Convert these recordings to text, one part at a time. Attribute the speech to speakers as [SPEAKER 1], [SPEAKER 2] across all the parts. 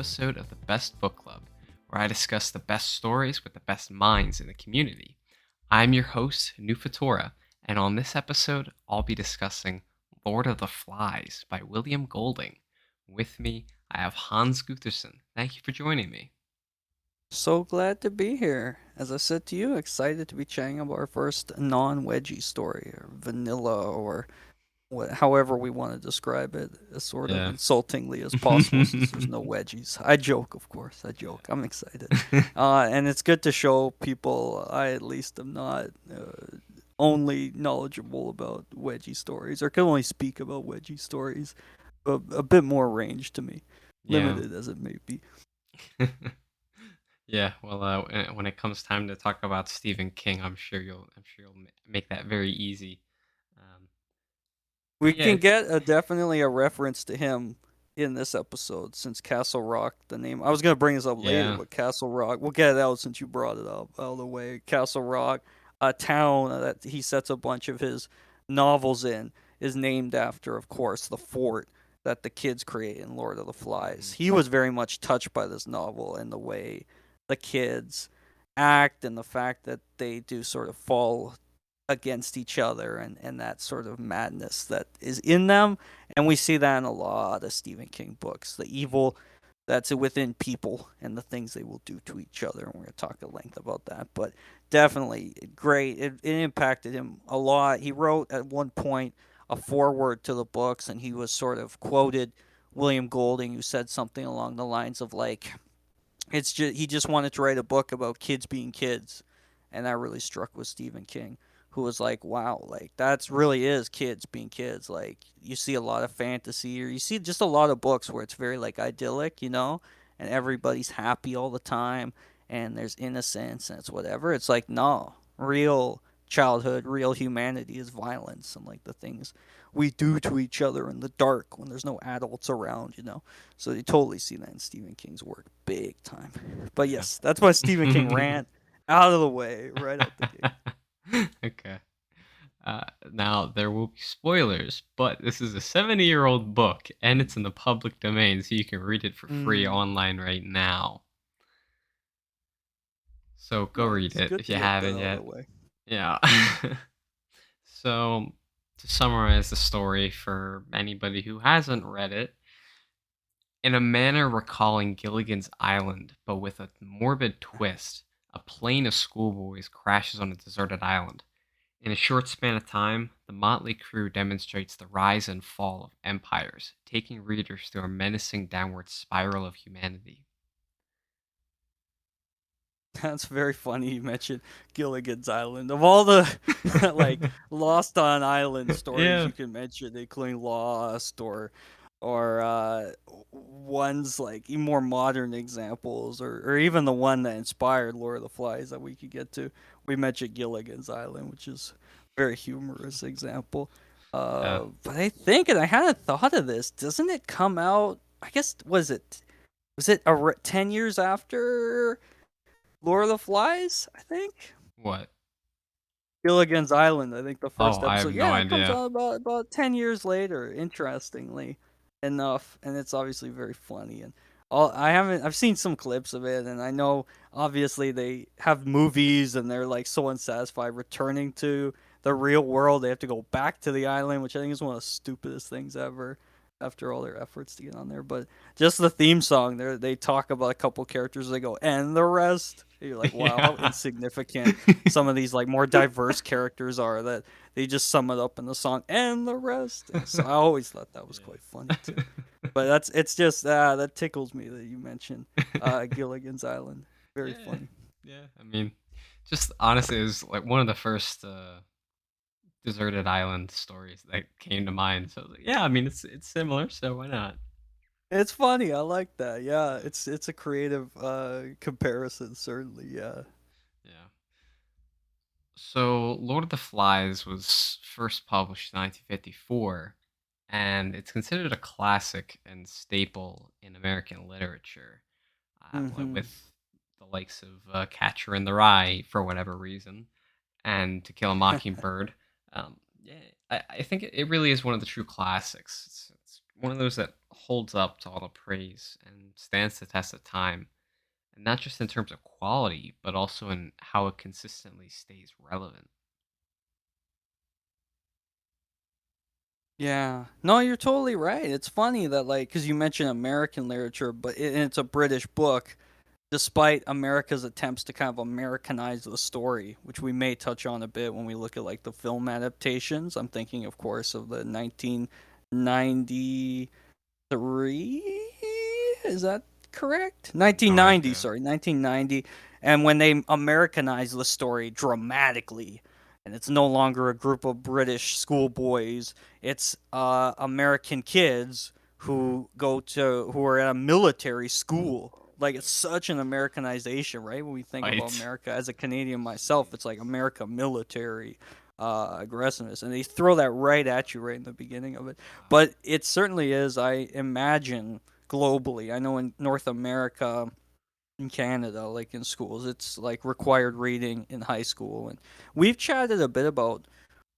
[SPEAKER 1] episode of the Best Book Club, where I discuss the best stories with the best minds in the community. I'm your host, Nufatora, and on this episode, I'll be discussing Lord of the Flies by William Golding. With me, I have Hans Gutherson. Thank you for joining me.
[SPEAKER 2] So glad to be here. As I said to you, excited to be chatting about our first non-wedgie story, or vanilla, or however we want to describe it, as sort of
[SPEAKER 1] Yeah.
[SPEAKER 2] insultingly as possible, since there's no wedgies. I joke, of course. I joke. I'm excited, and it's good to show people I at least am not only knowledgeable about wedgie stories, or can only speak about wedgie stories. A bit more range to me,
[SPEAKER 1] Yeah.
[SPEAKER 2] limited as it may be.
[SPEAKER 1] Yeah, well, when it comes time to talk about Stephen King, I'm sure you'll make that very easy. Um,
[SPEAKER 2] We
[SPEAKER 1] yeah,
[SPEAKER 2] can get definitely a reference to him in this episode, since Castle Rock, the name. I was gonna bring this up later,
[SPEAKER 1] yeah,
[SPEAKER 2] but Castle Rock. We'll get it out since you brought it up out of the way. Castle Rock, a town that he sets a bunch of his novels in, is named after, of course, the fort that the kids create in Lord of the Flies.
[SPEAKER 1] mhm,
[SPEAKER 2] He was very much touched by this novel and the way the kids act and the fact that they do sort of fall against each other, and that sort of madness that is in them. And we see that in a lot of Stephen King books, the evil that's within people and the things they will do to each other. And we're going to talk at length about that. But definitely great. It impacted him a lot. He wrote at one point a foreword to the books, and he was sort of quoted William Golding, who said something along the lines of like, it's just he just wanted to write a book about kids being kids, and that really struck with Stephen King, who was like, "Wow, like that's really is kids being kids." Like you see a lot of fantasy, or you see just a lot of books where it's very like idyllic, and everybody's happy all the time, and there's innocence and it's whatever. It's like no, real childhood, real humanity is violence and like the things we do to each other in the dark when there's no adults around. So you totally see that in Stephen King's work, big time. But
[SPEAKER 1] yeah.
[SPEAKER 2] yes, that's why Stephen King ran out of the way right out the gate.
[SPEAKER 1] Okay. Now there will be spoilers, but this is a 70-year-old book, and it's in the public domain, so you can read it for free
[SPEAKER 2] Mm.
[SPEAKER 1] online right now. So go
[SPEAKER 2] Well,
[SPEAKER 1] read
[SPEAKER 2] it's
[SPEAKER 1] it
[SPEAKER 2] good
[SPEAKER 1] if
[SPEAKER 2] to
[SPEAKER 1] you
[SPEAKER 2] get that
[SPEAKER 1] haven't
[SPEAKER 2] out of the
[SPEAKER 1] yet.
[SPEAKER 2] way.
[SPEAKER 1] Yeah. So to summarize the story for anybody who hasn't read it, in a manner recalling Gilligan's Island, but with a morbid twist, a plane of schoolboys crashes on a deserted island. In a short span of time, the motley crew demonstrates the rise and fall of empires, taking readers through a menacing downward spiral of humanity.
[SPEAKER 2] That's very funny you mentioned Gilligan's Island. Of all the like Lost on Island stories
[SPEAKER 1] Yeah.
[SPEAKER 2] you can mention, including Lost or ones like even more modern examples, or even the one that inspired Lord of the Flies that we could get to. We mentioned Gilligan's Island, which is a very humorous example.
[SPEAKER 1] Yeah.
[SPEAKER 2] But I think, and I hadn't thought of this, doesn't it come out? I guess was it 10 years after Lord of the Flies? I think
[SPEAKER 1] What?
[SPEAKER 2] Gilligan's Island. I think the
[SPEAKER 1] Oh,
[SPEAKER 2] first
[SPEAKER 1] I have
[SPEAKER 2] episode.
[SPEAKER 1] no
[SPEAKER 2] Yeah, it comes
[SPEAKER 1] idea.
[SPEAKER 2] out about 10 years later. Interestingly enough, and it's obviously very funny. And all I haven't. I've seen some clips of it, and I know obviously they have movies, and they're like so unsatisfied returning to the real world. They have to go back to the island, which I think is one of the stupidest things ever. After all their efforts to get on there, but just the theme song, they talk about a couple characters. They go, and the rest. And you're like, wow, how
[SPEAKER 1] Yeah.
[SPEAKER 2] insignificant some of these like more diverse characters are, that they just sum it up in the song and the rest. So I always thought that was quite funny too. But it's just that tickles me that you mentioned Gilligan's Island. Very
[SPEAKER 1] Yeah.
[SPEAKER 2] funny.
[SPEAKER 1] Yeah. I mean, just honestly, it was like one of the first deserted island stories that came to mind. So I was like, yeah, I mean, it's similar, so why not?
[SPEAKER 2] It's funny. I like that. Yeah, it's a creative comparison, certainly. Yeah.
[SPEAKER 1] Yeah. So, Lord of the Flies was first published in 1954, and it's considered a classic and staple in American literature,
[SPEAKER 2] Mm-hmm.
[SPEAKER 1] with the likes of Catcher in the Rye, for whatever reason, and To Kill a Mockingbird. Yeah, I think it really is one of the true classics. It's one of those that holds up to all the praise and stands the test of time, and not just in terms of quality, but also in how it consistently stays relevant.
[SPEAKER 2] Yeah. No, you're totally right. It's funny that, like, because you mentioned American literature, but and it's a British book, despite America's attempts to kind of Americanize the story, which we may touch on a bit when we look at like the film adaptations. I'm thinking, of course, of the 1990 three. Is that correct?
[SPEAKER 1] No
[SPEAKER 2] 1990.
[SPEAKER 1] idea.
[SPEAKER 2] Sorry, 1990. And when they Americanized the story dramatically, and it's no longer a group of British schoolboys. It's American kids who are at a military school. Like, it's such an Americanization, right? When we think about
[SPEAKER 1] Right.
[SPEAKER 2] America as a Canadian myself, it's like America military aggressiveness, and they throw that right at you right in the beginning of it.
[SPEAKER 1] Wow.
[SPEAKER 2] But it certainly is, I imagine, globally. I know in North America, in Canada, like in schools, it's like required reading in high school. And we've chatted a bit about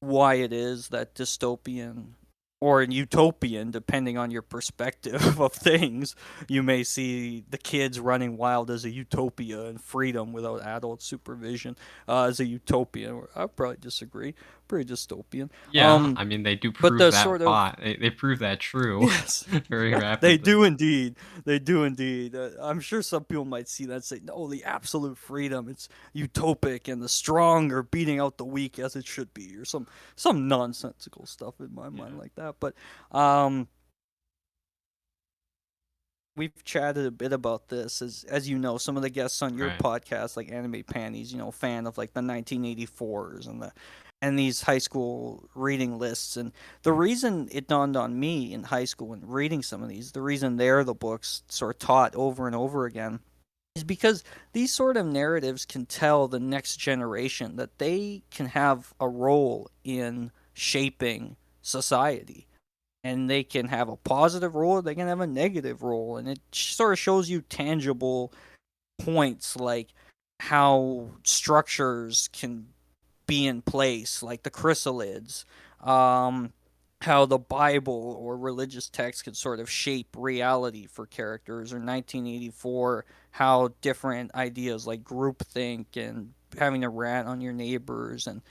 [SPEAKER 2] why it is that dystopian or utopian, depending on your perspective of things, you may see the kids running wild as a utopia and freedom without adult supervision as a utopia. I probably disagree. Pretty dystopian.
[SPEAKER 1] Yeah, I mean, they do
[SPEAKER 2] But
[SPEAKER 1] prove
[SPEAKER 2] the
[SPEAKER 1] that
[SPEAKER 2] sort of
[SPEAKER 1] they prove that true
[SPEAKER 2] yes,
[SPEAKER 1] very
[SPEAKER 2] they
[SPEAKER 1] rapidly.
[SPEAKER 2] do indeed. They do indeed. I'm sure some people might see that and say, "No, the absolute freedom. It's utopic, and the strong are beating out the weak as it should be," or some nonsensical stuff in my mind
[SPEAKER 1] Yeah,
[SPEAKER 2] like that. But um, we've chatted a bit about this as you know, some of the guests on your
[SPEAKER 1] right.
[SPEAKER 2] podcast, like Anime Panties, fan of like the 1984s and these high school reading lists. And the reason it dawned on me in high school and reading some of these, the reason they're the books sort of taught over and over again, is because these sort of narratives can tell the next generation that they can have a role in shaping society, and they can have a positive role, they can have a negative role, and it sort of shows you tangible points like how structures can be in place, like the chrysalids, um, how the Bible or religious text could sort of shape reality for characters, or 1984, how different ideas like groupthink and having to rat on your neighbors and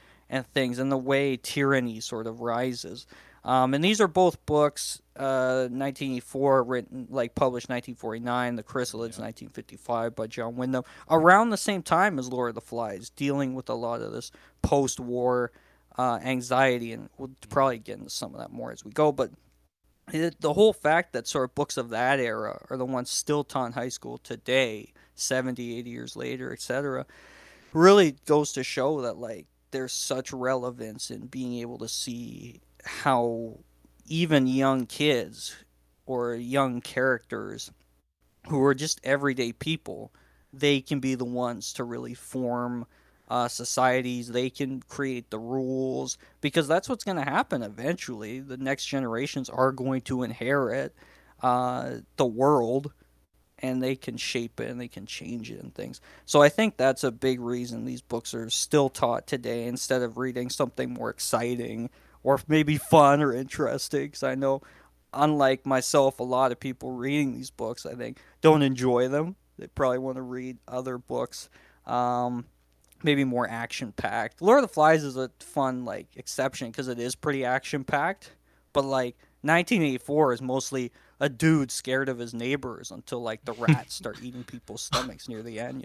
[SPEAKER 2] things, and the way tyranny sort of rises. And these are both books, 1984 written, like published 1949, The Chrysalids
[SPEAKER 1] Yep.
[SPEAKER 2] 1955 by John Wyndham, around the same time as Lord of the Flies, dealing with a lot of this post-war anxiety, and we'll
[SPEAKER 1] Mhm.
[SPEAKER 2] probably get into some of that more as we go. But the whole fact that sort of books of that era are the ones still taught in high school today, 70, 80 years later, etc., really goes to show that, like, there's such relevance in being able to see how even young kids or young characters who are just everyday people, they can be the ones to really form societies. They can create the rules, because that's what's going to happen eventually. The next generations are going to inherit the world, and they can shape it and they can change it and things. So I think that's a big reason these books are still taught today instead of reading something more exciting or maybe fun or interesting. Because I know, unlike myself, a lot of people reading these books, I think, don't enjoy them. They probably want to read other books, um, maybe more action packed. Lord of the Flies is a fun like exception because it is pretty action packed, but like 1984 is mostly a dude scared of his neighbors until like the rats start eating people's stomachs near the end.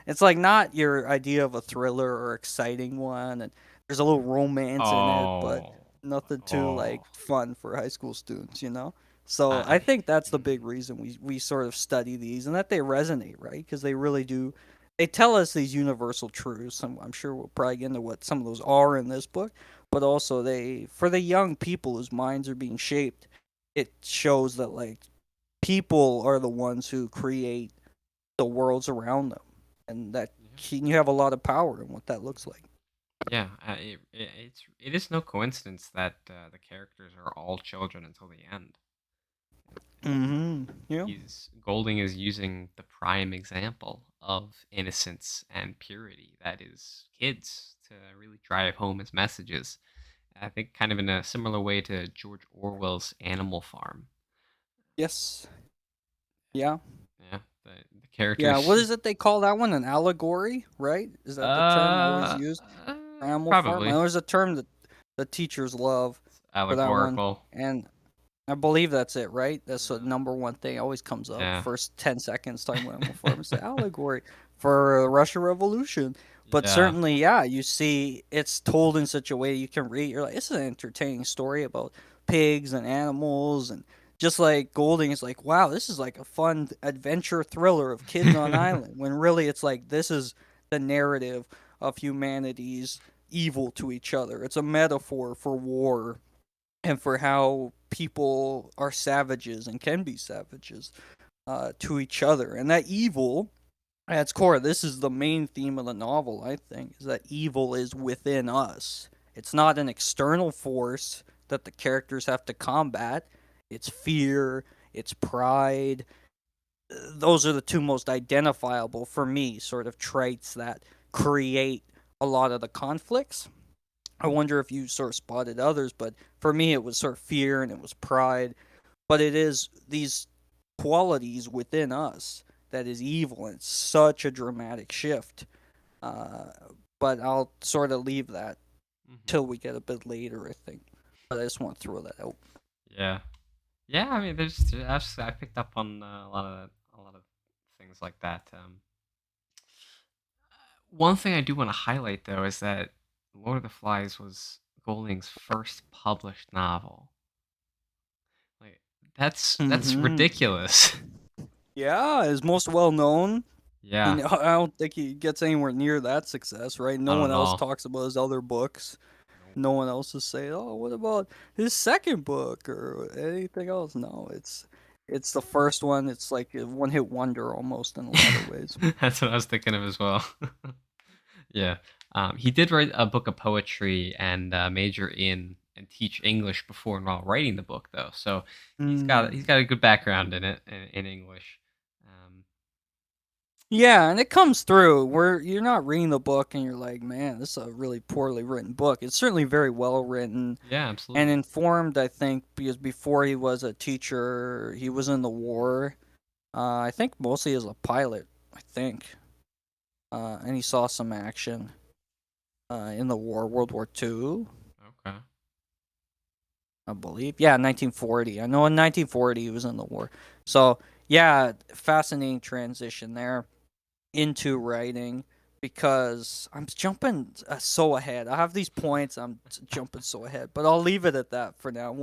[SPEAKER 2] It's like not your idea of a thriller or exciting one, and there's a little romance in it, but
[SPEAKER 1] Oh,
[SPEAKER 2] nothing too like
[SPEAKER 1] oh,
[SPEAKER 2] fun for high school students. So I
[SPEAKER 1] I,
[SPEAKER 2] think that's the big
[SPEAKER 1] mhm,
[SPEAKER 2] reason we sort of study these, and that they resonate, right? Because they really do, they tell us these universal truths. I'm sure we'll probably get into what some of those are in this book, but also they, for the young people whose minds are being shaped, it shows that, like, people are the ones who create the worlds around them, and that
[SPEAKER 1] yeah,
[SPEAKER 2] you have a lot of power in what that looks
[SPEAKER 1] mhm.
[SPEAKER 2] like.
[SPEAKER 1] Yeah. It is no coincidence that the characters are all children until the end.
[SPEAKER 2] Mm-hmm. Yeah.
[SPEAKER 1] Golding is using the prime example of innocence and purity, that is kids, to really drive home his messages. I think kind of in a similar way to George Orwell's Animal Farm.
[SPEAKER 2] Yes. Yeah.
[SPEAKER 1] Yeah, the
[SPEAKER 2] Yeah.
[SPEAKER 1] characters.
[SPEAKER 2] What is it they call that one? An allegory, right? Is that the term always
[SPEAKER 1] uh,
[SPEAKER 2] used
[SPEAKER 1] uh
[SPEAKER 2] for animal farm? I
[SPEAKER 1] Probably.
[SPEAKER 2] know there's a term that the teachers love
[SPEAKER 1] It's
[SPEAKER 2] for that one,
[SPEAKER 1] allegorical.
[SPEAKER 2] and I believe that's it, right? That's the
[SPEAKER 1] Yeah.
[SPEAKER 2] number one thing always comes up.
[SPEAKER 1] Yeah.
[SPEAKER 2] First 10 seconds talking about animal farm is the allegory for Russia Revolution. But
[SPEAKER 1] Yeah.
[SPEAKER 2] certainly, yeah, you see it's told in such a way you can read. You're like, it's an entertaining story about pigs and animals, and just like Golding is like, wow, this is like a fun adventure thriller of kids on island. When really it's like this is the narrative of humanity's evil to each other. It's a metaphor for war and for how people are savages and can be savages to each other. And that evil, at its core, this is the main theme of the novel, I think, is that evil is within us. It's not an external force that the characters have to combat, it's fear, it's pride. Those are the two most identifiable for me sort of traits that create a lot of the conflicts. I wonder if you sort of spotted others, but for me, it was sort of fear and it was pride. But it is these qualities within us that is evil, and it's such a dramatic shift. Uh, but I'll sort of leave that
[SPEAKER 1] Hmm.
[SPEAKER 2] till we get a bit later, I think. But I just want to throw that out.
[SPEAKER 1] Yeah. Yeah, I mean, I picked up on a lot of things like that. One thing I do want to highlight though is that Lord of the Flies was Golding's first published novel. Like that's
[SPEAKER 2] Mm-hmm.
[SPEAKER 1] ridiculous.
[SPEAKER 2] Yeah, his most well known.
[SPEAKER 1] Yeah,
[SPEAKER 2] I don't think he gets anywhere near that success, right? No
[SPEAKER 1] not
[SPEAKER 2] one
[SPEAKER 1] at
[SPEAKER 2] else
[SPEAKER 1] all.
[SPEAKER 2] talks about his other books.
[SPEAKER 1] Nope.
[SPEAKER 2] No one else is saying, "Oh, what about his second book or anything else?" No, it's the first one. It's like a one-hit wonder almost in a lot of ways.
[SPEAKER 1] That's what I was thinking of as well. Yeah. He did write a book of poetry and major in and teach English before and while writing the book, though. So he's
[SPEAKER 2] Hmm.
[SPEAKER 1] got a good background in it in English. Um,
[SPEAKER 2] Yeah, and it comes through where you're not reading the book and you're like, "Man, this is a really poorly written book." It's certainly very well written
[SPEAKER 1] yeah,
[SPEAKER 2] and
[SPEAKER 1] absolutely.
[SPEAKER 2] informed. I think because before he was a teacher, he was in the war. I think mostly as a pilot. I think, and he saw some action. In the war, World War II,
[SPEAKER 1] Okay.
[SPEAKER 2] I believe. Yeah, 1940. I know in 1940 he was in the war. So, yeah, fascinating transition there into writing because I'm jumping so ahead. I have these points, I'm jumping so ahead, but I'll leave it at that for now.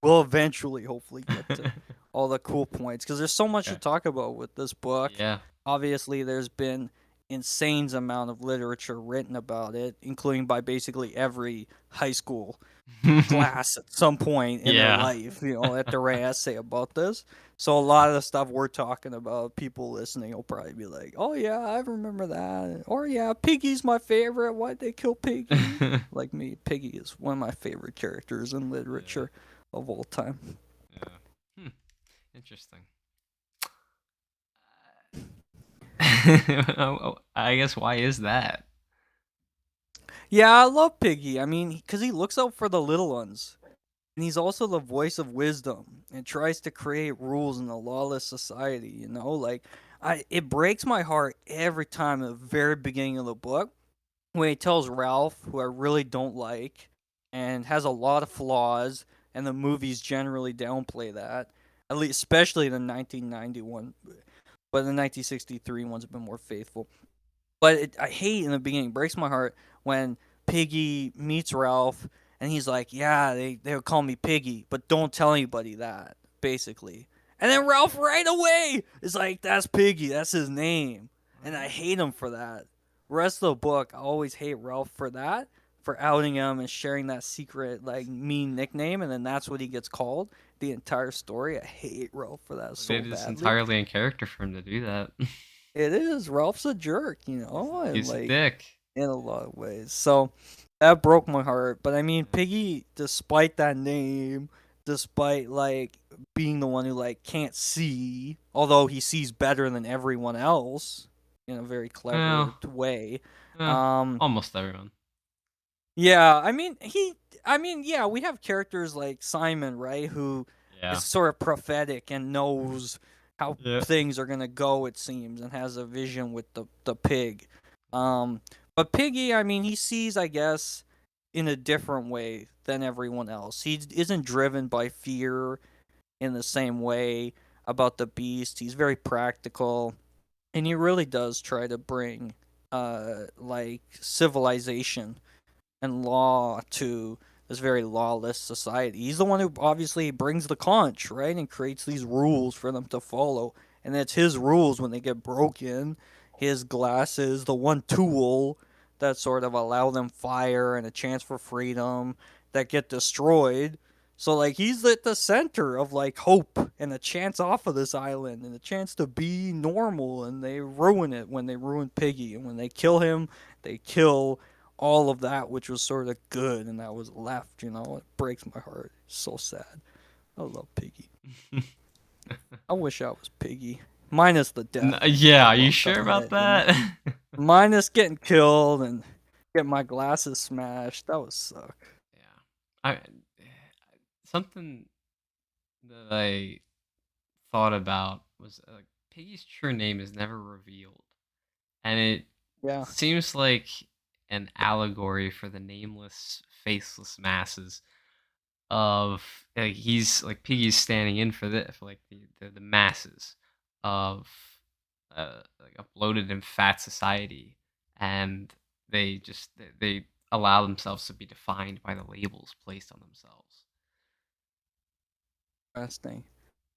[SPEAKER 2] We'll eventually hopefully get to all the cool points because there's so much to
[SPEAKER 1] Okay.
[SPEAKER 2] talk about with this book.
[SPEAKER 1] Yeah.
[SPEAKER 2] Obviously, there's been insane amount of literature written about it, including by basically every high school class at some point in their
[SPEAKER 1] Yeah.
[SPEAKER 2] life, at their essay about this. So a lot of the stuff we're talking about, people listening will probably be like, "Oh yeah, I remember that," or "Yeah, Piggy's my favorite. Why'd they kill Piggy?" Like me, Piggy is one of my favorite characters in
[SPEAKER 1] Yeah.
[SPEAKER 2] literature of all time.
[SPEAKER 1] Yeah. Hmm. Interesting. I guess why is that?
[SPEAKER 2] Yeah, I love Piggy. I mean, because he looks out for the little ones. And he's also the voice of wisdom and tries to create rules in a lawless society. Like it breaks my heart every time at the very beginning of the book when he tells Ralph, who I really don't like and has a lot of flaws, and the movies generally downplay that. At least especially the 1991, but the 1963 ones have been more faithful. But I hate in the beginning, breaks my heart when Piggy meets Ralph and he's like, "Yeah, they would call me Piggy, but don't tell anybody that." Basically, and then Ralph right away is like, "That's Piggy, that's his name," and I
[SPEAKER 1] What?
[SPEAKER 2] hate him for that. Rest of the book, I always hate Ralph for that, for outing him and sharing that secret like mean nickname, and then that's what he gets called. The entire story, I hate Ralph for that
[SPEAKER 1] Like,
[SPEAKER 2] so
[SPEAKER 1] it is
[SPEAKER 2] badly.
[SPEAKER 1] entirely in character for him to do that.
[SPEAKER 2] It is Ralph's a jerk,
[SPEAKER 1] he's
[SPEAKER 2] and
[SPEAKER 1] he's a
[SPEAKER 2] like
[SPEAKER 1] dick.
[SPEAKER 2] in a lot of ways. So that broke my heart. But I mean,
[SPEAKER 1] Yeah.
[SPEAKER 2] Piggy, despite that name, despite like being the one who like can't see, although he sees better than everyone else in a very clever
[SPEAKER 1] Well,
[SPEAKER 2] way.
[SPEAKER 1] well,
[SPEAKER 2] Um,
[SPEAKER 1] almost everyone.
[SPEAKER 2] yeah, I mean, yeah, we have characters like Simon, right, who
[SPEAKER 1] Yeah.
[SPEAKER 2] is sort of prophetic and knows how
[SPEAKER 1] Yeah.
[SPEAKER 2] things are gonna go. It seems, and has a vision with the pig. Um, but Piggy, I mean, he sees, I guess, in a different way than everyone else. He isn't driven by fear in the same way about the beast. He's very practical, and he really does try to bring like civilization and law to this very lawless society. He's the one who obviously brings the conch, right? And creates these rules for them to follow. And it's his rules when they get broken. His glasses, the one tool that sort of allow them fire and a chance for freedom that get destroyed. So like he's at the center of like hope and a chance off of this island and a chance to be normal, and they ruin it when they ruin Piggy, and when they kill him, they kill all of that which was sort of good and that was left. It breaks my heart. It's so sad. I love Piggy. I wish I was Piggy, minus the death
[SPEAKER 1] Yeah,
[SPEAKER 2] that
[SPEAKER 1] are you
[SPEAKER 2] bumped to
[SPEAKER 1] sure
[SPEAKER 2] the
[SPEAKER 1] about
[SPEAKER 2] head.
[SPEAKER 1] that?
[SPEAKER 2] Minus getting killed and get my glasses smashed. That would suck.
[SPEAKER 1] Yeah. I something that I thought about was like Piggy's true name is never revealed, and it
[SPEAKER 2] Yeah.
[SPEAKER 1] seems like an allegory for the nameless, faceless masses of like he's like Piggy's standing in for like the masses of like a bloated and fat society, and they allow themselves to be defined by the labels placed on themselves.
[SPEAKER 2] Interesting.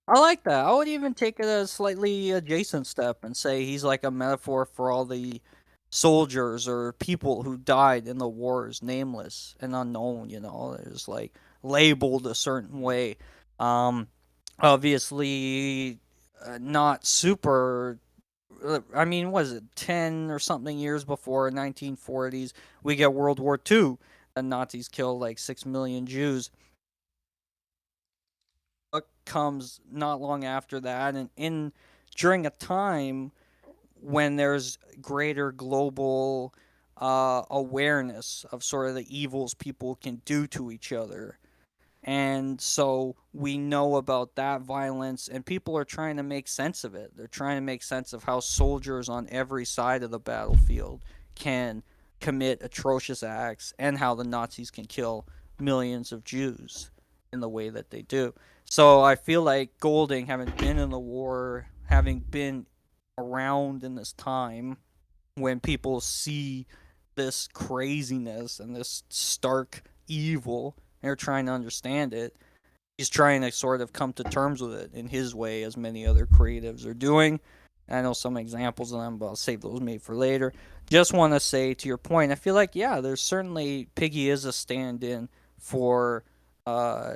[SPEAKER 2] I like that. I would even take it a slightly adjacent step and say he's like a metaphor for all the soldiers or people who died in the wars, nameless and unknown. There's like labeled a certain
[SPEAKER 1] Mm.
[SPEAKER 2] way. Um, Obviously, not super. I mean, was it 10 or something years before 1940s? We get World War II. The Nazis killed like 6 million Jews. What comes not long after that, and in during a time when there's greater global awareness of sort of the evils people can do to each other. And so we know about that violence, and people are trying to make sense of it. They're trying to make sense of how soldiers on every side of the battlefield can commit atrocious acts, and how the Nazis can kill millions of Jews in the way that they do. So I feel like Golding, having been in the war, having been around in this time when people see this craziness and this stark evil, they're trying to understand it. He's trying to sort of come to terms with it in his way, as many other creatives are doing. I know some examples of them, but I'll save those maybe for later. Just want to say to your point, I feel like, yeah, there's certainly Piggy is a stand in for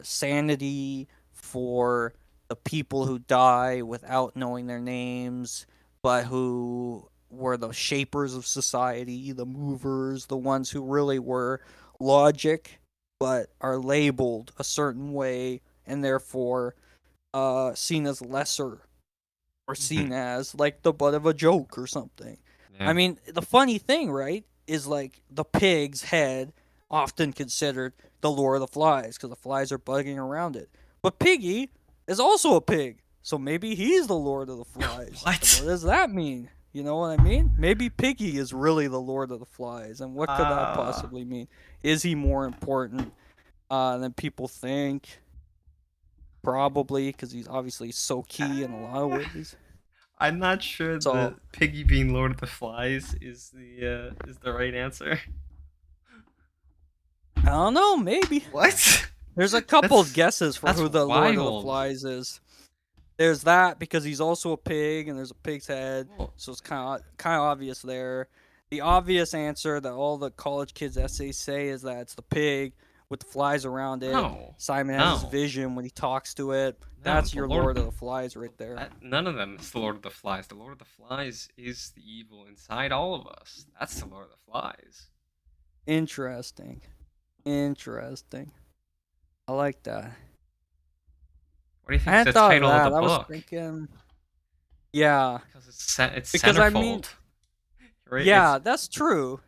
[SPEAKER 2] sanity, for the people who die without knowing their names, but who were the shapers of society, the movers, the ones who really were logic, but are labeled a certain way and therefore seen as lesser, or seen
[SPEAKER 1] Mhm.
[SPEAKER 2] as like the butt of a joke or something. I
[SPEAKER 1] Yeah.
[SPEAKER 2] mean, the funny thing, right, is like the pig's head often considered the lure of the flies because the flies are bugging around it. But Piggy is also a pig, so maybe he's the lord of the flies. And what
[SPEAKER 1] What?
[SPEAKER 2] does that mean? You know what I mean? Maybe Piggy is really the lord of the flies, and what could that
[SPEAKER 1] Uh,
[SPEAKER 2] possibly mean? Is he more important than people think? Probably, because he's obviously so key in a lot of
[SPEAKER 1] uh,
[SPEAKER 2] ways.
[SPEAKER 1] I'm not sure
[SPEAKER 2] So
[SPEAKER 1] that Piggy being Lord of the Flies is the right answer.
[SPEAKER 2] I don't know. Maybe
[SPEAKER 1] What?
[SPEAKER 2] there's a couple
[SPEAKER 1] That's
[SPEAKER 2] guesses for
[SPEAKER 1] that's
[SPEAKER 2] who the Lord of the
[SPEAKER 1] wild.
[SPEAKER 2] Flies is. There's that because he's also a pig, and there's a pig's head,
[SPEAKER 1] Well,
[SPEAKER 2] so it's kind of obvious there. The obvious answer that all the college kids' essays say is that it's the pig with the flies around it.
[SPEAKER 1] no,
[SPEAKER 2] Simon has his
[SPEAKER 1] no,
[SPEAKER 2] vision when he talks to it.
[SPEAKER 1] no.
[SPEAKER 2] That's
[SPEAKER 1] The
[SPEAKER 2] your
[SPEAKER 1] Lord,
[SPEAKER 2] Lord of the Flies right there.
[SPEAKER 1] none of them is the Lord of the Flies. The Lord of the Flies is the evil inside all of us. That's the Lord of the Flies.
[SPEAKER 2] Interesting. Interesting. I like that.
[SPEAKER 1] What do you
[SPEAKER 2] I
[SPEAKER 1] think is
[SPEAKER 2] hadn't
[SPEAKER 1] the
[SPEAKER 2] thought of
[SPEAKER 1] title of the
[SPEAKER 2] that. I was
[SPEAKER 1] book?
[SPEAKER 2] thinking, yeah,
[SPEAKER 1] Because it's
[SPEAKER 2] because I mean,
[SPEAKER 1] centerfold, right? It's
[SPEAKER 2] yeah, that's true.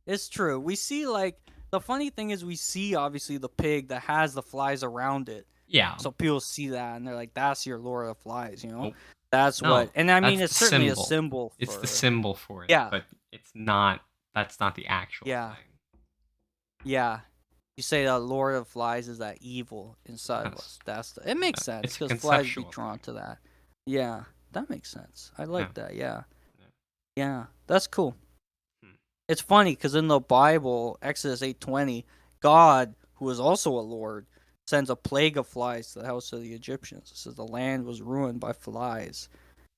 [SPEAKER 2] It's true. We see like the funny thing is we see obviously the pig that has the flies around it,
[SPEAKER 1] Yeah.
[SPEAKER 2] So people see that and they're like, "That's your Lord of the Flies," you know?
[SPEAKER 1] Nope.
[SPEAKER 2] That's what,
[SPEAKER 1] No.
[SPEAKER 2] and I mean,
[SPEAKER 1] That's
[SPEAKER 2] it's
[SPEAKER 1] the
[SPEAKER 2] certainly a
[SPEAKER 1] symbol.
[SPEAKER 2] symbol
[SPEAKER 1] It's the
[SPEAKER 2] for,
[SPEAKER 1] symbol for it,
[SPEAKER 2] yeah,
[SPEAKER 1] but it's not. That's not the actual
[SPEAKER 2] yeah,
[SPEAKER 1] thing.
[SPEAKER 2] yeah. You say the Lord of Flies is that evil inside of
[SPEAKER 1] Yes.
[SPEAKER 2] us. It makes
[SPEAKER 1] Yeah.
[SPEAKER 2] sense
[SPEAKER 1] It's a
[SPEAKER 2] because flies be
[SPEAKER 1] conceptual
[SPEAKER 2] drawn
[SPEAKER 1] thing.
[SPEAKER 2] to that. Yeah, that makes sense. I
[SPEAKER 1] Yeah.
[SPEAKER 2] like that. Yeah,
[SPEAKER 1] Yeah.
[SPEAKER 2] yeah, that's cool.
[SPEAKER 1] Hmm.
[SPEAKER 2] It's funny because in the Bible, Exodus 8:20, God, who is also a Lord, sends a plague of flies to the house of the Egyptians. It says the land was ruined by flies.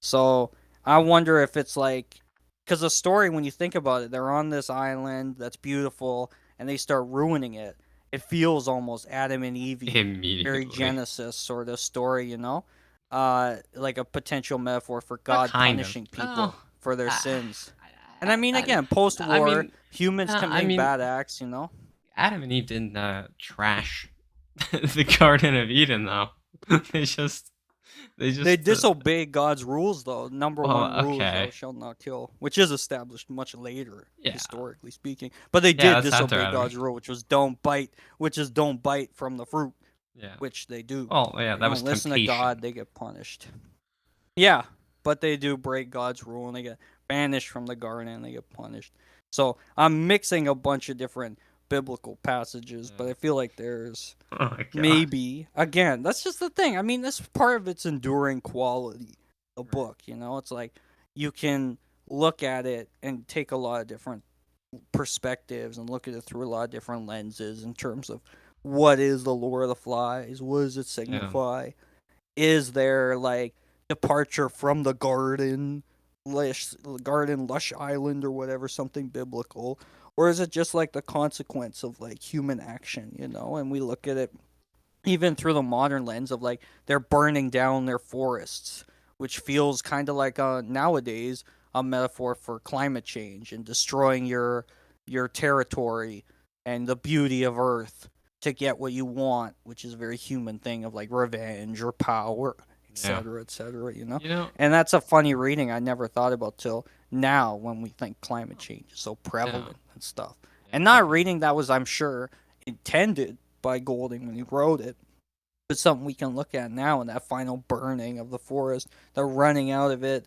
[SPEAKER 2] So I wonder if it's like, because the story, when you think about it, they're on this island that's beautiful, and they start ruining it. It feels almost Adam and Eve, very
[SPEAKER 1] Immediately.
[SPEAKER 2] Genesis sort of story, like a potential metaphor for
[SPEAKER 1] Not
[SPEAKER 2] God
[SPEAKER 1] kind of.
[SPEAKER 2] punishing
[SPEAKER 1] Oh.
[SPEAKER 2] people for their
[SPEAKER 1] I,
[SPEAKER 2] sins. And I mean,
[SPEAKER 1] I,
[SPEAKER 2] again,
[SPEAKER 1] I
[SPEAKER 2] post-war,
[SPEAKER 1] mean,
[SPEAKER 2] humans
[SPEAKER 1] I
[SPEAKER 2] committing
[SPEAKER 1] mean,
[SPEAKER 2] bad acts.
[SPEAKER 1] Adam and Eve didn't trash the Garden of Eden, though. they just, they
[SPEAKER 2] They
[SPEAKER 1] just,
[SPEAKER 2] disobey God's rules, though. Number
[SPEAKER 1] well,
[SPEAKER 2] one rule is thou
[SPEAKER 1] okay,
[SPEAKER 2] shalt not kill, which is established much later,
[SPEAKER 1] yeah,
[SPEAKER 2] historically speaking. But they
[SPEAKER 1] yeah,
[SPEAKER 2] did
[SPEAKER 1] that's after
[SPEAKER 2] disobey
[SPEAKER 1] Adam.
[SPEAKER 2] God's rule, which is don't bite from the fruit,
[SPEAKER 1] Yeah.
[SPEAKER 2] which they do.
[SPEAKER 1] Well, yeah,
[SPEAKER 2] They
[SPEAKER 1] that was
[SPEAKER 2] don't listen to God,
[SPEAKER 1] temptation.
[SPEAKER 2] they get punished. Yeah, but they do break God's rule and they get banished from the garden and they get punished. So I'm mixing a bunch of different biblical passages, but
[SPEAKER 1] Yeah.
[SPEAKER 2] I feel like there's
[SPEAKER 1] Oh my god.
[SPEAKER 2] maybe, again, that's just the thing. I mean, that's part of its enduring quality, the
[SPEAKER 1] Right.
[SPEAKER 2] book. It's like you can look at it and take a lot of different perspectives and look at it through a lot of different lenses in terms of what is the Lord of the Flies, what does it
[SPEAKER 1] Yeah.
[SPEAKER 2] signify, is there like departure from the lush island or whatever, something biblical, or is it just like the consequence of like human action? And we look at it even through the modern lens of like they're burning down their forests, which feels kind of like nowadays a metaphor for climate change and destroying your territory and the beauty of Earth to get what you want, which is a very human thing of like revenge or power,
[SPEAKER 1] Yeah.
[SPEAKER 2] etc., etc.
[SPEAKER 1] You know.
[SPEAKER 2] And that's a funny reading I never thought about till now when we think climate change is so
[SPEAKER 1] Yeah.
[SPEAKER 2] prevalent and stuff.
[SPEAKER 1] Yeah.
[SPEAKER 2] And not a
[SPEAKER 1] Definitely.
[SPEAKER 2] reading that was, I'm sure, intended by Golding when he wrote it. It's something we can look at now in that final burning of the forest, the running out of it,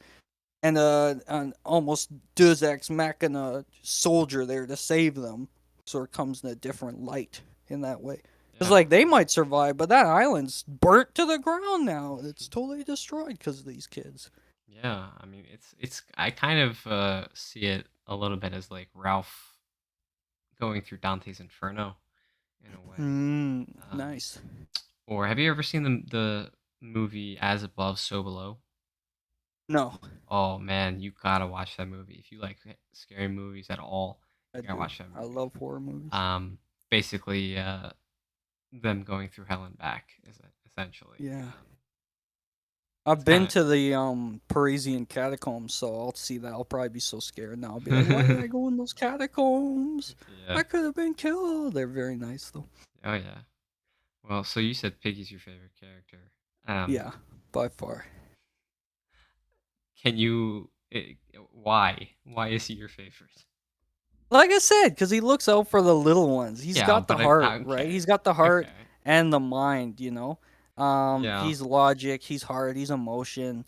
[SPEAKER 2] and an almost Deus Ex Machina soldier there to save them. Sort of comes in a different light in that way. It's
[SPEAKER 1] Yeah.
[SPEAKER 2] like they might survive, but that island's burnt to the ground now. It's totally destroyed because of these kids.
[SPEAKER 1] Yeah. I mean, it's. I kind of see it a little bit as like Ralph going through Dante's Inferno in a way. Um,
[SPEAKER 2] Nice.
[SPEAKER 1] or have you ever seen the movie As Above, So Below?
[SPEAKER 2] No,
[SPEAKER 1] Oh man, you gotta watch that movie if you like scary movies at all.
[SPEAKER 2] I
[SPEAKER 1] You gotta
[SPEAKER 2] do.
[SPEAKER 1] watch that
[SPEAKER 2] I
[SPEAKER 1] movie.
[SPEAKER 2] love horror movies.
[SPEAKER 1] Basically, them going through hell and back is essentially.
[SPEAKER 2] Yeah.
[SPEAKER 1] It's
[SPEAKER 2] I've been
[SPEAKER 1] kind of
[SPEAKER 2] to the Parisian catacombs, so I'll see that. I'll probably be so scared now. I'll be like, "Why did I go in those catacombs?
[SPEAKER 1] yeah.
[SPEAKER 2] I could have been killed." They're very nice though.
[SPEAKER 1] Oh yeah. Well, so you said Piggy's your favorite character.
[SPEAKER 2] Yeah, by far.
[SPEAKER 1] Can you? Why? Why is he your favorite?
[SPEAKER 2] Like I said, because he looks out for the little ones. He's
[SPEAKER 1] Yeah,
[SPEAKER 2] got the
[SPEAKER 1] but
[SPEAKER 2] heart, right?
[SPEAKER 1] okay,
[SPEAKER 2] He's got the heart
[SPEAKER 1] okay,
[SPEAKER 2] and the mind.
[SPEAKER 1] yeah.
[SPEAKER 2] He's logic. He's heart. He's emotion.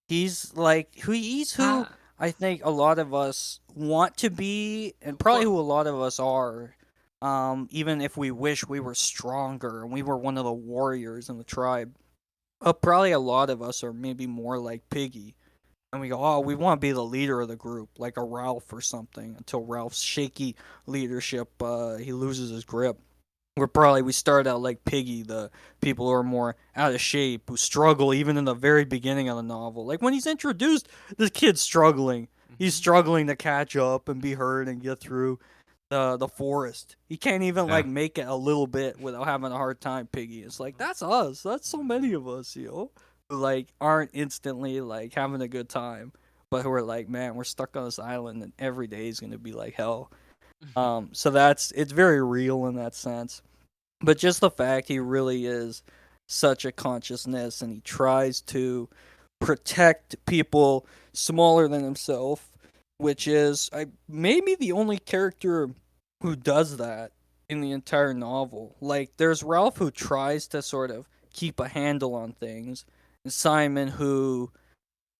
[SPEAKER 2] He's like who
[SPEAKER 1] Ah,
[SPEAKER 2] I think a lot of us want to be, and probably
[SPEAKER 1] well,
[SPEAKER 2] who a lot of us are. Even if we wish we were stronger and we were one of the warriors in the tribe, probably a lot of us are maybe more like Piggy, and we go, oh, we want to be the leader of the group, like a Ralph or something. Until Ralph's shaky leadership, he loses his grip. We start out like Piggy, the people who are more out of shape, who struggle even in the very beginning of the novel. Like when he's introduced, this kid's struggling. He's
[SPEAKER 1] mhm,
[SPEAKER 2] struggling to catch up and be heard and get through the forest. He can't even
[SPEAKER 1] yeah.
[SPEAKER 2] like make it a little bit without having a hard time. Piggy. It's like that's us. That's so many of us, who like aren't instantly like having a good time, but who are like, man, we're stuck on this island and every day is gonna be like hell. So it's very real in that sense. But just the fact he really is such a consciousness and he tries to protect people smaller than himself, which is maybe the only character who does that in the entire novel. Like there's Ralph who tries to sort of keep a handle on things, and Simon, who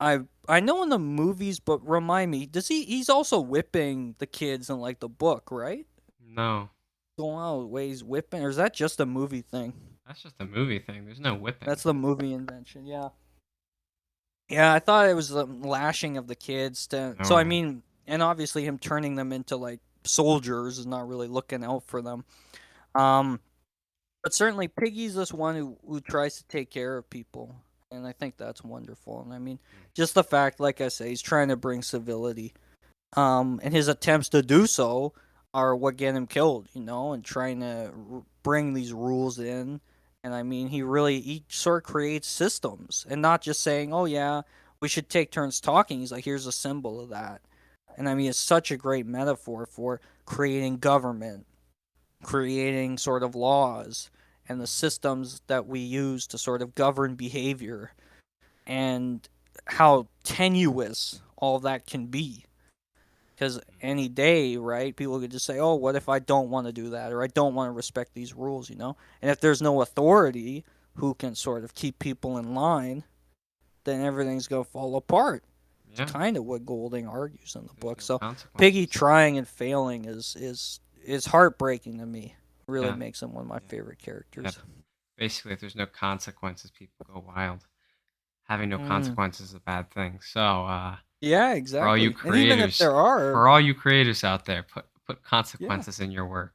[SPEAKER 2] I know in the movies, but remind me, does he's also whipping the kids in like the book, right?
[SPEAKER 1] No,
[SPEAKER 2] Going out ways whipping, or is that just a movie thing?
[SPEAKER 1] that's just a movie thing. There's no whipping.
[SPEAKER 2] That's the movie invention, yeah. Yeah, I thought it was the lashing of the kids to. So I
[SPEAKER 1] No.
[SPEAKER 2] mean, and obviously him turning them into like soldiers is not really looking out for them. Um, but certainly Piggy's this one who tries to take care of people, and I think that's wonderful. And I mean,
[SPEAKER 1] Mm.
[SPEAKER 2] just the fact, like I say, he's trying to bring civility. And his attempts to do so are what get him killed, and trying to bring these rules in. And I mean, he sort of creates systems and not just saying, oh, yeah, we should take turns talking. He's like, here's a symbol of that. And I mean, it's such a great metaphor for creating government, creating sort of laws, and the systems that we use to sort of govern behavior and how tenuous all that can be, because any day, right, people could just say, oh, what if I don't want to do that, or I don't want to respect these rules. And if there's no authority who can sort of keep people in line, then everything's going to fall apart. It's
[SPEAKER 1] Yeah,
[SPEAKER 2] kind of what Golding argues in the
[SPEAKER 1] there's
[SPEAKER 2] book.
[SPEAKER 1] no
[SPEAKER 2] So Piggy
[SPEAKER 1] consequences.
[SPEAKER 2] trying and failing is heartbreaking to me. Really
[SPEAKER 1] Yeah,
[SPEAKER 2] makes him one of my
[SPEAKER 1] yeah,
[SPEAKER 2] favorite
[SPEAKER 1] yeah.
[SPEAKER 2] characters.
[SPEAKER 1] Basically, if there's no consequences, people go wild. Having no
[SPEAKER 2] Mm.
[SPEAKER 1] consequences is a bad thing. So,
[SPEAKER 2] Yeah,
[SPEAKER 1] for all you
[SPEAKER 2] exactly. And even if
[SPEAKER 1] creators,
[SPEAKER 2] there are,
[SPEAKER 1] for all you creators out there, put
[SPEAKER 2] yeah,
[SPEAKER 1] consequences in your work.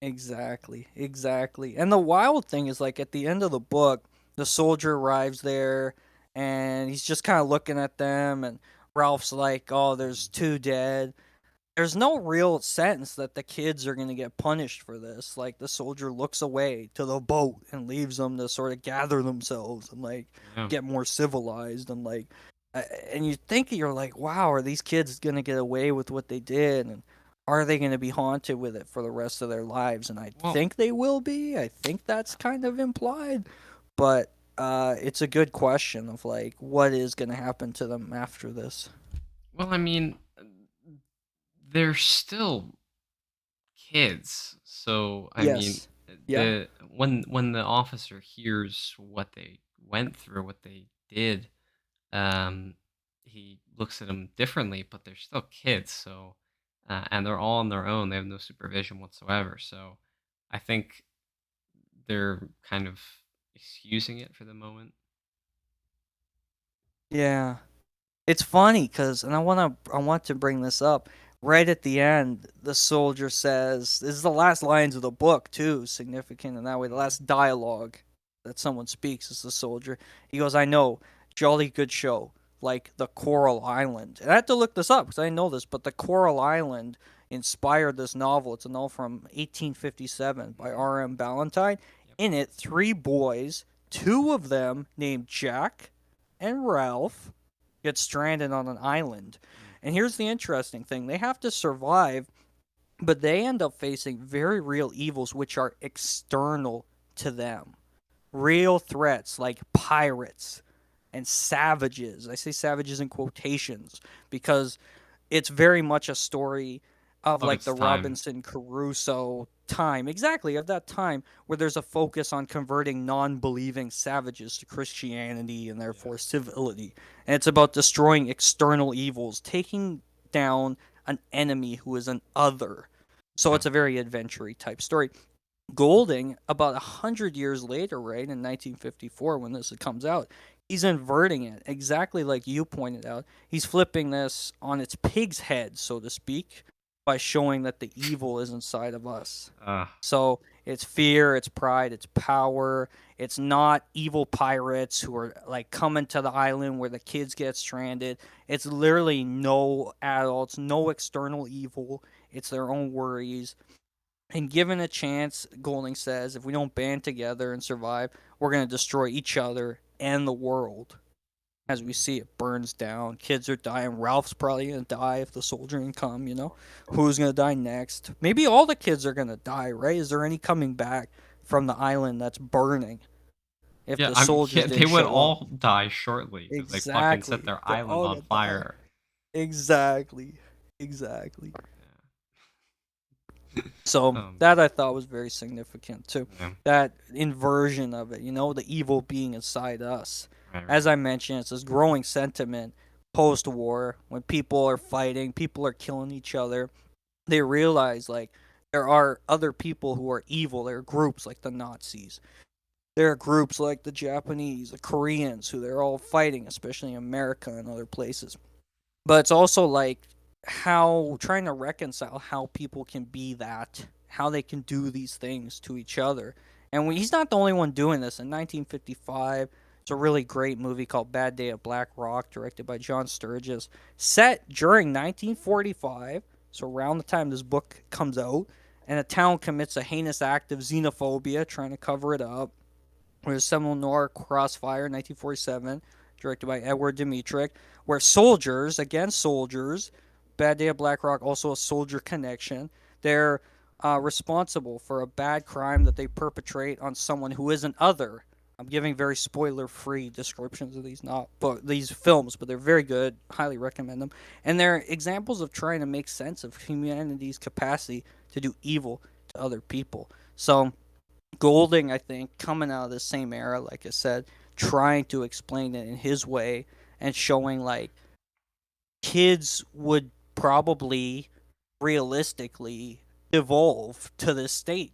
[SPEAKER 2] exactly, exactly. And the wild thing is, like, at the end of the book, the soldier arrives there and he's just kind of looking at them, and Ralph's like, "Oh, there's two dead." There's no real sense that the kids are going to get punished for this. Like, the soldier looks away to the boat and leaves them to sort of gather themselves and like
[SPEAKER 1] Yeah.
[SPEAKER 2] get more civilized, and like and you think, you're like, wow, are these kids going to get away with what they did, and are they going to be haunted with it for the rest of their lives? And I
[SPEAKER 1] Well,
[SPEAKER 2] think they will be. I think that's kind of implied, but it's a good question of like what is going to happen to them after this.
[SPEAKER 1] I mean, they're still kids. So, I mean,
[SPEAKER 2] Yes. Yeah.
[SPEAKER 1] the when the officer hears what they went through, what they did, um, he looks at them differently, but they're still kids. So, and they're all on their own. They have no supervision whatsoever. So, I think they're kind of excusing it for the moment.
[SPEAKER 2] Yeah. It's funny because, and I want to bring this up. Right at the end, the soldier says, "This is the last lines of the book too, significant in that way. The
[SPEAKER 1] Mhm.
[SPEAKER 2] last dialogue that someone speaks is the soldier. He goes, "I know, jolly good show, like the Coral Island." And I had to look this up because I didn't know this, but the Coral Island inspired this novel. It's a novel from 1857 by
[SPEAKER 1] Mhm.
[SPEAKER 2] R.M. Ballantyne.
[SPEAKER 1] Yep.
[SPEAKER 2] In it, three boys, two of them named Jack and Ralph, get stranded on an island.
[SPEAKER 1] Mm.
[SPEAKER 2] And here's the interesting thing, they have to survive, but they end up facing very real evils which are external to them. Real threats like pirates and savages. I say savages in quotations because it's very much a story of
[SPEAKER 1] Of
[SPEAKER 2] like
[SPEAKER 1] its
[SPEAKER 2] the
[SPEAKER 1] time.
[SPEAKER 2] Robinson Crusoe time, exactly, of that time where there's a focus on converting non-believing savages to Christianity and
[SPEAKER 1] Yeah.
[SPEAKER 2] therefore civility. And it's about destroying external evils, taking down an enemy who is an other. So
[SPEAKER 1] Yeah.
[SPEAKER 2] it's a very adventure type story. Golding, about 100 years later, right in 1954, when this comes out, he's inverting it exactly like you pointed out. He's flipping this on its pig's head, so to speak, by showing that the evil is inside of us.
[SPEAKER 1] Uh,
[SPEAKER 2] So it's fear, it's pride, it's power. It's not evil pirates who are like coming to the island where the kids get stranded. It's literally no adults, no external evil. It's their own worries. And given a chance, Golding says, if we don't band together and survive, we're going to destroy each other and the world. As we see, it burns down. Kids are dying. Ralph's probably going to die if the soldier can come. Who's going to die next? Maybe all the kids are going to die, right? Is there any coming back from the island that's burning if
[SPEAKER 1] yeah,
[SPEAKER 2] the
[SPEAKER 1] yeah,
[SPEAKER 2] soldiers
[SPEAKER 1] they
[SPEAKER 2] didn't
[SPEAKER 1] would
[SPEAKER 2] show up?
[SPEAKER 1] all die shortly because they fucking set
[SPEAKER 2] Exactly.
[SPEAKER 1] their
[SPEAKER 2] They're
[SPEAKER 1] island
[SPEAKER 2] all
[SPEAKER 1] on
[SPEAKER 2] going to die.
[SPEAKER 1] fire.
[SPEAKER 2] Exactly. Exactly.
[SPEAKER 1] Yeah.
[SPEAKER 2] So that
[SPEAKER 1] Man.
[SPEAKER 2] I thought was very significant too.
[SPEAKER 1] Yeah.
[SPEAKER 2] That inversion of it, the evil being inside us.
[SPEAKER 1] Right.
[SPEAKER 2] As
[SPEAKER 1] Right.
[SPEAKER 2] I mentioned, it's this growing sentiment post war when people are fighting, people are killing each other. They realize like there are other people who are evil. There are groups like the Nazis. There are groups like the Japanese, the Koreans, who they're all fighting, especially in America and other places. But it's also like how trying to reconcile how people can be that, how they can do these things to each other. And he's not the only one doing this. In 1955, it's a really great movie called Bad Day at Black Rock, directed by John Sturges, set during 1945, so around the time this book comes out, and a town commits a heinous act of xenophobia, trying to cover it up. There's Seminole Noir Crossfire, 1947, directed by Edward Dmytryk, where soldiers, again soldiers, Bad Day of Black Rock, also a soldier connection, they're responsible for a bad crime that they perpetrate on someone who is an other. I'm giving very spoiler-free descriptions of these films, but they're very good. Highly recommend them. And they're examples of trying to make sense of humanity's capacity to do evil to other people. So Golding, I think, coming out of the same era, like I said, trying to explain it in his way and showing like kids would probably realistically evolve to this state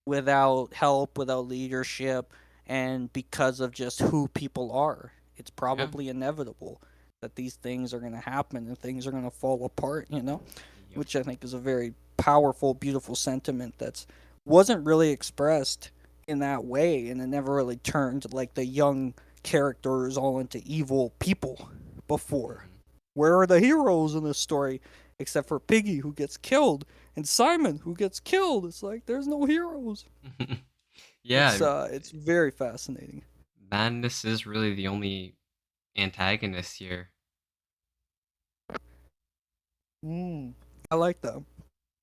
[SPEAKER 2] without help, without leadership, and because of just who people are. It's
[SPEAKER 1] Yeah.
[SPEAKER 2] probably inevitable that these things are going to happen and things are going to fall apart,
[SPEAKER 1] Yep.
[SPEAKER 2] which I think is a very powerful, beautiful sentiment that's wasn't really expressed in that way, and it never really turned like the young characters all into evil people before.
[SPEAKER 1] Hmm.
[SPEAKER 2] Where are the heroes in this story? Except for Piggy, who gets killed, and Simon, who gets killed. It's like there's no heroes.
[SPEAKER 1] Yeah.
[SPEAKER 2] It's very fascinating.
[SPEAKER 1] Madness is really the only antagonist here.
[SPEAKER 2] Mm, I like that.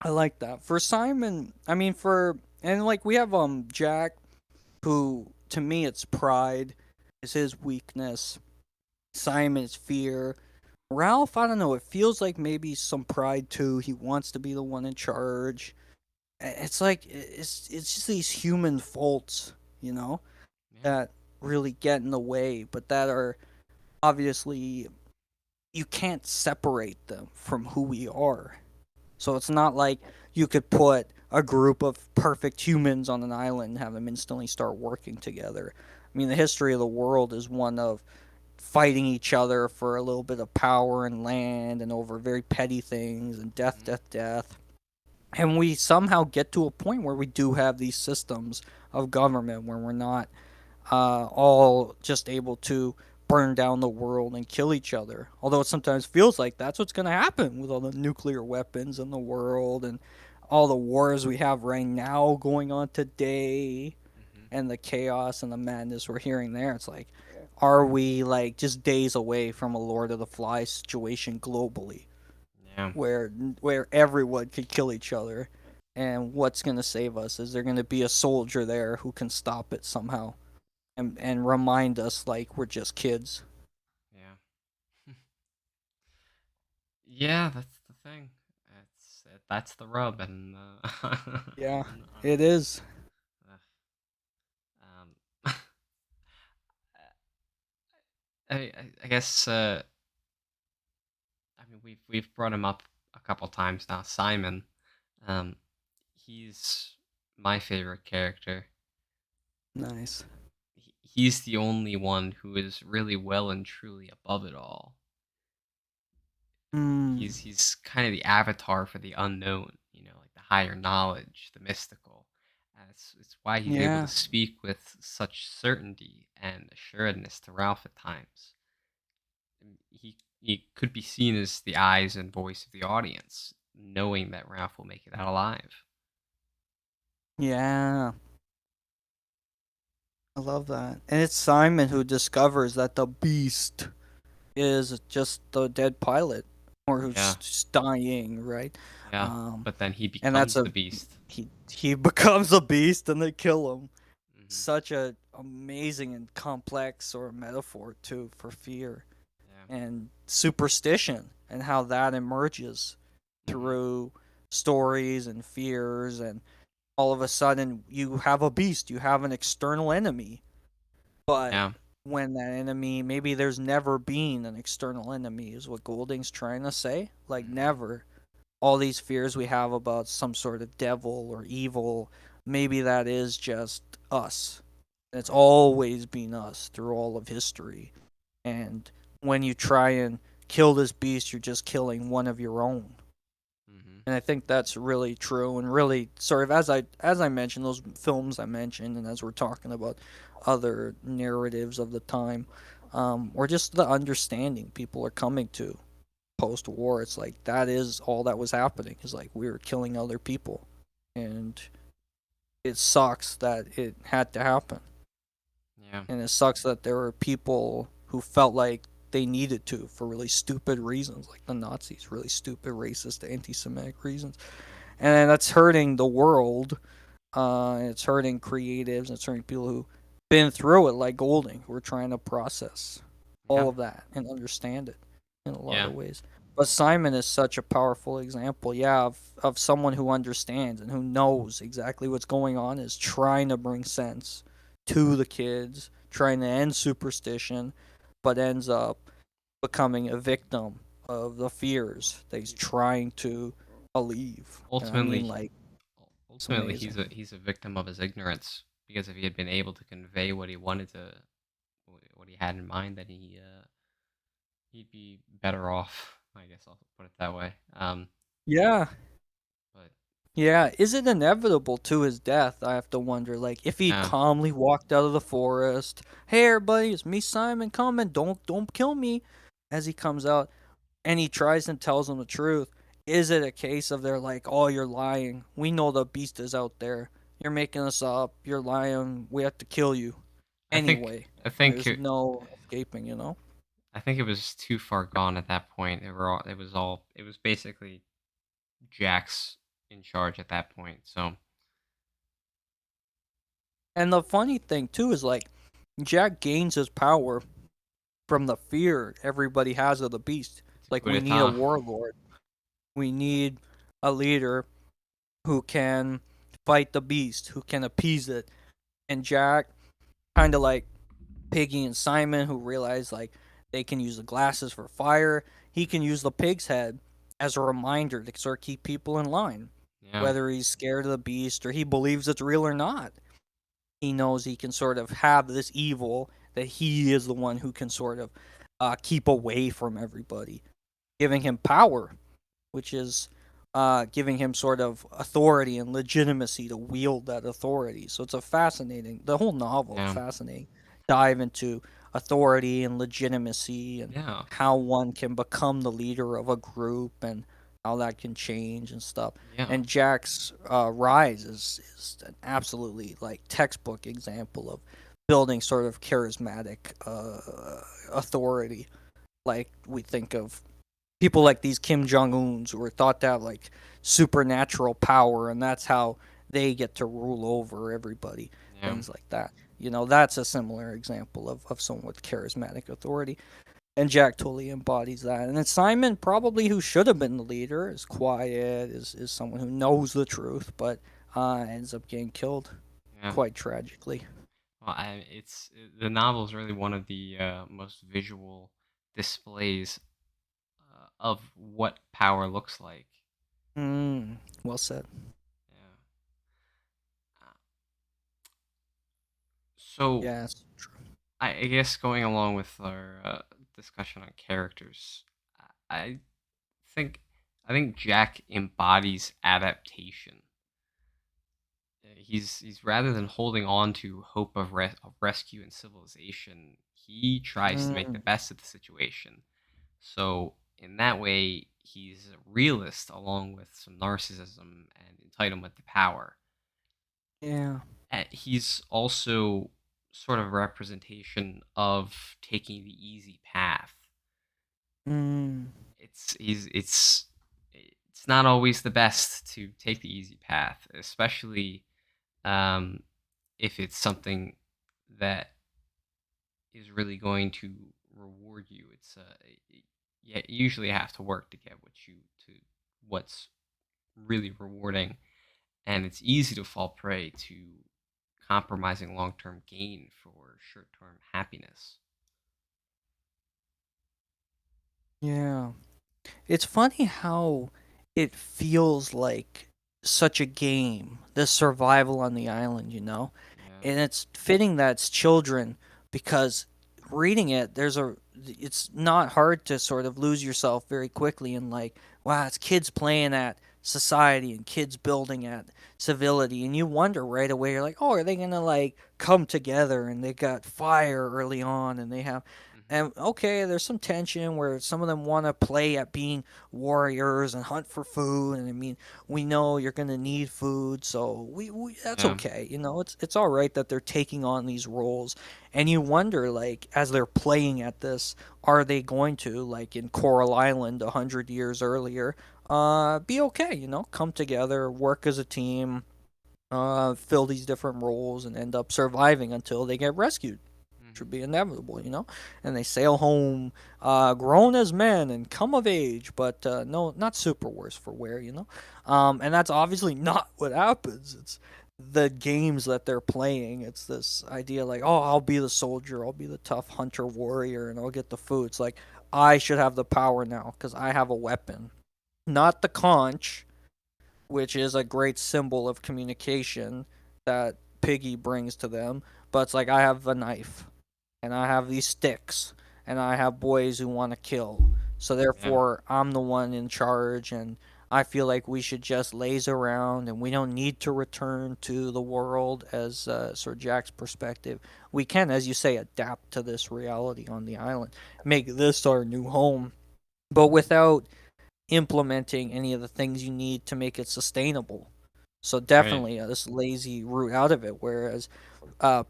[SPEAKER 2] I like that. For Simon, I mean for and like we have Jack, who to me it's pride is his weakness. Simon is fear. Ralph, I don't know, it feels like maybe some pride too. He wants to be the one in charge. It's like it's just these human faults, you know,
[SPEAKER 1] Yeah.
[SPEAKER 2] that really get in the way, but that are obviously you can't separate them from who we are. So it's not like you could put a group of perfect humans on an island and have them instantly start working together. I mean, the history of the world is one of fighting each other for a little bit of power and land and over very petty things and death,
[SPEAKER 1] Hmm.
[SPEAKER 2] death, death. And we somehow get to a point where we do have these systems of government where we're not all just able to burn down the world and kill each other. Although it sometimes feels like that's what's going to happen with all the nuclear weapons in the world and all the wars we have right now going on today
[SPEAKER 1] Hmm.
[SPEAKER 2] and the chaos and the madness we're hearing there. It's like, are we like just days away from a Lord of the Flies situation globally
[SPEAKER 1] Yeah.
[SPEAKER 2] where everyone could kill each other? And what's going to save us? Is there going to be a soldier there who can stop it somehow? And remind us like we're just kids.
[SPEAKER 1] Yeah. Yeah, that's the thing. That's the rub, and
[SPEAKER 2] Yeah,
[SPEAKER 1] on
[SPEAKER 2] it is.
[SPEAKER 1] uh, um, I guess I mean we've brought him up a couple times now. Simon, um, he's my favorite character.
[SPEAKER 2] Nice.
[SPEAKER 1] He's the only one who is really well and truly above it all.
[SPEAKER 2] Mm,
[SPEAKER 1] He's kind of the avatar for the unknown, like the higher knowledge, the mystical. And it's why he's able to
[SPEAKER 2] yeah.
[SPEAKER 1] speak with such certainty and assuredness to Ralph at times. And he could be seen as the eyes and voice of the audience, knowing that Ralph will make it out alive.
[SPEAKER 2] Yeah. I love that. And it's Simon who discovers that the beast is just the dead pilot or who's
[SPEAKER 1] Yeah,
[SPEAKER 2] just dying, right?
[SPEAKER 1] yeah.
[SPEAKER 2] Um
[SPEAKER 1] But then he
[SPEAKER 2] and that's
[SPEAKER 1] becomes
[SPEAKER 2] a
[SPEAKER 1] the beast.
[SPEAKER 2] he becomes a beast and they kill him.
[SPEAKER 1] Hmm.
[SPEAKER 2] Such a amazing and complex sort of metaphor too for fear
[SPEAKER 1] Yeah.
[SPEAKER 2] and superstition and how that emerges
[SPEAKER 1] Hmm.
[SPEAKER 2] through stories and fears, and all of a sudden you have a beast, you have an external enemy. But
[SPEAKER 1] Yeah.
[SPEAKER 2] when that enemy, maybe there's never been an external enemy, is what Golding's trying to say. Like,
[SPEAKER 1] Hmm.
[SPEAKER 2] never. All these fears we have about some sort of devil or evil, maybe that is just us. It's
[SPEAKER 1] Right.
[SPEAKER 2] always been us through all of history. And when you try and kill this beast, you're just killing one of your own.
[SPEAKER 1] Hmm.
[SPEAKER 2] And I think that's really true, and really sort of, as I mentioned, those films I mentioned, and as we're talking about other narratives of the time, or just the understanding people are coming to post war. It's like that is all that was happening, is like we were killing other people, and it sucks that it had to happen,
[SPEAKER 1] Yeah.
[SPEAKER 2] and it sucks that there were people who felt like they needed to for really stupid reasons, like the Nazis, really stupid, racist, anti-Semitic reasons, and that's hurting the world. It's hurting creatives. It's hurting people who been through it, like Golding, who are trying to process all
[SPEAKER 1] Yeah.
[SPEAKER 2] of that and understand it in a lot
[SPEAKER 1] Yeah.
[SPEAKER 2] of ways. But Simon is such a powerful example, yeah, of someone who understands and who knows exactly what's going on, is trying to bring sense to the kids, trying to end superstition, but ends up becoming a victim of the fears that he's trying to alleviate. And I mean,
[SPEAKER 1] Ultimately,
[SPEAKER 2] like, it's
[SPEAKER 1] ultimately,
[SPEAKER 2] amazing.
[SPEAKER 1] he's a victim of his ignorance. Because if he had been able to convey what he wanted to, what he had in mind, then he'd be better off. I guess I'll put it that way.
[SPEAKER 2] Yeah,
[SPEAKER 1] But
[SPEAKER 2] yeah. Is it inevitable to his death? I have to wonder. Like, if he'd
[SPEAKER 1] yeah,
[SPEAKER 2] calmly walked out of the forest, "Hey, everybody, it's me, Simon, coming. Don't kill me," as he comes out, and he tries and tells them the truth. Is it a case of they're like, "Oh, you're lying. We know the beast is out there. You're making this up. You're lying. We have to kill you
[SPEAKER 1] I think
[SPEAKER 2] anyway."
[SPEAKER 1] I
[SPEAKER 2] And
[SPEAKER 1] think
[SPEAKER 2] there's no escaping.
[SPEAKER 1] I think it was too far gone at that point. It was basically Jack's in charge at that point. So
[SPEAKER 2] And the funny thing too is like Jack gains his power from the fear everybody has of the beast.
[SPEAKER 1] it's a
[SPEAKER 2] Like,
[SPEAKER 1] coup
[SPEAKER 2] we need a
[SPEAKER 1] d'état.
[SPEAKER 2] warlord. We need a leader who can fight the beast, who can appease it. And Jack, kind of like Piggy and Simon, who realize like they can use the glasses for fire. He can use the pig's head as a reminder to sort of keep people in line,
[SPEAKER 1] Yeah,
[SPEAKER 2] whether he's scared of the beast or he believes it's real or not. He knows he can sort of have this evil, that he is the one who can sort of keep away from everybody, giving him power, which is giving him sort of authority and legitimacy to wield that authority. So it's a fascinating, the whole novel,
[SPEAKER 1] yeah,
[SPEAKER 2] fascinating dive into authority and legitimacy and
[SPEAKER 1] yeah,
[SPEAKER 2] how one can become the leader of a group and how that can change and stuff.
[SPEAKER 1] yeah,
[SPEAKER 2] And Jack's rise is an absolutely like textbook example of building sort of charismatic authority. Like, we think of people like these Kim Jong Uns who are thought to have like supernatural power, and that's how they get to rule over everybody.
[SPEAKER 1] yeah,
[SPEAKER 2] Things like that. That's a similar example of someone with charismatic authority. And Jack totally embodies that. And then Simon, probably who should have been the leader, is quiet, is someone who knows the truth, but ends up getting killed
[SPEAKER 1] yeah.
[SPEAKER 2] quite tragically.
[SPEAKER 1] Well, the novel is really one of the most visual displays of what power looks like.
[SPEAKER 2] Well said.
[SPEAKER 1] Yeah. Uh, So
[SPEAKER 2] Yes.
[SPEAKER 1] I guess going along with our discussion on characters, I think I think Jack embodies adaptation. He's rather than holding on to hope of rescue and civilization, he tries to make the
[SPEAKER 2] Mm,
[SPEAKER 1] best of the situation. So in that way, he's a realist along with some narcissism and entitlement to power.
[SPEAKER 2] yeah.
[SPEAKER 1] He's also sort of a representation of taking the easy path.
[SPEAKER 2] Mm,
[SPEAKER 1] It's not always the best to take the easy path, especially um, if it's something that is really going to reward you. You usually have to work to get what's really rewarding, and it's easy to fall prey to compromising long-term gain for short-term happiness.
[SPEAKER 2] Yeah. It's funny how it feels like such a game, the survival on the island, you know?
[SPEAKER 1] Yeah.
[SPEAKER 2] And it's fitting that it's children because reading it, it's not hard to sort of lose yourself very quickly in like, wow, it's kids playing at society and kids building at civility. And you wonder right away, you're like, oh, are they going to like come together? And they got fire early on and they have
[SPEAKER 1] Hmm.
[SPEAKER 2] and okay, there's some tension where some of them want to play at being warriors and hunt for food. And I mean, we know you're gonna need food, so we that's
[SPEAKER 1] Yeah.
[SPEAKER 2] okay. You know, it's all right that they're taking on these roles. And you wonder, like, as they're playing at this, are they going to, like in Coral Island 100 years earlier, be okay? You know, come together, work as a team, fill these different roles, and end up surviving until they get rescued, should
[SPEAKER 1] Hmm.
[SPEAKER 2] be inevitable, you know. And they sail home, grown as men and come of age, but no, not super worse for wear, you know. And that's obviously not what happens. It's the games that they're playing. It's this idea like, oh, I'll be the soldier, I'll be the tough hunter warrior, and I'll get the food. It's like I should have the power now because I have a weapon, not the conch, which is a great symbol of communication that Piggy brings to them. But it's like I have a knife and I have these sticks and I have boys who want to kill. So
[SPEAKER 1] Yeah.
[SPEAKER 2] therefore, I'm the one in charge, and I feel like we should just laze around and we don't need to return to the world as Sir Jack's perspective. We can, as you say, adapt to this reality on the island, make this our new home, but without implementing any of the things you need to make it sustainable. So
[SPEAKER 1] Right.
[SPEAKER 2] definitely this lazy route out of it. Whereas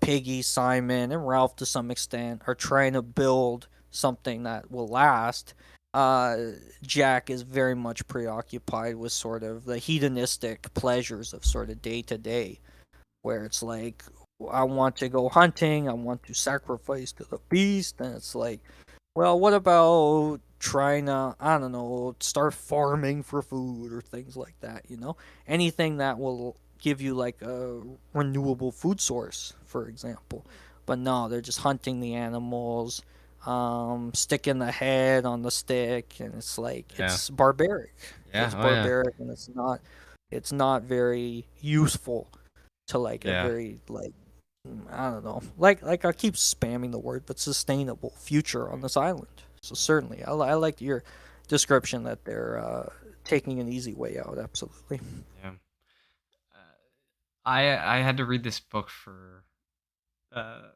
[SPEAKER 2] Piggy, Simon, and Ralph to some extent are trying to build something that will last. Jack is very much preoccupied with sort of the hedonistic pleasures of sort of day to day, where it's like, I want to go hunting, I want to sacrifice to the beast, and it's like, well, what about trying to, I don't know, start farming for food or things like that, you know? Anything that will give you like a renewable food source, for example. But no, they're just hunting the animals, sticking the head on the stick, and it's like
[SPEAKER 1] Yeah.
[SPEAKER 2] it's barbaric.
[SPEAKER 1] Yeah.
[SPEAKER 2] It's
[SPEAKER 1] Oh yeah.
[SPEAKER 2] barbaric, and it's not very useful to like a
[SPEAKER 1] Yeah.
[SPEAKER 2] very like, I don't know, like I keep spamming the word, but sustainable future on this island. So
[SPEAKER 1] Yeah.
[SPEAKER 2] certainly, I like your description that they're taking an easy way out. Absolutely.
[SPEAKER 1] Yeah. Uh, I had to read this book for uh,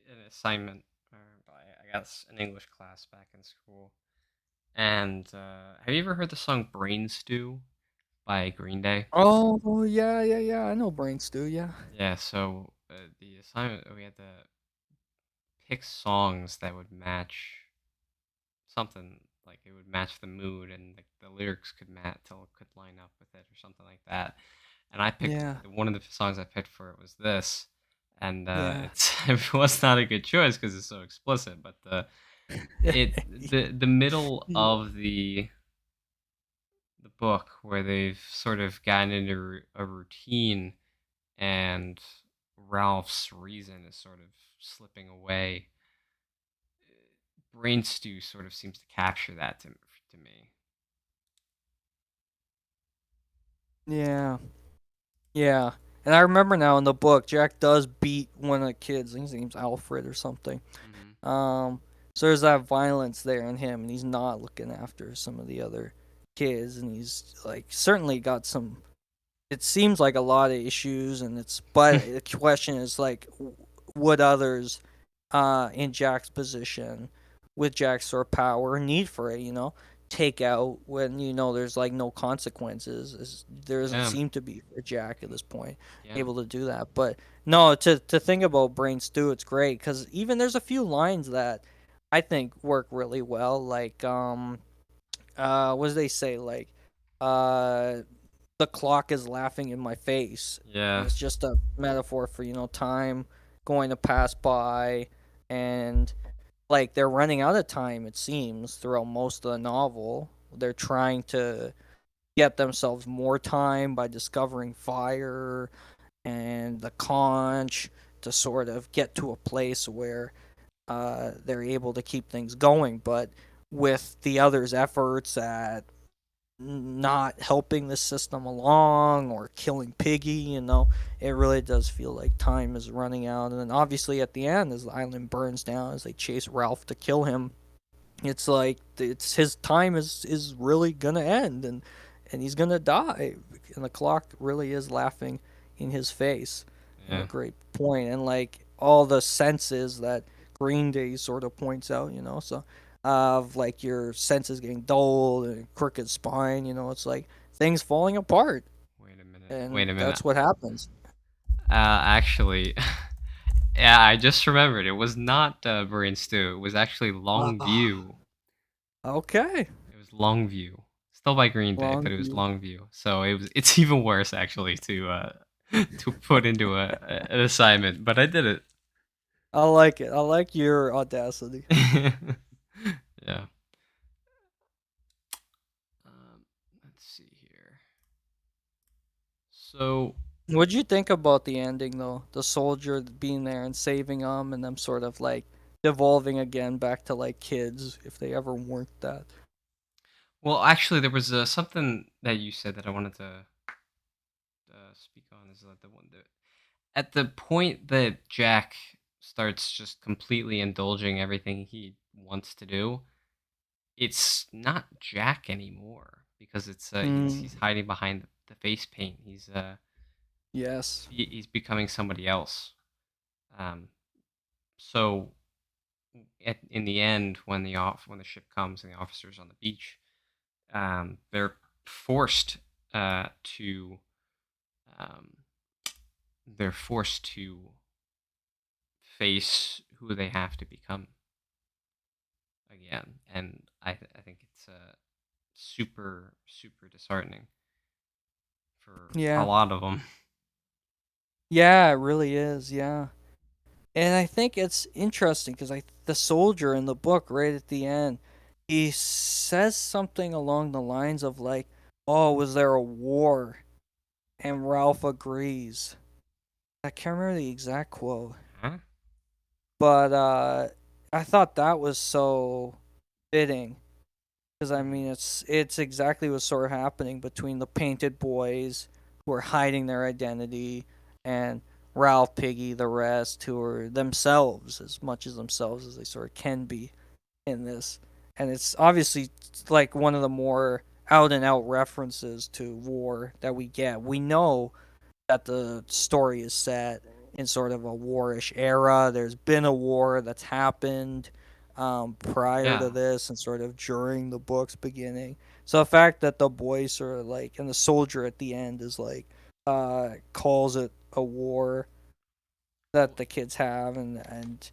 [SPEAKER 1] an assignment. I got an English class back in school. And have you ever heard the song "Brain Stew" by Green Day?
[SPEAKER 2] Oh yeah, yeah, yeah. I know Brain Stew. Yeah.
[SPEAKER 1] Yeah. So the assignment, we had to pick songs that would match something, like it would match the mood, and the lyrics could line up with it or something like that. And I picked
[SPEAKER 2] Yeah.
[SPEAKER 1] one of the songs I picked for it was this, and
[SPEAKER 2] Yeah.
[SPEAKER 1] it's it was not a good choice because it's so explicit. But the middle
[SPEAKER 2] Yeah.
[SPEAKER 1] of the book where they've sort of gotten into a routine, and Ralph's reason is sort of slipping away. Brain Stew sort of seems to capture that to me.
[SPEAKER 2] Yeah. Yeah. And I remember now in the book, Jack does beat one of the kids. I think his name's Alfred or something.
[SPEAKER 1] Hmm.
[SPEAKER 2] Um, so there's that violence there in him, and he's not looking after some of the other kids, and he's like certainly got some. It seems like a lot of issues, and it's but the question is like, would others, in Jack's position, with Jack's sort of power, need for it, you know, take out when you know there's like no consequences. There doesn't
[SPEAKER 1] Yeah,
[SPEAKER 2] seem to be for Jack at this point
[SPEAKER 1] yeah,
[SPEAKER 2] able to do that. But no, to think about Brain Stew, it's great because even there's a few lines that I think work really well. Like what do they say? Like uh the clock is laughing in my face, and
[SPEAKER 1] yeah,
[SPEAKER 2] it's just a metaphor for time going to pass by, and like they're running out of time, it seems, throughout most of the novel. They're trying to get themselves more time by discovering fire and the conch to sort of get to a place where they're able to keep things going. But with the others' efforts at not helping the system along or killing Piggy, it really does feel like time is running out. And then obviously at the end, as the island burns down, as they chase Ralph to kill him, it's like it's his time is really gonna end, and he's gonna die, and the clock really is laughing in his face in a
[SPEAKER 1] Yeah.
[SPEAKER 2] great point, and like all the senses that Green Day sort of points out, so of like your senses getting dulled and crooked spine, it's like things falling apart,
[SPEAKER 1] Wait a minute.
[SPEAKER 2] and
[SPEAKER 1] Wait a minute.
[SPEAKER 2] that's what happens.
[SPEAKER 1] Actually, yeah, I just remembered. It was not Brain Stew. It was actually
[SPEAKER 2] Ah,
[SPEAKER 1] Longview.
[SPEAKER 2] okay,
[SPEAKER 1] It was Longview. Still by Green Day,
[SPEAKER 2] long
[SPEAKER 1] but it was
[SPEAKER 2] view.
[SPEAKER 1] Longview. So it's even worse actually to to put into an assignment, but I did it.
[SPEAKER 2] I like it. I like your audacity.
[SPEAKER 1] Yeah. Um, let's see here. So,
[SPEAKER 2] What'd you think about the ending though? The soldier being there and saving them, and them sort of like devolving again back to like kids if they ever weren't that.
[SPEAKER 1] well, actually, there was something that you said that I wanted to speak on. Is the one that at the point that Jack starts just completely indulging everything he wants to do, it's not Jack anymore because it's
[SPEAKER 2] Mm,
[SPEAKER 1] he's hiding behind the face paint.
[SPEAKER 2] yes.
[SPEAKER 1] He's becoming somebody else. Um, so in the end, when the ship comes and the officers on the beach, they're forced to um, they're forced to face who they have to become again, and I think it's super disheartening for a
[SPEAKER 2] Yeah.
[SPEAKER 1] lot of them.
[SPEAKER 2] Yeah, it really is. Yeah. And I think it's interesting because the soldier in the book right at the end, he says something along the lines of like, "Oh, was there a war?" And Ralph agrees. I can't remember the exact quote,
[SPEAKER 1] Huh?
[SPEAKER 2] but I thought that was so fitting because I
[SPEAKER 1] Mhm.
[SPEAKER 2] mean it's exactly what's sort of happening between the painted boys who are hiding their identity and Ralph, Piggy, the rest who are themselves as much as themselves as they sort of can be in this, and it's obviously like one of the more out and out references to war that we get. We know that the story is set in sort of a warish era. There's been a war that's happened prior
[SPEAKER 1] Yeah,
[SPEAKER 2] to this and sort of during the book's beginning. So the fact that the boys sort of like, and the soldier at the end is like, calls it a war that
[SPEAKER 1] well,
[SPEAKER 2] the kids have, and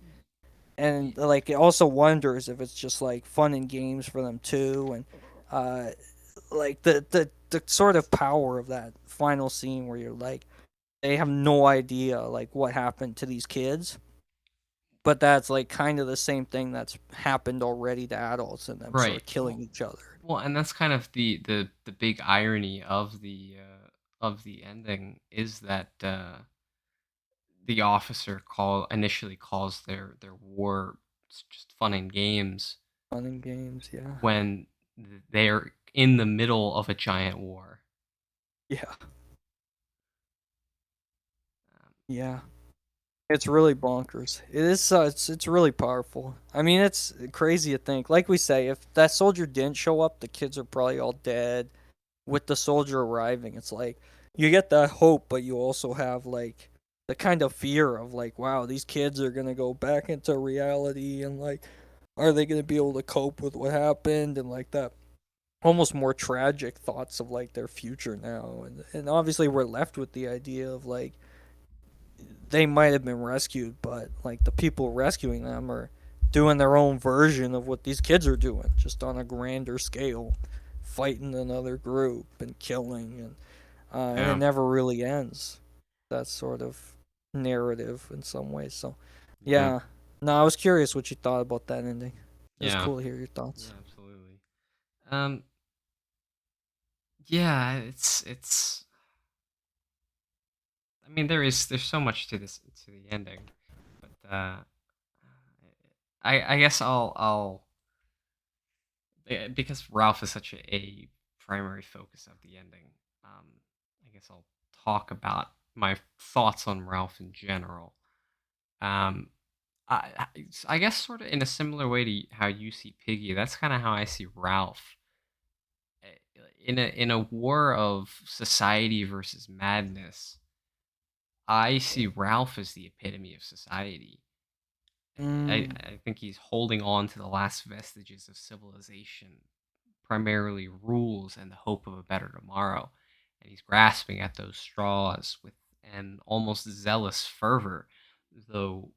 [SPEAKER 1] y-
[SPEAKER 2] like it also wonders if it's just like fun and games for them too, and uh, like the sort of power of that final scene where you're like they have no idea like what happened to these kids, but that's like kind of the same thing that's happened already to adults and them sort
[SPEAKER 1] right.
[SPEAKER 2] of killing each other.
[SPEAKER 1] Well, and that's kind of the big irony of the ending is that the officer call initially calls their war just fun and games
[SPEAKER 2] Fun and games, yeah.
[SPEAKER 1] when they're in the middle of a giant war.
[SPEAKER 2] Yeah.
[SPEAKER 1] Um,
[SPEAKER 2] Yeah. It's really bonkers. It is. It's really powerful. I mean, it's crazy to think. Like we say, if that soldier didn't show up, the kids are probably all dead. With the soldier arriving, it's like you get that hope, but you also have like the kind of fear of like, wow, these kids are gonna go back into reality, and like, are they gonna be able to cope with what happened, and like that almost more tragic thoughts of like their future now, and obviously we're left with the idea of like they might have been rescued, but like the people rescuing them are doing their own version of what these kids are doing, just on a grander scale, fighting another group and killing, and it
[SPEAKER 1] yeah,
[SPEAKER 2] never really ends. That sort of narrative in some ways. So,
[SPEAKER 1] yeah,
[SPEAKER 2] yeah. No, I was curious what you thought about that ending. It was
[SPEAKER 1] yeah,
[SPEAKER 2] cool to hear your
[SPEAKER 1] yeah,
[SPEAKER 2] thoughts.
[SPEAKER 1] absolutely. Um, Yeah, it's. I mean, there's so much to this to the ending, but I guess I'll because Ralph is such a primary focus of the ending. Um, I guess I'll talk about my thoughts on Ralph in general. Um, I guess sort of in a similar way to how you see Piggy. That's kind of how I see Ralph. In a war of society versus madness, I see Ralph as the epitome of society.
[SPEAKER 2] Mm,
[SPEAKER 1] I think he's holding on to the last vestiges of civilization, primarily rules and the hope of a better tomorrow. And he's grasping at those straws with an almost zealous fervor, though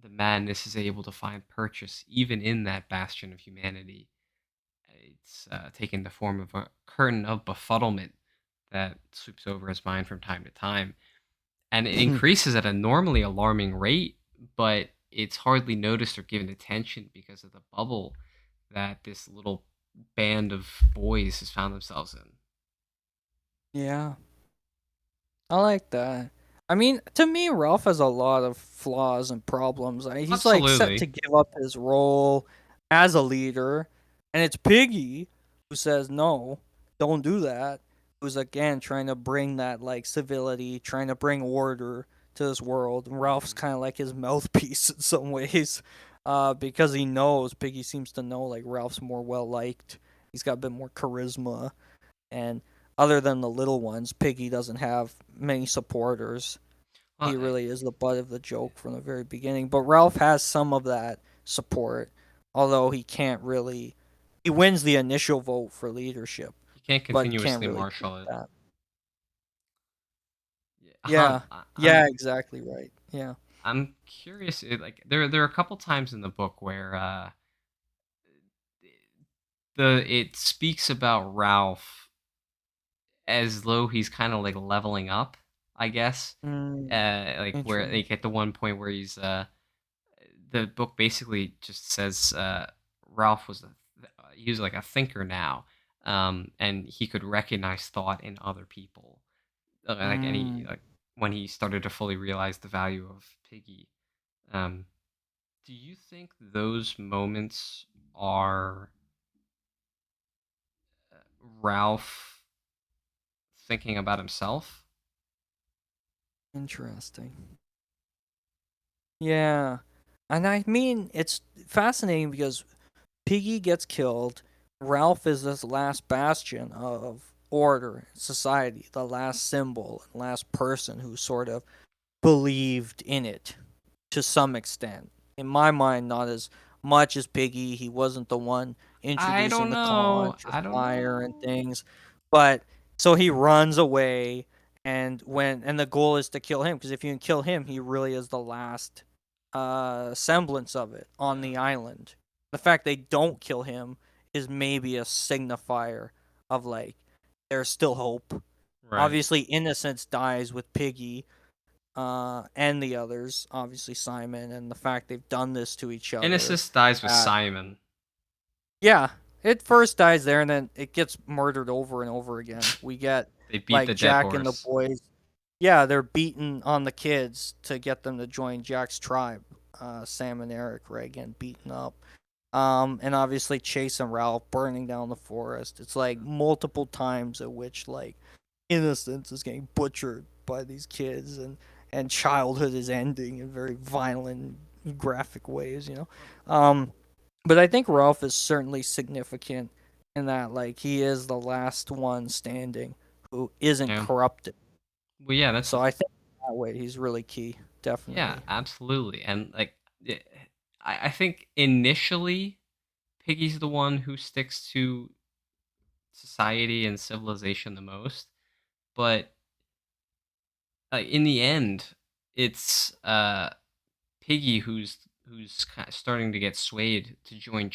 [SPEAKER 1] the madness is able to find purchase even in that bastion of humanity. It's taken the form of a curtain of befuddlement that sweeps over his mind from time to time. And it increases at a normally alarming rate, but it's hardly noticed or given attention because of the bubble that this little band of boys has found themselves in.
[SPEAKER 2] yeah. I like that. I mean, to me, Ralph has a lot of flaws and problems. He's like set to
[SPEAKER 1] Absolutely.
[SPEAKER 2] give up his role as a leader, and it's Piggy who says no, don't do that. Who's again trying to bring that like civility, trying to bring order to this world. And Ralph's
[SPEAKER 1] Mhm.
[SPEAKER 2] kind of like his mouthpiece in some ways, because he knows Piggy seems to know like Ralph's more well liked. He's got a bit more charisma and other than the little ones, Piggy doesn't have many supporters.
[SPEAKER 1] Well,
[SPEAKER 2] He really is the butt of the joke from the very beginning. But Ralph has some of that support, although he can't really. He wins the initial vote for leadership,
[SPEAKER 1] you can't
[SPEAKER 2] but he can't
[SPEAKER 1] continuously
[SPEAKER 2] really keep
[SPEAKER 1] marshal it.
[SPEAKER 2] that.
[SPEAKER 1] Yeah,
[SPEAKER 2] Yeah.
[SPEAKER 1] I'm
[SPEAKER 2] Yeah, exactly right. Yeah.
[SPEAKER 1] I'm curious. Like there are a couple times in the book where the it speaks about Ralph as though he's kind of like leveling up, I guess.
[SPEAKER 2] Mm,
[SPEAKER 1] Like where
[SPEAKER 2] interesting.
[SPEAKER 1] like at the one point where the book basically just says Ralph he was like a thinker now, and he could recognize thought in other people, like any
[SPEAKER 2] Mm,
[SPEAKER 1] like when he started to fully realize the value of Piggy. Um, do you think those moments are Ralph thinking about himself?
[SPEAKER 2] interesting. Yeah. And I mean, it's fascinating because Piggy gets killed. Ralph is this last bastion of order, society, the last symbol, last person who sort of believed in it to some extent. In my mind, not as much as Piggy. He wasn't the one
[SPEAKER 1] I
[SPEAKER 2] introducing
[SPEAKER 1] don't
[SPEAKER 2] the
[SPEAKER 1] know.
[SPEAKER 2] conch or
[SPEAKER 1] I don't
[SPEAKER 2] fire and
[SPEAKER 1] know.
[SPEAKER 2] things. But so he runs away, and the goal is to kill him because if you can kill him, he really is the last semblance of it on
[SPEAKER 1] Yeah.
[SPEAKER 2] the island. The fact they don't kill him is maybe a signifier of like there's still hope.
[SPEAKER 1] Right.
[SPEAKER 2] Obviously, Innocence dies with Piggy, and the others, obviously Simon, and the fact they've done this to each other.
[SPEAKER 1] Innocence dies with
[SPEAKER 2] Uh,
[SPEAKER 1] Simon.
[SPEAKER 2] yeah, it first dies there, and then it gets murdered over and over again. We get
[SPEAKER 1] They beat
[SPEAKER 2] like
[SPEAKER 1] the dead
[SPEAKER 2] Jack and the
[SPEAKER 1] horse.
[SPEAKER 2] boys. Yeah, they're beating on the kids to get them to join Jack's tribe. Sam and Eric Reagan beaten up. And obviously Chase and Ralph burning down the forest. It's like multiple times at which like innocence is getting butchered by these kids, and childhood is ending in very violent, graphic ways. But I think Ralph is certainly significant in that like he is the last one standing who isn't
[SPEAKER 1] Yeah.
[SPEAKER 2] corrupted.
[SPEAKER 1] Well, yeah, that's
[SPEAKER 2] So I think that way he's really key,
[SPEAKER 1] yeah,
[SPEAKER 2] definitely.
[SPEAKER 1] absolutely. And like, I think initially Piggy's the one who sticks to society and civilization the most, but in the end, it's Piggy who's kind of starting to get swayed to join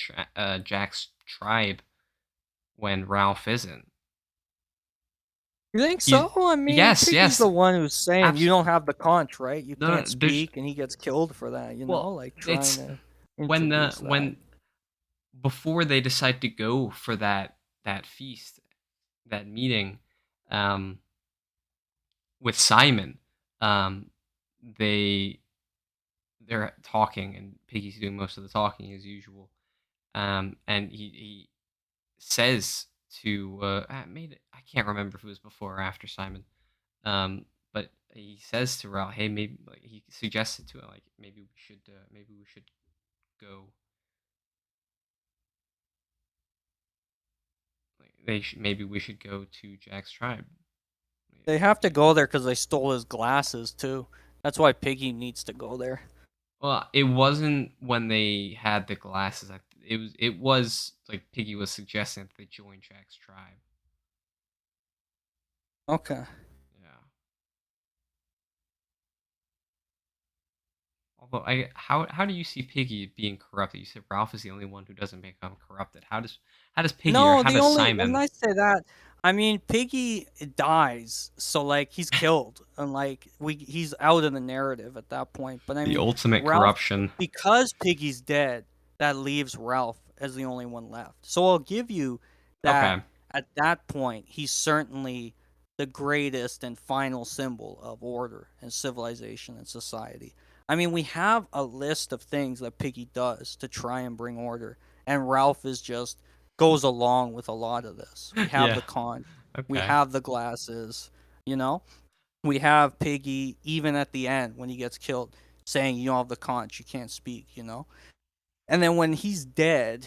[SPEAKER 1] Jack's tribe when Ralph isn't.
[SPEAKER 2] You think
[SPEAKER 1] He's
[SPEAKER 2] so? I mean,
[SPEAKER 1] yes,
[SPEAKER 2] Piggy's
[SPEAKER 1] yes,
[SPEAKER 2] the one who's saying you don't
[SPEAKER 1] absolutely.
[SPEAKER 2] have the conch, right? You
[SPEAKER 1] No,
[SPEAKER 2] can't
[SPEAKER 1] no, there's
[SPEAKER 2] speak, and he gets killed for that.
[SPEAKER 1] well,
[SPEAKER 2] Like trying
[SPEAKER 1] it's
[SPEAKER 2] to introduce that.
[SPEAKER 1] when before they decide to go for that feast, that meeting, um, with Simon, um, they they're talking, and Piggy's doing most of the talking as usual. And he says to I can't remember if it was before or after Simon. But he says to Ralph, "Hey, maybe," like, he suggested to him, like, maybe we should go. Like, maybe we should go to Jack's tribe.
[SPEAKER 2] They have to go there because they stole his glasses too. That's why Piggy needs to go there.
[SPEAKER 1] Well, it wasn't when they had the glasses. It was like Piggy was suggesting that they join Jack's tribe.
[SPEAKER 2] Okay.
[SPEAKER 1] Yeah. Although, how do you see Piggy being corrupted? You said Ralph is the only one who doesn't become corrupted. How does Piggy, or
[SPEAKER 2] No,
[SPEAKER 1] how
[SPEAKER 2] the
[SPEAKER 1] does
[SPEAKER 2] only when
[SPEAKER 1] Simon?
[SPEAKER 2] I say that, I mean Piggy dies, so like he's killed, and like he's out of the narrative at that point. But I
[SPEAKER 1] The
[SPEAKER 2] mean
[SPEAKER 1] ultimate
[SPEAKER 2] Ralph,
[SPEAKER 1] corruption.
[SPEAKER 2] because Piggy's dead, that leaves Ralph as the only one left. So I'll give you that
[SPEAKER 1] Okay.
[SPEAKER 2] at that point he's certainly the greatest and final symbol of order and civilization and society. I mean, we have a list of things that Piggy does to try and bring order, and Ralph is just goes along with a lot of this. We have
[SPEAKER 1] Yeah.
[SPEAKER 2] the conch, we
[SPEAKER 1] Okay.
[SPEAKER 2] have the glasses, you know? We have Piggy even at the end when he gets killed saying you don't have the conch, you can't speak, you know? And then when he's dead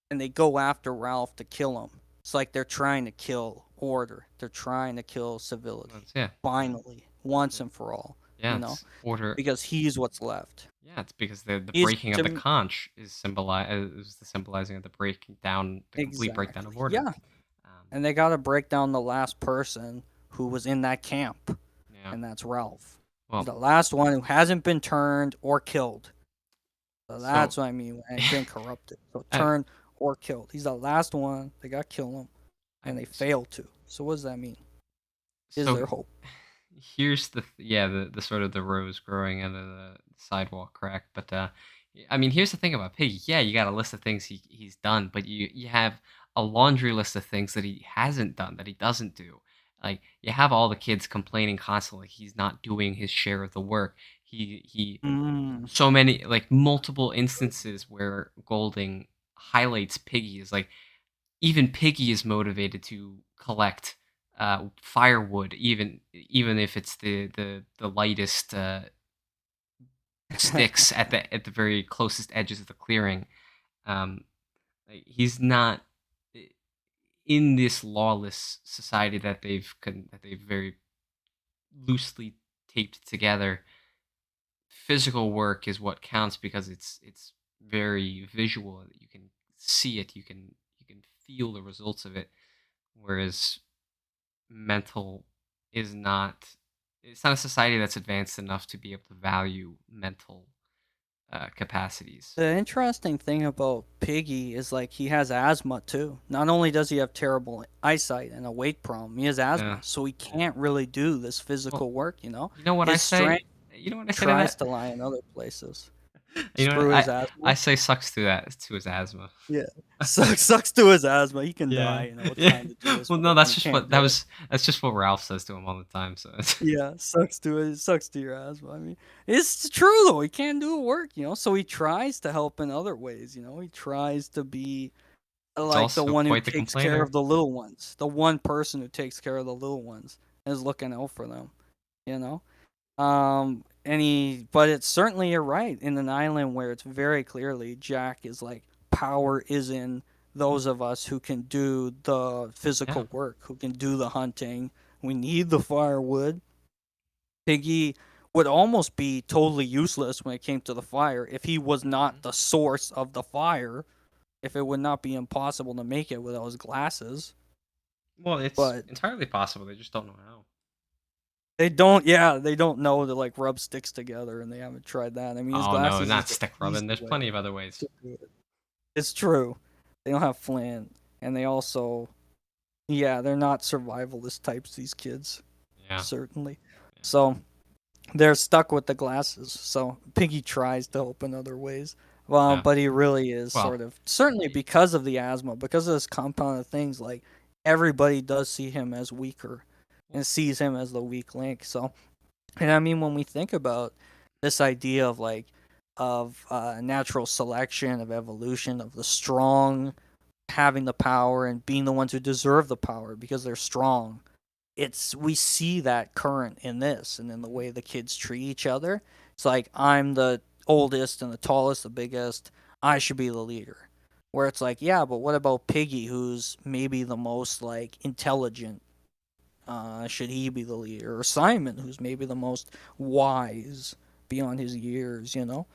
[SPEAKER 2] and they go after Ralph to kill him, it's like they're trying to kill order. They're trying to kill civility.
[SPEAKER 1] Yeah.
[SPEAKER 2] Finally, once and for all,
[SPEAKER 1] Yeah.
[SPEAKER 2] you know?
[SPEAKER 1] It's order.
[SPEAKER 2] Because he's what's left.
[SPEAKER 1] Yeah. It's because the
[SPEAKER 2] He's
[SPEAKER 1] breaking of the
[SPEAKER 2] to
[SPEAKER 1] conch is the symbolizing of the breaking down, the complete breakdown of
[SPEAKER 2] exactly.
[SPEAKER 1] order.
[SPEAKER 2] Yeah.
[SPEAKER 1] Um,
[SPEAKER 2] And they got to break down the last person who was in that camp,
[SPEAKER 1] yeah.
[SPEAKER 2] and that's Ralph. He's
[SPEAKER 1] Well.
[SPEAKER 2] the last one who hasn't been turned or killed. So
[SPEAKER 1] So.
[SPEAKER 2] that's what I mean when I've been corrupted. So
[SPEAKER 1] I,
[SPEAKER 2] turned or killed. He's the last one. They got to kill him,
[SPEAKER 1] I,
[SPEAKER 2] and they failed to. So what does that mean? Is
[SPEAKER 1] so
[SPEAKER 2] there hope?
[SPEAKER 1] here's the sort of the rose growing out of the sidewalk crack. But I mean, here's the thing about Piggy. Yeah, you got a list of things he's done, but you have a laundry list of things that he hasn't done, that he doesn't do. Like, you have all the kids complaining constantly he's not doing his share of the work. He
[SPEAKER 2] Mm.
[SPEAKER 1] So many, like, multiple instances where Golding highlights Piggy is like, even Piggy is motivated to collect firewood, even if it's the lightest sticks at the very closest edges of the clearing. Um, like, he's not in this lawless society that they've very loosely taped together. Physical work is what counts because it's very visual. You can see it. You can feel the results of it. Whereas mental is not it's not a society that's advanced enough to be able to value mental capacities.
[SPEAKER 2] The interesting thing about Piggy is like he has asthma too. Not only does he have terrible eyesight and a weight problem, he has
[SPEAKER 1] Yeah.
[SPEAKER 2] asthma, so he
[SPEAKER 1] Yeah.
[SPEAKER 2] can't really do this
[SPEAKER 1] Well,
[SPEAKER 2] physical work.
[SPEAKER 1] you know what I
[SPEAKER 2] His
[SPEAKER 1] say?
[SPEAKER 2] strength
[SPEAKER 1] You know what I say to
[SPEAKER 2] tries
[SPEAKER 1] that?
[SPEAKER 2] to lie in other places.
[SPEAKER 1] You know
[SPEAKER 2] Screw
[SPEAKER 1] what
[SPEAKER 2] his
[SPEAKER 1] I
[SPEAKER 2] asthma.
[SPEAKER 1] say sucks to that to his asthma.
[SPEAKER 2] Yeah, sucks to his asthma. He can
[SPEAKER 1] Yeah.
[SPEAKER 2] die,
[SPEAKER 1] Yeah.
[SPEAKER 2] trying to do his
[SPEAKER 1] Well, no,
[SPEAKER 2] work, and he can't do it.
[SPEAKER 1] that's just what Ralph says to him all the time. So
[SPEAKER 2] Yeah, sucks to your asthma. I mean, it's true though. He can't do work, so he tries to help in other ways. He tries to be
[SPEAKER 1] he's
[SPEAKER 2] like the
[SPEAKER 1] also
[SPEAKER 2] one who
[SPEAKER 1] quite the
[SPEAKER 2] takes care of
[SPEAKER 1] complainer.
[SPEAKER 2] the little ones, the one person who takes care of the little ones and is looking out for them. You know. But it's certainly you're right in an island where it's very clearly Jack is like power is in those of us who can do the
[SPEAKER 1] Yeah.
[SPEAKER 2] physical work, who can do the hunting. We need the firewood. Piggy would almost be totally useless when it came to the fire if he was
[SPEAKER 1] Mhm.
[SPEAKER 2] not the source of the fire. If it would not be impossible to make it without his glasses.
[SPEAKER 1] Well, it's
[SPEAKER 2] But
[SPEAKER 1] entirely possible. They just don't know how.
[SPEAKER 2] they don't know to like rub sticks together and they haven't tried that. I mean, his
[SPEAKER 1] Oh no,
[SPEAKER 2] glasses is
[SPEAKER 1] not
[SPEAKER 2] the
[SPEAKER 1] stick rubbing.
[SPEAKER 2] easy
[SPEAKER 1] There's
[SPEAKER 2] way
[SPEAKER 1] plenty of other ways.
[SPEAKER 2] to do it. It's true. They don't have flint and they also, yeah, they're not survivalist types, these kids,
[SPEAKER 1] Yeah.
[SPEAKER 2] certainly.
[SPEAKER 1] Yeah.
[SPEAKER 2] So they're stuck with the glasses. So Piggy tries to help in other ways.
[SPEAKER 1] Yeah.
[SPEAKER 2] But he really is
[SPEAKER 1] Well,
[SPEAKER 2] sort of, certainly
[SPEAKER 1] y-
[SPEAKER 2] because of the asthma, because of this compound of things, like everybody does see him as weaker
[SPEAKER 1] Well,
[SPEAKER 2] and sees him as the weak link. So, and I mean, when we think about this idea of like of natural selection, of evolution, of the strong having the power and being the ones who deserve the power because they're strong, it's we see that current in this and in the
[SPEAKER 1] mhm,
[SPEAKER 2] way the kids treat each other. It's like I'm the oldest and the tallest, the biggest. I should be the leader. Where it's like, yeah, but what about Piggy, who's maybe the most like intelligent? Should he be the leader? Or Simon, who's maybe the most wise beyond his years, you know?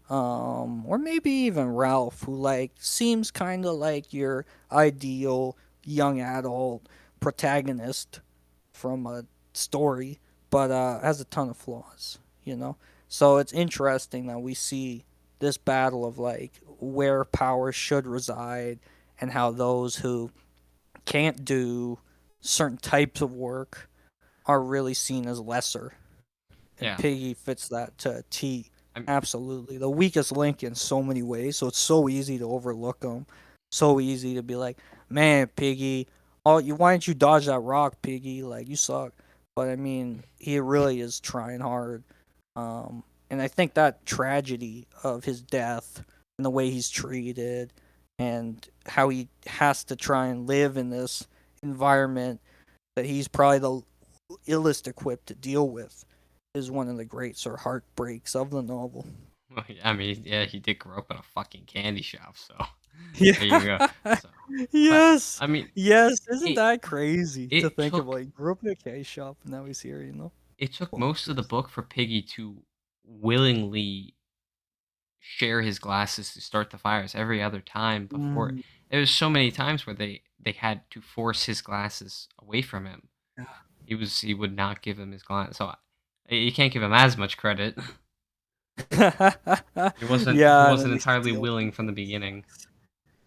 [SPEAKER 2] Or maybe even Ralph, who like seems kind of like your ideal young adult protagonist from a story, but has a ton of flaws, you know? So it's interesting that we see this battle of like where power should reside and how those who can't do certain types of work are really seen as lesser. And
[SPEAKER 1] yeah.
[SPEAKER 2] Piggy fits that to a T.
[SPEAKER 1] I'm
[SPEAKER 2] Absolutely. The weakest link in so many ways, so it's so easy to overlook him. So easy to be like, man, Piggy, oh, you why didn't you dodge that rock, Piggy? Like you suck. But I mean, he really is trying hard. And I think that tragedy of his death and the way he's treated and how he has to try and live in this environment that he's probably the illest equipped to deal with is one of the great sort of heartbreaks of the novel.
[SPEAKER 1] I mean, yeah, he did grow up in a fucking candy shop, so there you
[SPEAKER 2] Yeah.
[SPEAKER 1] go. So, but
[SPEAKER 2] Yes.
[SPEAKER 1] I mean,
[SPEAKER 2] Yes. Isn't
[SPEAKER 1] it
[SPEAKER 2] that crazy to
[SPEAKER 1] it
[SPEAKER 2] think of
[SPEAKER 1] took
[SPEAKER 2] like grew up in a K shop and now he's here, you know?
[SPEAKER 1] it took most of the
[SPEAKER 2] Bonkers.
[SPEAKER 1] book for Piggy to willingly share his glasses to start the fires. Every other time before,
[SPEAKER 2] Mm,
[SPEAKER 1] there was so many times where they had to force his glasses away from him. He would not give him his glass. So you can't give him as much credit.
[SPEAKER 2] yeah.
[SPEAKER 1] He
[SPEAKER 2] Yeah, and then
[SPEAKER 1] wasn't
[SPEAKER 2] they
[SPEAKER 1] entirely
[SPEAKER 2] steal
[SPEAKER 1] willing from the
[SPEAKER 2] people's
[SPEAKER 1] beginning.
[SPEAKER 2] socks.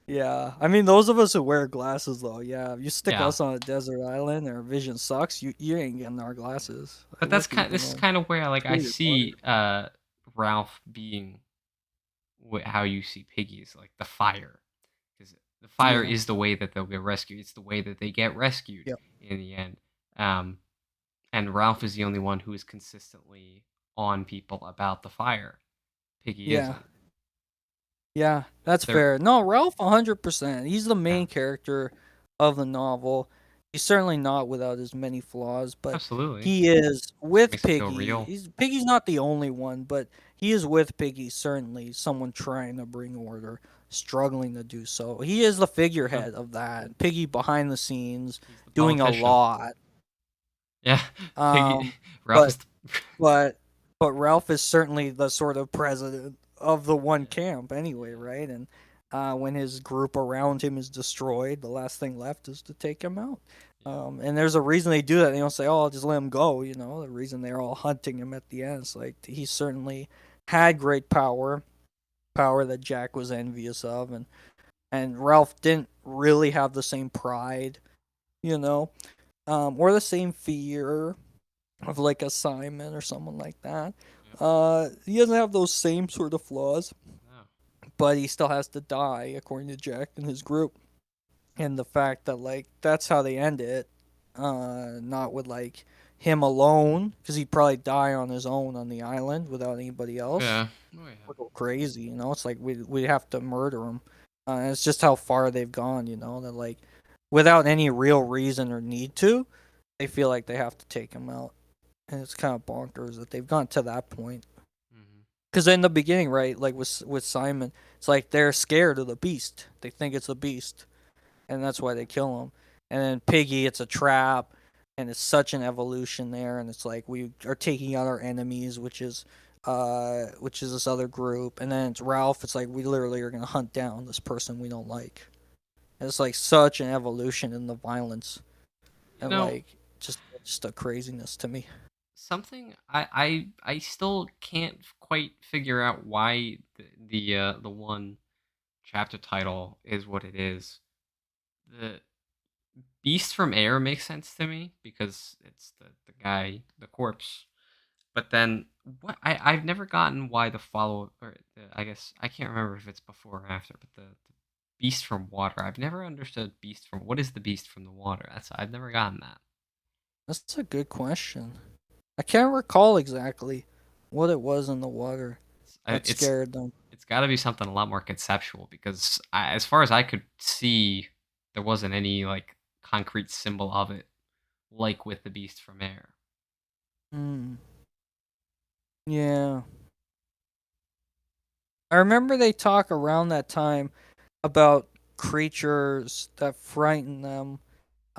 [SPEAKER 2] Yeah, I mean those of us who wear glasses though, yeah, if you stick
[SPEAKER 1] Yeah.
[SPEAKER 2] us on a desert island or vision sucks, you ain't getting our
[SPEAKER 1] Yeah.
[SPEAKER 2] glasses. I
[SPEAKER 1] But
[SPEAKER 2] wish we'd
[SPEAKER 1] this is
[SPEAKER 2] known.
[SPEAKER 1] kind of where like I
[SPEAKER 2] Pretty retarded.
[SPEAKER 1] see Ralph being how you see piggies, like the fire, because the fire
[SPEAKER 2] Yeah.
[SPEAKER 1] is the way that they'll get rescued. It's the way that they get rescued
[SPEAKER 2] Yep.
[SPEAKER 1] in the end. Um, and Ralph is the only one who is consistently on people about the fire. Piggy
[SPEAKER 2] Yeah.
[SPEAKER 1] isn't.
[SPEAKER 2] Yeah, that's
[SPEAKER 1] They're
[SPEAKER 2] fair. No, Ralph 100%. He's the
[SPEAKER 1] yeah,
[SPEAKER 2] main character of the novel. He's certainly not without his many flaws, but
[SPEAKER 1] absolutely.
[SPEAKER 2] he is
[SPEAKER 1] That's what
[SPEAKER 2] with
[SPEAKER 1] makes it feel
[SPEAKER 2] Piggy.
[SPEAKER 1] real.
[SPEAKER 2] Piggy's not the only one, but he is with Piggy certainly someone trying to bring order, struggling to do so. He is the
[SPEAKER 1] Yeah,
[SPEAKER 2] figurehead of that. Piggy behind the scenes
[SPEAKER 1] he's the
[SPEAKER 2] doing a
[SPEAKER 1] politician.
[SPEAKER 2] lot.
[SPEAKER 1] Yeah, Piggy.
[SPEAKER 2] Um
[SPEAKER 1] Ralph
[SPEAKER 2] but
[SPEAKER 1] is.
[SPEAKER 2] but Ralph is certainly the sort of president of the one
[SPEAKER 1] Yeah,
[SPEAKER 2] camp anyway,
[SPEAKER 1] yeah,
[SPEAKER 2] right? And when his group around him is destroyed, the last thing left is to take him out.
[SPEAKER 1] yeah.
[SPEAKER 2] And there's a reason they do that. They don't say, "Oh, I'll just let him go." You know, the reason they're all hunting him at the end is like he certainly had great power, power that Jack was envious of, and Ralph didn't really have the same pride, you know, or the same fear of like a Simon or someone like that.
[SPEAKER 1] Yeah.
[SPEAKER 2] He doesn't have those same sort of flaws,
[SPEAKER 1] No.
[SPEAKER 2] but he still has to die according to Jack and his group. And the fact that like that's how they end it, not with like him alone, because he'd probably die on his own on the island without anybody
[SPEAKER 1] Oh
[SPEAKER 2] else.
[SPEAKER 1] yeah. Oh yeah.
[SPEAKER 2] Would go crazy, you know. It's like we have to murder him. And it's just how far they've gone, you know. That like without any real reason or need to, they feel like they have to take him out, and it's kind of bonkers that they've gone to that point.
[SPEAKER 1] Hmm.
[SPEAKER 2] Because in the beginning, right, like with Simon, it's like they're scared of the beast. They think it's a beast, and that's why they kill him. And then Piggy, it's a trap, and it's such an evolution there. And it's like we are taking out our enemies, which is this other group. And then it's Ralph. It's like we literally are gonna hunt down this person we don't like. And it's like such an evolution in the violence
[SPEAKER 1] You
[SPEAKER 2] and
[SPEAKER 1] know,
[SPEAKER 2] like just a craziness to me.
[SPEAKER 1] something I still can't quite figure out why the one chapter title is what it is. The Beast from Air makes sense to me because it's the guy, the corpse. But then what I've never gotten why the follow or I guess I can't remember if it's before or after, but the beast from water. I've never understood beast from what is the beast from the water? I've never gotten that.
[SPEAKER 2] That's a good question. I can't recall exactly what it was in the water
[SPEAKER 1] It's
[SPEAKER 2] that scared them.
[SPEAKER 1] it's got to be something a lot more conceptual because as far as I could see, there wasn't any like concrete symbol of it, like with the beast from air.
[SPEAKER 2] Hmm. Yeah. I remember they talk around that time about creatures that frighten them.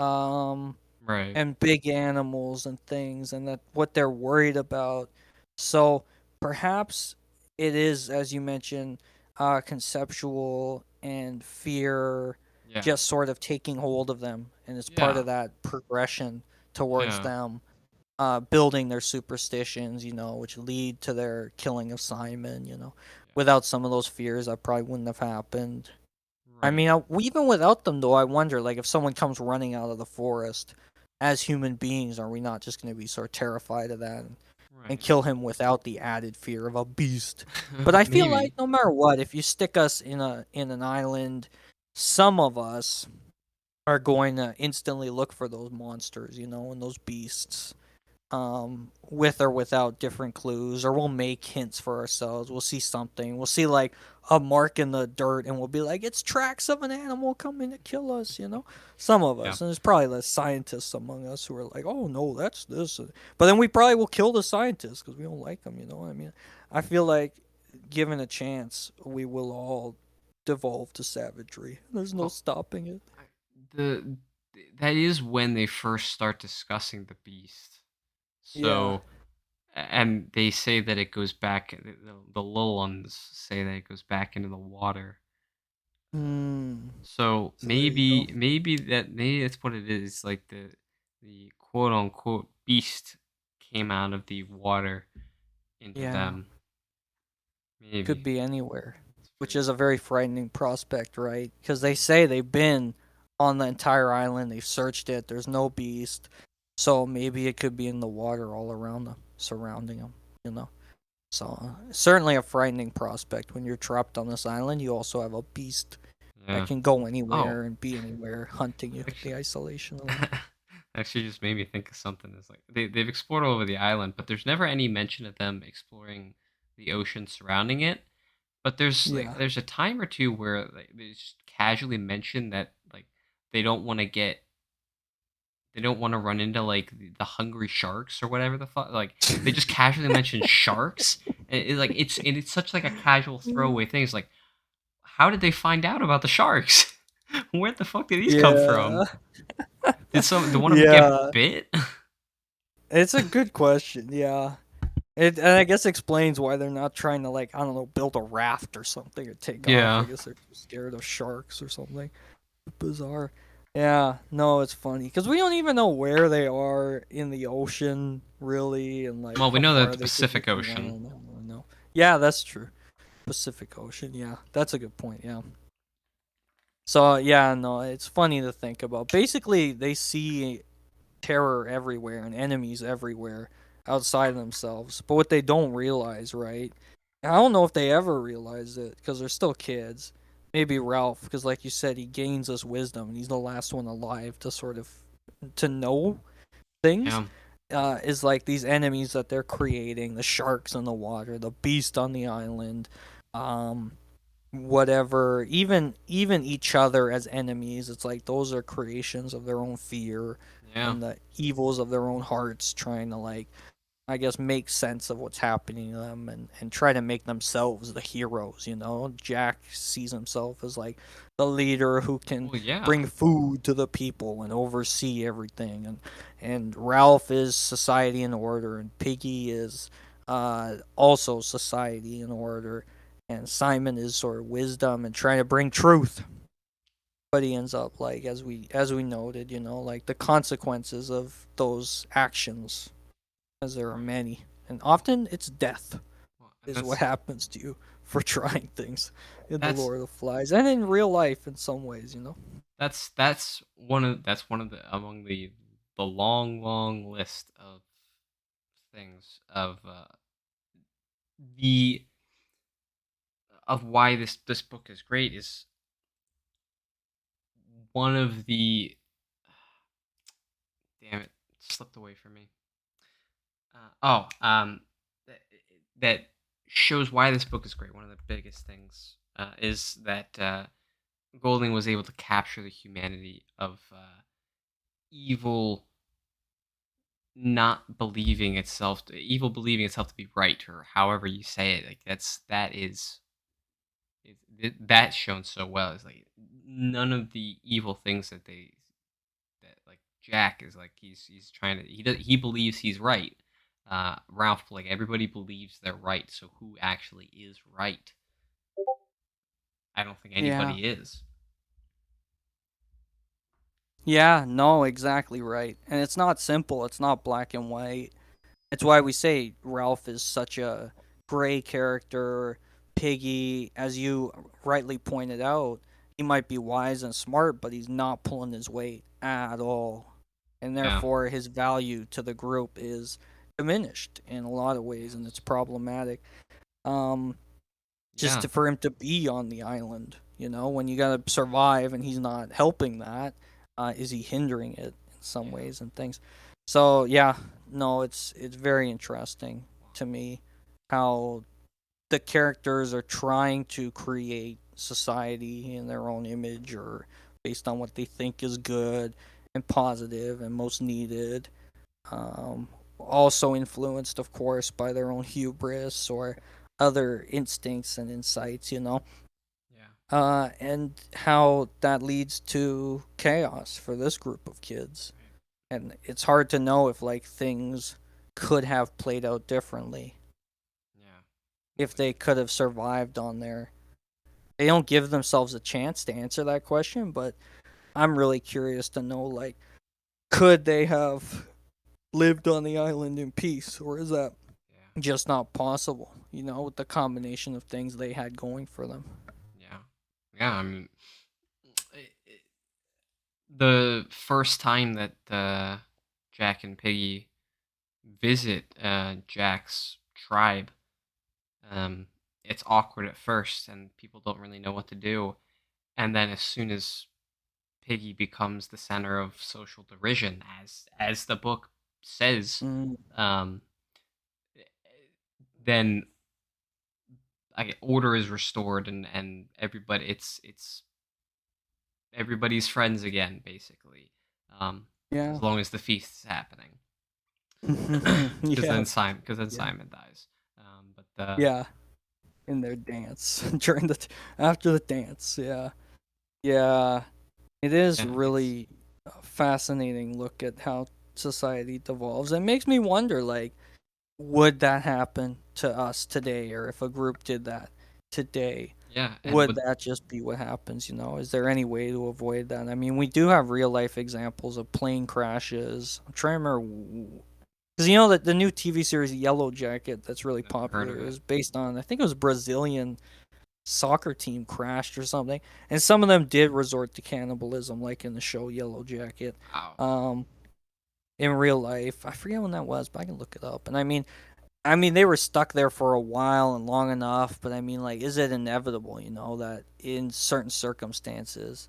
[SPEAKER 2] Um,
[SPEAKER 1] Right.
[SPEAKER 2] and big animals and things and that what they're worried about. So perhaps it is, as you mentioned, conceptual and fear
[SPEAKER 1] Yeah.
[SPEAKER 2] just sort of taking hold of them, and it's part
[SPEAKER 1] Yeah.
[SPEAKER 2] of that progression towards
[SPEAKER 1] Yeah.
[SPEAKER 2] them building their superstitions, which lead to their killing of Simon.
[SPEAKER 1] Yeah.
[SPEAKER 2] Without some of those fears, that probably wouldn't have happened. I
[SPEAKER 1] Right.
[SPEAKER 2] mean, even without them, though, I wonder, like, if someone comes running out of the forest, as human beings, are we not just going to be sort of terrified of that and
[SPEAKER 1] Right.
[SPEAKER 2] kill him without the added fear of a beast? But I feel like
[SPEAKER 1] Maybe.
[SPEAKER 2] no matter what, if you stick us in an island, some of us are going to instantly look for those monsters, and those beasts with or without different clues, or we'll make hints for ourselves. We'll see something. We'll see like a mark in the dirt, and we'll be like, "It's tracks of an animal coming to kill us." Some of
[SPEAKER 1] Yeah.
[SPEAKER 2] us, and there's probably the scientists among us who are like, "Oh no, that's this," but then we probably will kill the scientists because we don't like them. I mean, I feel like given a chance, we will all devolve to savagery. There's no
[SPEAKER 1] Well,
[SPEAKER 2] stopping it.
[SPEAKER 1] I, the that is when they first start discussing the beast.
[SPEAKER 2] Yeah.
[SPEAKER 1] So, and they say that it goes back. The little ones say that it goes back into the water.
[SPEAKER 2] Hmm.
[SPEAKER 1] So
[SPEAKER 2] So there you go.
[SPEAKER 1] maybe that's what it is. Like the quote unquote beast came out of the water into
[SPEAKER 2] Yeah.
[SPEAKER 1] them.
[SPEAKER 2] Could
[SPEAKER 1] Maybe
[SPEAKER 2] be anywhere,
[SPEAKER 1] it's
[SPEAKER 2] which
[SPEAKER 1] very
[SPEAKER 2] is a very frightening prospect, right? Because they say they've been on the entire island, they've searched it, there's no beast, so maybe it could be in the water all around them, surrounding them, you know? So, certainly a frightening prospect when you're trapped on this island. You also have a beast that
[SPEAKER 1] yeah.
[SPEAKER 2] can go
[SPEAKER 1] Oh,
[SPEAKER 2] anywhere and be anywhere, hunting you,
[SPEAKER 1] actually,
[SPEAKER 2] the isolation of that.
[SPEAKER 1] actually, just made me think of something. Is like they've explored all over the island, but there's never any mention of them exploring the ocean surrounding it. But
[SPEAKER 2] Yeah.
[SPEAKER 1] there's a time or two where they just casually mention that they don't want to get they don't want to run into like the hungry sharks or whatever the fuck. Like they just casually mention sharks, and it's such like a casual throwaway thing. It's like, how did they find out about the sharks? Where the fuck did these come from?
[SPEAKER 2] Yeah.
[SPEAKER 1] Did one of them get
[SPEAKER 2] Yeah.
[SPEAKER 1] bit?
[SPEAKER 2] It's a good question. Yeah. And I guess explains why they're not trying to, like, I don't know, build a raft or something or take off. I
[SPEAKER 1] Yeah.
[SPEAKER 2] guess they're too scared of sharks or something. Bizarre. Yeah, no, it's funny because we don't even know where they are in the ocean, really, and like
[SPEAKER 1] Well, we
[SPEAKER 2] how
[SPEAKER 1] know that
[SPEAKER 2] far
[SPEAKER 1] the
[SPEAKER 2] they could be
[SPEAKER 1] Pacific
[SPEAKER 2] from
[SPEAKER 1] Ocean.
[SPEAKER 2] land. I don't know. Yeah, that's true. Pacific Ocean. Yeah, that's a good point. Yeah. So yeah, no, it's funny to think about. Basically, they see terror everywhere and enemies everywhere outside of themselves. But what they don't realize, right? And I don't know if they ever realize it because they're still kids. Maybe Ralph, because like you said, he gains us wisdom, and he's the last one alive to sort of to know things.
[SPEAKER 1] Yeah.
[SPEAKER 2] Is like these enemies that they're creating, the sharks in the water, the beast on the island, um, whatever, even each other as enemies. It's like those are creations of their own fear
[SPEAKER 1] Yeah.
[SPEAKER 2] and the evils of their own hearts, trying to, like, I guess, make sense of what's happening to them, and try to make themselves the heroes. Jack sees himself as like the leader who can
[SPEAKER 1] Well, yeah.
[SPEAKER 2] bring food to the people and oversee everything, and Ralph is society and order, and Piggy is also society and order, and Simon is sort of wisdom and trying to bring truth. But he ends up, like, as we noted, like the consequences of those actions, as there are
[SPEAKER 1] Right.
[SPEAKER 2] many, and often it's death
[SPEAKER 1] Well, and
[SPEAKER 2] is what happens to you for trying things in the
[SPEAKER 1] that's
[SPEAKER 2] Lord of the Flies and in real life in some ways.
[SPEAKER 1] that's one of the among the long list of things the of why this book is great is one of the damn it, slipped away from me. That, that shows why this book is great. One of the biggest things is that Golding was able to capture the humanity of evil not believing itself, evil believing itself to be right, or however you say it. Like that's shown so well. It's like none of the evil things that like Jack is like he's trying to he believes he's right. Ralph, like everybody believes they're right, so who actually is right? I don't think
[SPEAKER 2] Yeah.
[SPEAKER 1] anybody is.
[SPEAKER 2] Yeah, no, exactly right. And it's not simple. It's not black and white. It's why we say Ralph is such a gray character. Piggy, as you rightly pointed out, he might be wise and smart, but he's not pulling his weight at all. And
[SPEAKER 1] Yeah.
[SPEAKER 2] therefore, his value to the group is diminished in a lot of ways, and it's
[SPEAKER 1] Yes.
[SPEAKER 2] problematic. Um,
[SPEAKER 1] Yeah.
[SPEAKER 2] for him to be on the island, when you gotta survive and he's not helping that, is he hindering it in some
[SPEAKER 1] Yeah.
[SPEAKER 2] ways and things? So yeah, no, it's very interesting to me how the characters are trying to create society in their own image or based on what they think is good and positive and most needed. Um, Also influenced, of course, by their own hubris or other instincts and insights.
[SPEAKER 1] Yeah.
[SPEAKER 2] And how that leads to chaos for this group of kids.
[SPEAKER 1] Right.
[SPEAKER 2] And it's hard to know if like things could have played out differently
[SPEAKER 1] Yeah. Well,
[SPEAKER 2] if they could have survived on there. They don't give themselves a chance to answer that question, but I'm really curious to know like could they have lived on the island in peace or is that
[SPEAKER 1] yeah.
[SPEAKER 2] just not possible, with the combination of things they had going for them.
[SPEAKER 1] Yeah. Yeah. I mean, the first time that Jack and Piggy visit Jack's tribe, um, it's awkward at first, and people don't really know what to do. And then, as soon as Piggy becomes the center of social derision, as the book says,
[SPEAKER 2] Mm,
[SPEAKER 1] um, then order is restored, and everybody it's everybody's friends again, basically. Um,
[SPEAKER 2] yeah.
[SPEAKER 1] as long as the feast's happening. Because
[SPEAKER 2] Yeah. Yeah.
[SPEAKER 1] Simon dies. But
[SPEAKER 2] Yeah. In their dance during after the dance. Yeah. Yeah. It is
[SPEAKER 1] yeah, it's
[SPEAKER 2] really a fascinating look at how society devolves. It makes me wonder, like, would that happen to us today, or if a group did that today,
[SPEAKER 1] yeah, and
[SPEAKER 2] would
[SPEAKER 1] with
[SPEAKER 2] that just be what happens? Is there any way to avoid that? I mean, we do have real life examples of plane crashes. I'm trying to remember because you know that the new TV series Yellow Jacket that's really
[SPEAKER 1] never heard of
[SPEAKER 2] popular
[SPEAKER 1] it.
[SPEAKER 2] is based on, I think it was Brazilian soccer team crashed or something, and some of them did resort to cannibalism, like in the show Yellow Jacket.
[SPEAKER 1] Wow.
[SPEAKER 2] Um, in real life, I forget when that was, but I can look it up. And I mean, they were stuck there for a while and long enough. But I mean, like, is it inevitable? That in certain circumstances,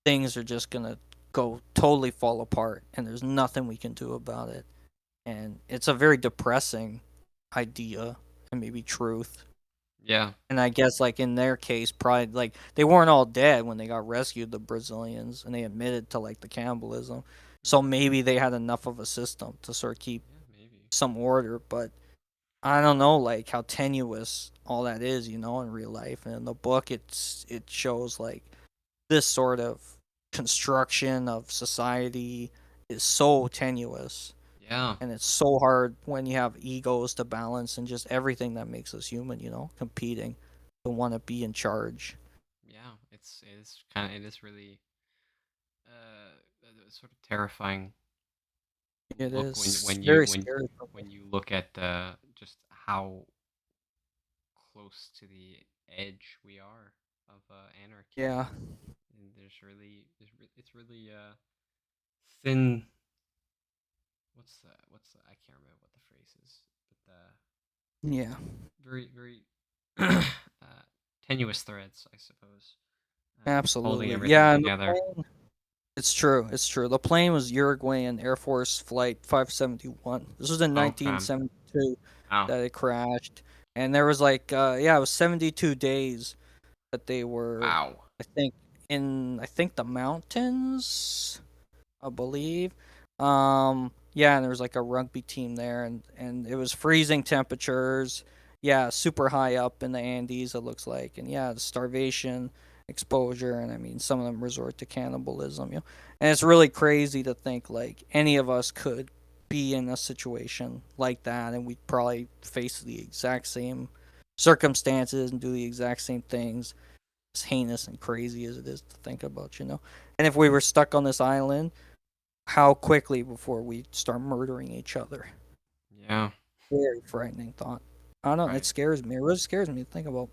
[SPEAKER 2] things are just gonna go totally fall apart, and there's nothing we can do about it. And it's a very depressing idea and maybe truth.
[SPEAKER 1] Yeah.
[SPEAKER 2] And I guess like in their case, probably like they weren't all dead when they got rescued, the Brazilians, and they admitted to like the cannibalism. So
[SPEAKER 1] Yeah.
[SPEAKER 2] maybe they had enough of a system to sort of keep
[SPEAKER 1] Yeah. Maybe.
[SPEAKER 2] some order, but I don't know like how tenuous all that is, in real life. And in the book, it shows like this sort of construction of society is so tenuous,
[SPEAKER 1] Yeah.
[SPEAKER 2] and it's so hard when you have egos to balance and just everything that makes us human, competing to want to be in charge.
[SPEAKER 1] Yeah. It is really sort of terrifying
[SPEAKER 2] It
[SPEAKER 1] look
[SPEAKER 2] is very scary for me.
[SPEAKER 1] when you look at just how close to the edge we are of anarchy.
[SPEAKER 2] Yeah,
[SPEAKER 1] And it's really thin. I can't remember what the phrase is, but
[SPEAKER 2] yeah,
[SPEAKER 1] very tenuous threads, I suppose, holding
[SPEAKER 2] absolutely.
[SPEAKER 1] everything
[SPEAKER 2] Yeah, and
[SPEAKER 1] together.
[SPEAKER 2] It's true. It's true. The plane was Uruguayan Air Force Flight 571. This was in
[SPEAKER 1] Okay.
[SPEAKER 2] 1972
[SPEAKER 1] Oh,
[SPEAKER 2] that it crashed, and there was like yeah, it was 72 days that they were,
[SPEAKER 1] wow.
[SPEAKER 2] I think, in I think the mountains, I believe. Yeah, and there was like a rugby team there, and it was freezing temperatures. Yeah, super high up in the Andes, it looks like, and yeah, the starvation, exposure, and I mean, some of them resort to cannibalism. And it's really crazy to think like any of us could be in a situation like that, and we'd probably face the exact same circumstances and do the exact same things, as heinous and crazy as it is to think about. And if we were stuck on this island, how quickly before we start murdering each other?
[SPEAKER 1] Yeah.
[SPEAKER 2] Very frightening thought. I don't know. It
[SPEAKER 1] Right.
[SPEAKER 2] scares me. It really scares me to think about.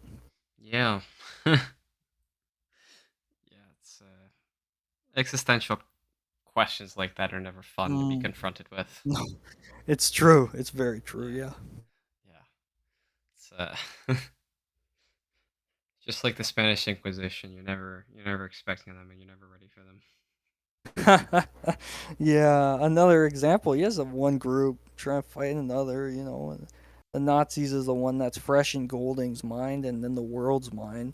[SPEAKER 1] Yeah. Yeah. It's existential questions like that are never fun to be
[SPEAKER 2] Mm,
[SPEAKER 1] confronted with.
[SPEAKER 2] no, it's true. It's very true.
[SPEAKER 1] Yeah.
[SPEAKER 2] Yeah.
[SPEAKER 1] Yeah. It's just like the Spanish Inquisition. You're never expecting them, and you're never ready for them.
[SPEAKER 2] Yeah. Another example. Yes, of one group trying to fight another. And the Nazis is the one that's fresh in Golding's mind and then the world's mind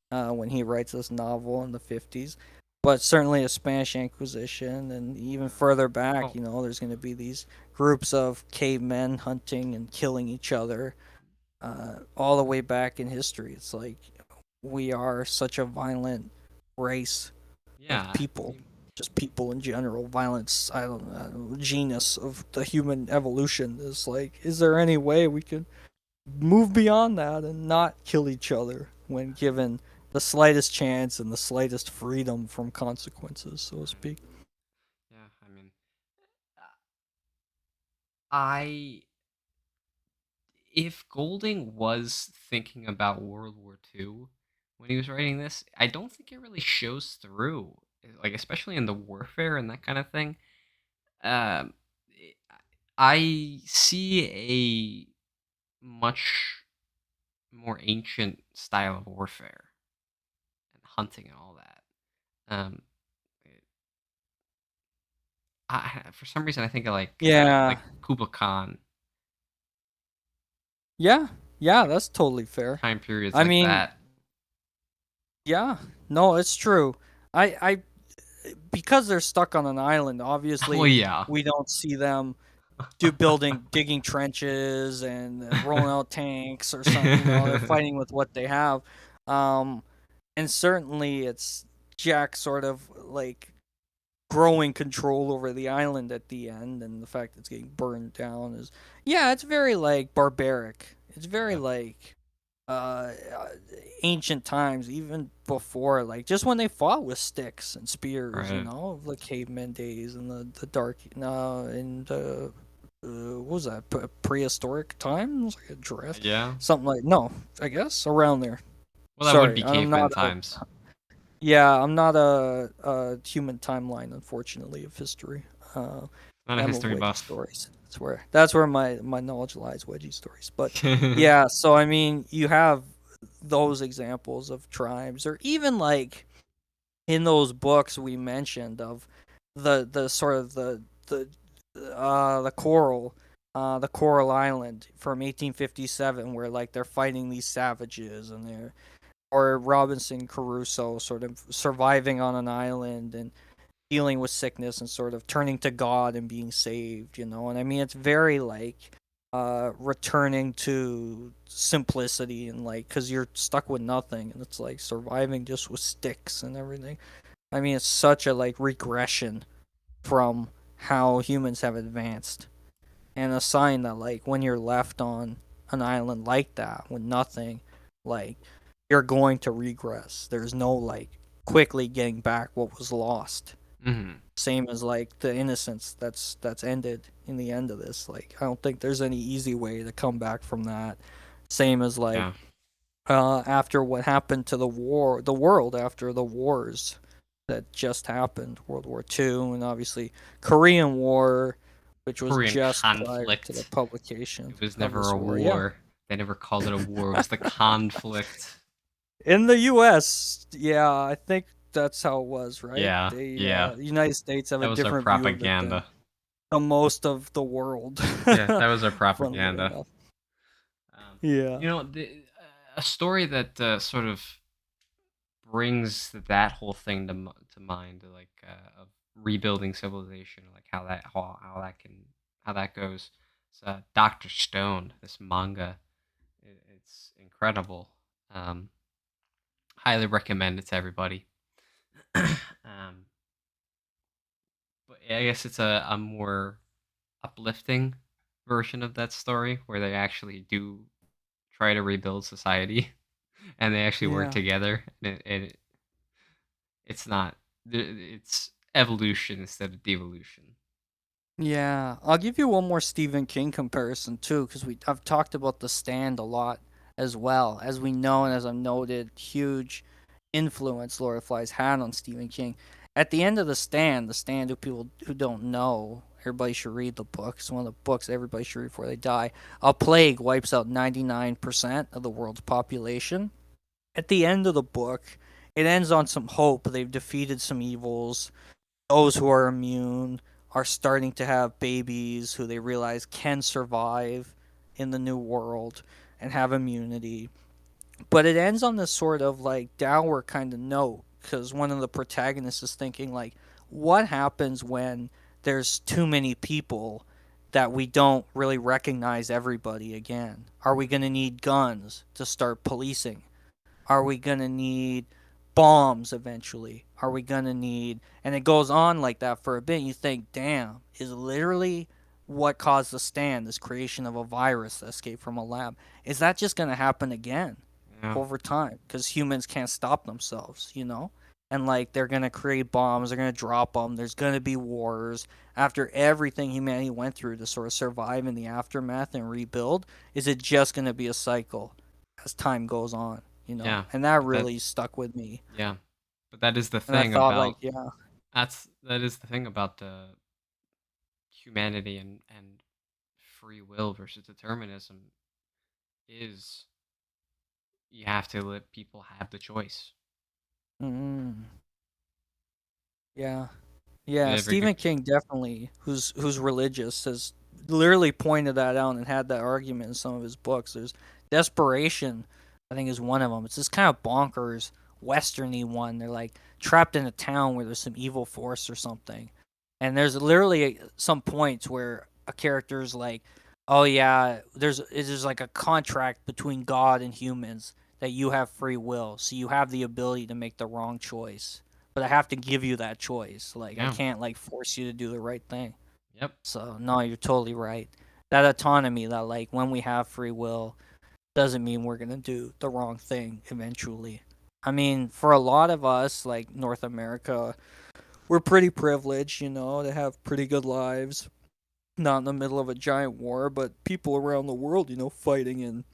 [SPEAKER 2] when he writes this novel in the 50s. But certainly a Spanish Inquisition, and even
[SPEAKER 1] Yeah.
[SPEAKER 2] further back,
[SPEAKER 1] Well,
[SPEAKER 2] there's going to be these groups of cavemen hunting and killing each other all the way back in history. It's like we are such a violent race of
[SPEAKER 1] yeah. I
[SPEAKER 2] people,
[SPEAKER 1] mean,
[SPEAKER 2] just people in general. Violence, I don't know, genus of the human evolution is like, is there any way we could move beyond that and not kill each other when given the slightest chance and the slightest freedom from consequences, so to
[SPEAKER 1] right.
[SPEAKER 2] speak?
[SPEAKER 1] Yeah. I mean, I if Golding was thinking about World War II when he was writing this, I don't think it really shows through. Like especially in the warfare and that kind of thing. Um, I see a much more ancient style of warfare and hunting and all that. Um, for some reason, I think of
[SPEAKER 2] Yeah,
[SPEAKER 1] like Kublai Khan,
[SPEAKER 2] yeah, yeah. That's totally fair.
[SPEAKER 1] time periods
[SPEAKER 2] I
[SPEAKER 1] like
[SPEAKER 2] mean,
[SPEAKER 1] that.
[SPEAKER 2] yeah, no, it's true. I because they're stuck on an island.
[SPEAKER 1] Well,
[SPEAKER 2] Obviously,
[SPEAKER 1] yeah,
[SPEAKER 2] we don't see them digging trenches and rolling out tanks or something. They're fighting with what they have. Um, and certainly it's Jack sort of like growing control over the island at the end, and the fact that it's getting burned down is, yeah, it's very like barbaric. It's very
[SPEAKER 1] yeah,
[SPEAKER 2] like uh ancient times, even before, like just when they fought with sticks and spears,
[SPEAKER 1] right,
[SPEAKER 2] the caveman days and the dark in the what was that, prehistoric times, like a dress,
[SPEAKER 1] yeah.
[SPEAKER 2] something like, no, I guess around there.
[SPEAKER 1] Well, that would
[SPEAKER 2] Sorry,
[SPEAKER 1] be
[SPEAKER 2] I'm
[SPEAKER 1] caveman
[SPEAKER 2] not a
[SPEAKER 1] times.
[SPEAKER 2] yeah, I'm not a human timeline, unfortunately, of history.
[SPEAKER 1] Not a
[SPEAKER 2] I'm of
[SPEAKER 1] history
[SPEAKER 2] wedgie
[SPEAKER 1] buff.
[SPEAKER 2] stories. That's where my knowledge lies, wedgie stories. But yeah, so I mean, you have those examples of tribes, or even like in those books we mentioned of the sort of the Coral Island from 1857, where like they're fighting these savages, and they're or Robinson Crusoe sort of surviving on an island and dealing with sickness and sort of turning to God and being saved. And I mean, it's very like returning to simplicity, and like, because you're stuck with nothing, and it's like surviving just with sticks and everything. I mean, it's such a like regression from how humans have advanced, and a sign that like when you're left on an island like that with nothing, like, you're going to regress. There's no like quickly getting back what was lost.
[SPEAKER 1] Hmm.
[SPEAKER 2] Same as like the innocence that's ended in the end of this. Like, I don't think there's any easy way to come back from that. Same as like
[SPEAKER 1] Yeah,
[SPEAKER 2] after what happened to the world after the wars that just happened, World War II, and obviously Korean War, which was
[SPEAKER 1] Korean
[SPEAKER 2] just prior to the
[SPEAKER 1] conflict.
[SPEAKER 2] publication
[SPEAKER 1] It was
[SPEAKER 2] of
[SPEAKER 1] never
[SPEAKER 2] this
[SPEAKER 1] a
[SPEAKER 2] war. Yeah.
[SPEAKER 1] war. They never called it a war. It was the conflict.
[SPEAKER 2] In the US, yeah, I think that's how it was, right?
[SPEAKER 1] Yeah, yeah.
[SPEAKER 2] The United States have
[SPEAKER 1] That
[SPEAKER 2] a
[SPEAKER 1] was our
[SPEAKER 2] different view of it than
[SPEAKER 1] propaganda.
[SPEAKER 2] the most of the world,
[SPEAKER 1] Yeah, that was our
[SPEAKER 2] funnily
[SPEAKER 1] propaganda.
[SPEAKER 2] enough.
[SPEAKER 1] Um,
[SPEAKER 2] Yeah.
[SPEAKER 1] a story that sort of brings that whole thing to mind, like of rebuilding civilization, like how that can how that goes. It's Doctor Stone, this manga. It's incredible. Um, Highly recommend it to everybody. But yeah, I guess it's a more uplifting version of that story where they actually do try to rebuild society and they actually work
[SPEAKER 2] Yeah.
[SPEAKER 1] together it's not it's evolution instead of devolution.
[SPEAKER 2] Yeah, I'll give you one more Stephen King comparison too, because we I've talked about The Stand a lot as well. As we know and as I've noted, huge influence Lord of the Flies had on Stephen King. At the end of The Stand, who people who don't know, everybody should read the book. It's one of the books everybody should read before they die. A plague wipes out 99% of the world's population. At the end of the book, it ends on some hope. They've defeated some evils. Those who are immune are starting to have babies who they realize can survive in the new world and have immunity. But it ends on this sort of like dour kind of note because one of the protagonists is thinking like, what happens when there's too many people that we don't really recognize everybody again? Are we going to need guns to start policing? Are we going to need bombs eventually? Are we going to need. And it goes on like that for a bit. You think, damn, is literally what caused the stand, this creation of a virus that escaped from a lab. Is that just going to happen again
[SPEAKER 1] Yeah,
[SPEAKER 2] over time? Because humans can't stop themselves, you know? And like they're going to create bombs, they're going to drop them, there's going to be wars. After everything humanity went through to sort of survive in the aftermath and rebuild, is it just going to be a cycle as time goes on? You know,
[SPEAKER 1] yeah,
[SPEAKER 2] and that
[SPEAKER 1] but that
[SPEAKER 2] really stuck with me.
[SPEAKER 1] yeah but that is the
[SPEAKER 2] And I
[SPEAKER 1] thing
[SPEAKER 2] thought, like,
[SPEAKER 1] about
[SPEAKER 2] yeah,
[SPEAKER 1] that is the thing about the humanity and free will versus determinism is you have to let people have the choice.
[SPEAKER 2] mm, yeah,
[SPEAKER 1] You
[SPEAKER 2] yeah.
[SPEAKER 1] never g-
[SPEAKER 2] Stephen King definitely, who's religious, has literally pointed that out and had that argument in some of his books. There's desperation, I think, is one of them. It's this kind of bonkers westerny one. They're like trapped in a town where there's some evil force or something, and there's literally some points where a character's like, "Oh yeah, there's like a contract between God and humans that you have free will, so you have the ability to make the wrong choice, but I have to give you that choice. Like I
[SPEAKER 1] yeah,
[SPEAKER 2] can't like force you to do the right thing."
[SPEAKER 1] yep,
[SPEAKER 2] So no, you're totally right. That autonomy, that like when we have free will, doesn't mean we're gonna do the wrong thing eventually. I mean, for a lot of us, like North America, we're pretty privileged, you know, to have pretty good lives. Not in the middle of a giant war, but people around the world, you know, fighting in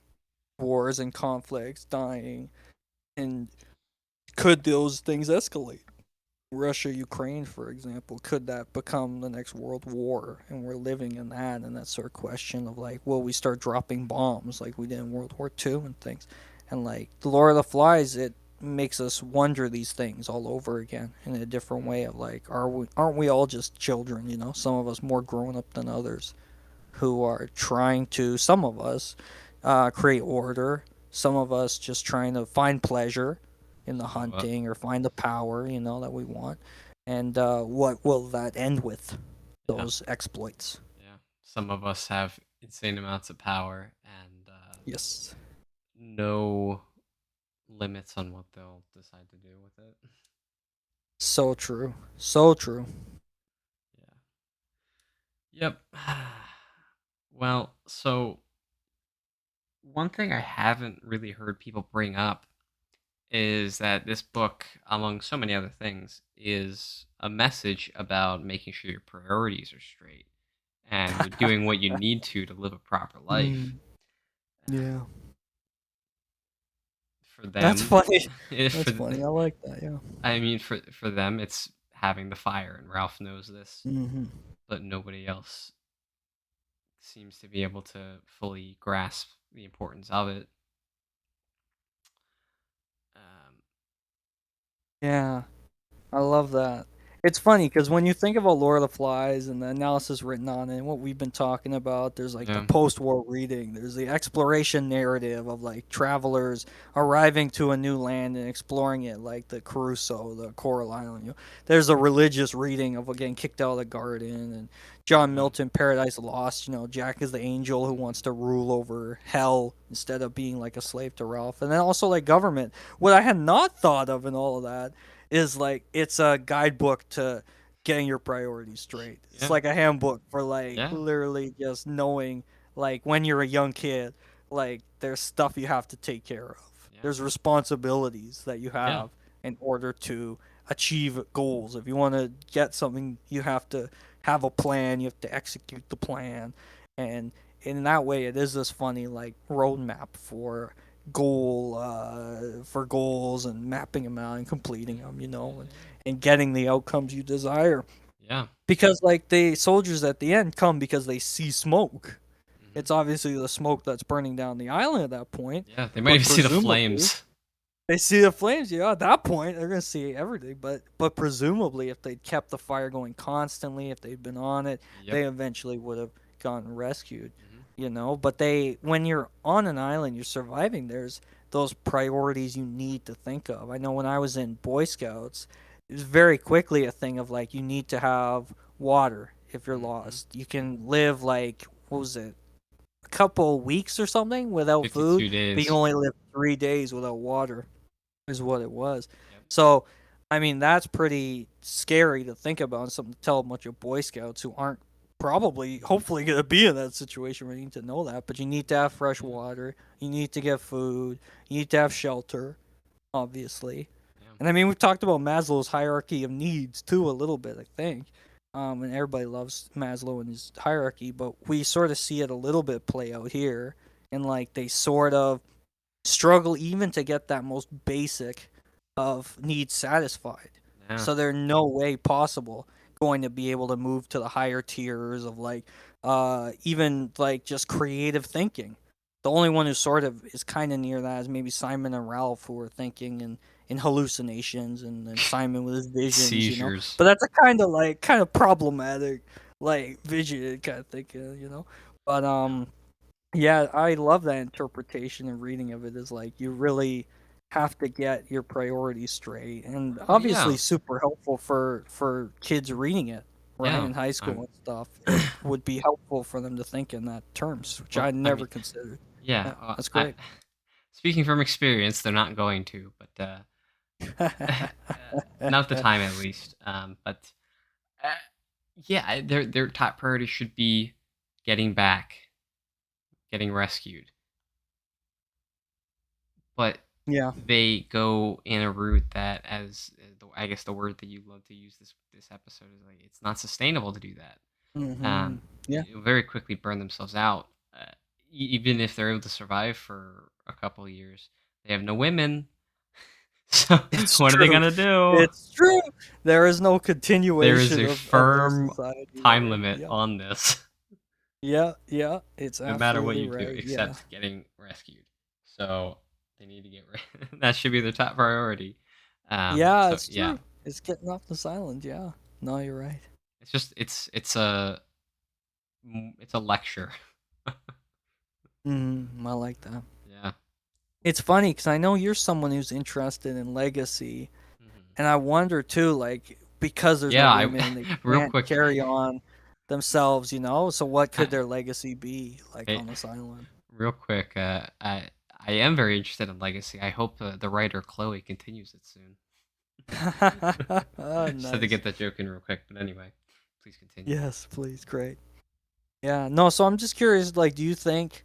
[SPEAKER 2] wars and conflicts, dying. And could those things escalate? Russia, Ukraine, for example, could that become the next world war? And we're living in that, and that sort of question of like, will we start dropping bombs like we did in World War II and things? And like the Lord of the Flies, it makes us wonder these things all over again in a different way of like, aren't we all just children? You know, some of us more grown up than others, who are trying to, some of us, create order. Some of us just trying to find pleasure in the
[SPEAKER 1] some of
[SPEAKER 2] hunting or find the power, you know, that we want. And what will that end with?
[SPEAKER 1] yeah,
[SPEAKER 2] Those exploits.
[SPEAKER 1] yeah, some of us have insane amounts of power and
[SPEAKER 2] Yes.
[SPEAKER 1] no limits on what they'll decide to do with it.
[SPEAKER 2] So true. So true.
[SPEAKER 1] Yeah. Yep. Well, so one thing I haven't really heard people bring up is that this book, among so many other things, is a message about making sure your priorities are straight and you're doing what you need to live a proper life.
[SPEAKER 2] Mm,
[SPEAKER 1] Um,
[SPEAKER 2] yeah.
[SPEAKER 1] for
[SPEAKER 2] That's
[SPEAKER 1] them,
[SPEAKER 2] funny.
[SPEAKER 1] if
[SPEAKER 2] That's
[SPEAKER 1] for
[SPEAKER 2] funny. I like that. Yeah.
[SPEAKER 1] I mean, for them, it's having the fire, and Ralph knows this,
[SPEAKER 2] Hmm.
[SPEAKER 1] but nobody else seems to be able to fully grasp the importance of it. Um,
[SPEAKER 2] Yeah. I love that. It's funny because when you think about Lord of the Flies and the analysis written on it and what we've been talking about, there's like the
[SPEAKER 1] Yeah.
[SPEAKER 2] post-war reading, there's the exploration narrative of like travelers arriving to a new land and exploring it, like the Crusoe, the Coral Island. There's a religious reading of getting kicked out of the garden, and John
[SPEAKER 1] Yeah.
[SPEAKER 2] Milton, Paradise Lost. Jack is the angel who wants
[SPEAKER 1] Mhm.
[SPEAKER 2] to rule over hell instead of being like a slave to Ralph, and then also like government. What I had not thought of in all of that is like it's a guidebook to getting your priorities straight. It's
[SPEAKER 1] Yeah.
[SPEAKER 2] like a handbook for like
[SPEAKER 1] Yeah.
[SPEAKER 2] literally just knowing like when you're a young kid, like there's stuff you have to take care of.
[SPEAKER 1] Yeah.
[SPEAKER 2] There's responsibilities that you
[SPEAKER 1] Yeah.
[SPEAKER 2] have in order to achieve goals. If you want to get something, you have to have a plan, you have to execute the plan. And in that way it is this funny like roadmap for goals and mapping them out and completing them, and getting the outcomes you desire.
[SPEAKER 1] Yeah.
[SPEAKER 2] Because like the soldiers at the end come because they see smoke.
[SPEAKER 1] Mhm.
[SPEAKER 2] It's obviously the smoke that's burning down the island at that point,
[SPEAKER 1] Yeah. They might
[SPEAKER 2] but
[SPEAKER 1] even see the
[SPEAKER 2] presumably
[SPEAKER 1] flames.
[SPEAKER 2] they see the flames. Yeah, at that point they're gonna see everything. But presumably, if they'd kept the fire going constantly, if they'd been on it,
[SPEAKER 1] Yep.
[SPEAKER 2] they eventually would have gotten rescued.
[SPEAKER 1] Mhm.
[SPEAKER 2] But when you're on an island, you're surviving. There's those priorities you need to think of. I know when I was in Boy Scouts, it was very quickly a thing of like you need to have water if you're
[SPEAKER 1] Mhm.
[SPEAKER 2] lost. You can live like what was it, a couple weeks or something without food,
[SPEAKER 1] 52
[SPEAKER 2] but you can
[SPEAKER 1] days.
[SPEAKER 2] only live 3 days without water is what it was.
[SPEAKER 1] Yep.
[SPEAKER 2] So, I mean, that's pretty scary to think about and something to tell a bunch of Boy Scouts who aren't probably, hopefully, going to be in that situation where you need to know that. But you need to have fresh
[SPEAKER 1] Yeah.
[SPEAKER 2] water, you need to get food, you need to have shelter, obviously.
[SPEAKER 1] Yeah.
[SPEAKER 2] And I mean, we've talked about Maslow's hierarchy of needs too, a little bit, I think. And everybody loves Maslow and his hierarchy, but we sort of see it a little bit play out here. And like they sort of struggle even to get that most basic of needs satisfied.
[SPEAKER 1] Yeah.
[SPEAKER 2] So there's no way possible going to be able to move to the higher tiers of like even like just creative thinking. The only one who sort of is kind of near that is maybe Simon and Ralph, who are thinking in hallucinations, and then Simon with his visions.
[SPEAKER 1] Seizures.
[SPEAKER 2] But that's a kind of problematic like vision kind of thinking. But
[SPEAKER 1] Yeah.
[SPEAKER 2] yeah, I love that interpretation and reading of it is like you really have to get your priorities straight, and
[SPEAKER 1] Yeah.
[SPEAKER 2] obviously super helpful for kids reading it, right,
[SPEAKER 1] Yeah.
[SPEAKER 2] in high school
[SPEAKER 1] I'm
[SPEAKER 2] and stuff. It would be helpful for them to think in that terms, which
[SPEAKER 1] well,
[SPEAKER 2] I
[SPEAKER 1] I mean,
[SPEAKER 2] never considered.
[SPEAKER 1] yeah,
[SPEAKER 2] Yeah, that's
[SPEAKER 1] I
[SPEAKER 2] great.
[SPEAKER 1] speaking from experience, they're not going to, but, not at the time at least, but, uh, yeah, their top priority should be getting back, getting rescued, but
[SPEAKER 2] Yeah.
[SPEAKER 1] they go in a route that I guess the word that you love to use this episode is, like, it's not sustainable to do that.
[SPEAKER 2] Hmm. Yeah.
[SPEAKER 1] They'll very quickly burn themselves out, even if they're able to survive for a couple of years. They have no women, so
[SPEAKER 2] It's
[SPEAKER 1] what are they
[SPEAKER 2] true.
[SPEAKER 1] gonna do?
[SPEAKER 2] It's true. There is no
[SPEAKER 1] There is
[SPEAKER 2] continuation
[SPEAKER 1] a
[SPEAKER 2] of their
[SPEAKER 1] firm
[SPEAKER 2] society
[SPEAKER 1] time
[SPEAKER 2] there.
[SPEAKER 1] limit
[SPEAKER 2] Yeah.
[SPEAKER 1] on this,
[SPEAKER 2] Yeah. Yeah. It's
[SPEAKER 1] no matter what
[SPEAKER 2] absolutely
[SPEAKER 1] you do,
[SPEAKER 2] right. Yeah.
[SPEAKER 1] except getting rescued. So they need to get that should be their top priority.
[SPEAKER 2] Yeah,
[SPEAKER 1] So
[SPEAKER 2] it's
[SPEAKER 1] yeah,
[SPEAKER 2] true. It's getting off this island. Yeah. No, you're right.
[SPEAKER 1] it's just it's a lecture.
[SPEAKER 2] I like that.
[SPEAKER 1] Yeah.
[SPEAKER 2] It's funny because I know you're someone who's interested in legacy,
[SPEAKER 1] Mhm.
[SPEAKER 2] and I wonder too, like because there's no
[SPEAKER 1] Yeah,
[SPEAKER 2] women and they
[SPEAKER 1] real
[SPEAKER 2] can't
[SPEAKER 1] quick.
[SPEAKER 2] carry on themselves. So what could
[SPEAKER 1] uh,
[SPEAKER 2] their legacy be like
[SPEAKER 1] Okay,
[SPEAKER 2] on this island?
[SPEAKER 1] real quick. I am very interested in Legacy. I hope the writer Chloe continues it soon. Just had to
[SPEAKER 2] Nice.
[SPEAKER 1] get that joke in real quick, but anyway, please continue.
[SPEAKER 2] Yes, please. Great. Yeah. No. So I'm just curious. Like, do you think?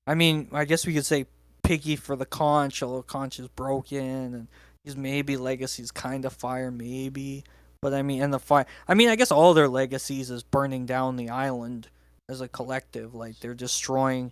[SPEAKER 2] I mean, I guess we could say picky for the conch, although conch is broken, and because maybe legacy's kind of fire, maybe. But I mean, and the fire. I mean, I guess all their legacies is burning down the island as a collective. Like they're destroying.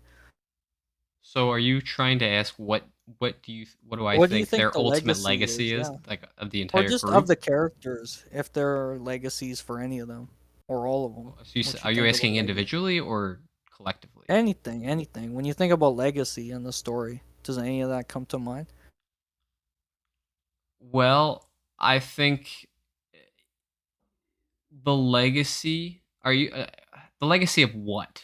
[SPEAKER 1] So, are you trying to ask what do I
[SPEAKER 2] What do you
[SPEAKER 1] think
[SPEAKER 2] think
[SPEAKER 1] their
[SPEAKER 2] the
[SPEAKER 1] ultimate
[SPEAKER 2] legacy
[SPEAKER 1] legacy
[SPEAKER 2] is?
[SPEAKER 1] is
[SPEAKER 2] Yeah,
[SPEAKER 1] like of the
[SPEAKER 2] or
[SPEAKER 1] entire
[SPEAKER 2] just of
[SPEAKER 1] group?
[SPEAKER 2] the characters, if there are legacies for any of them or all of them. What you
[SPEAKER 1] Are you
[SPEAKER 2] think about
[SPEAKER 1] asking
[SPEAKER 2] legacy?
[SPEAKER 1] individually or collectively?
[SPEAKER 2] Anything, anything. When you think about legacy in the story, does any of that come to mind?
[SPEAKER 1] Well, I think. The legacy? Are you the legacy of what?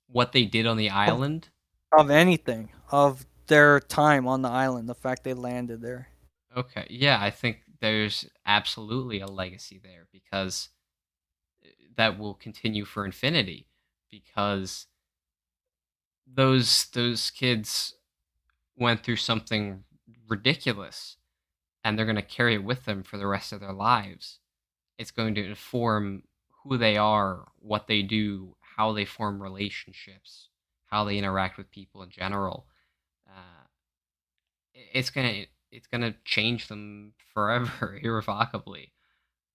[SPEAKER 1] What they did on the
[SPEAKER 2] of
[SPEAKER 1] island?
[SPEAKER 2] of anything, of their time on the island, the fact they landed there.
[SPEAKER 1] Okay. Yeah, I think there's absolutely a legacy there because that will continue for infinity because those kids went through something ridiculous and they're going to carry it with them for the rest of their lives. It's going to inform who they are, what they do, how they form relationships, how they interact with people in general. Uh, it's gonna change them forever, irrevocably.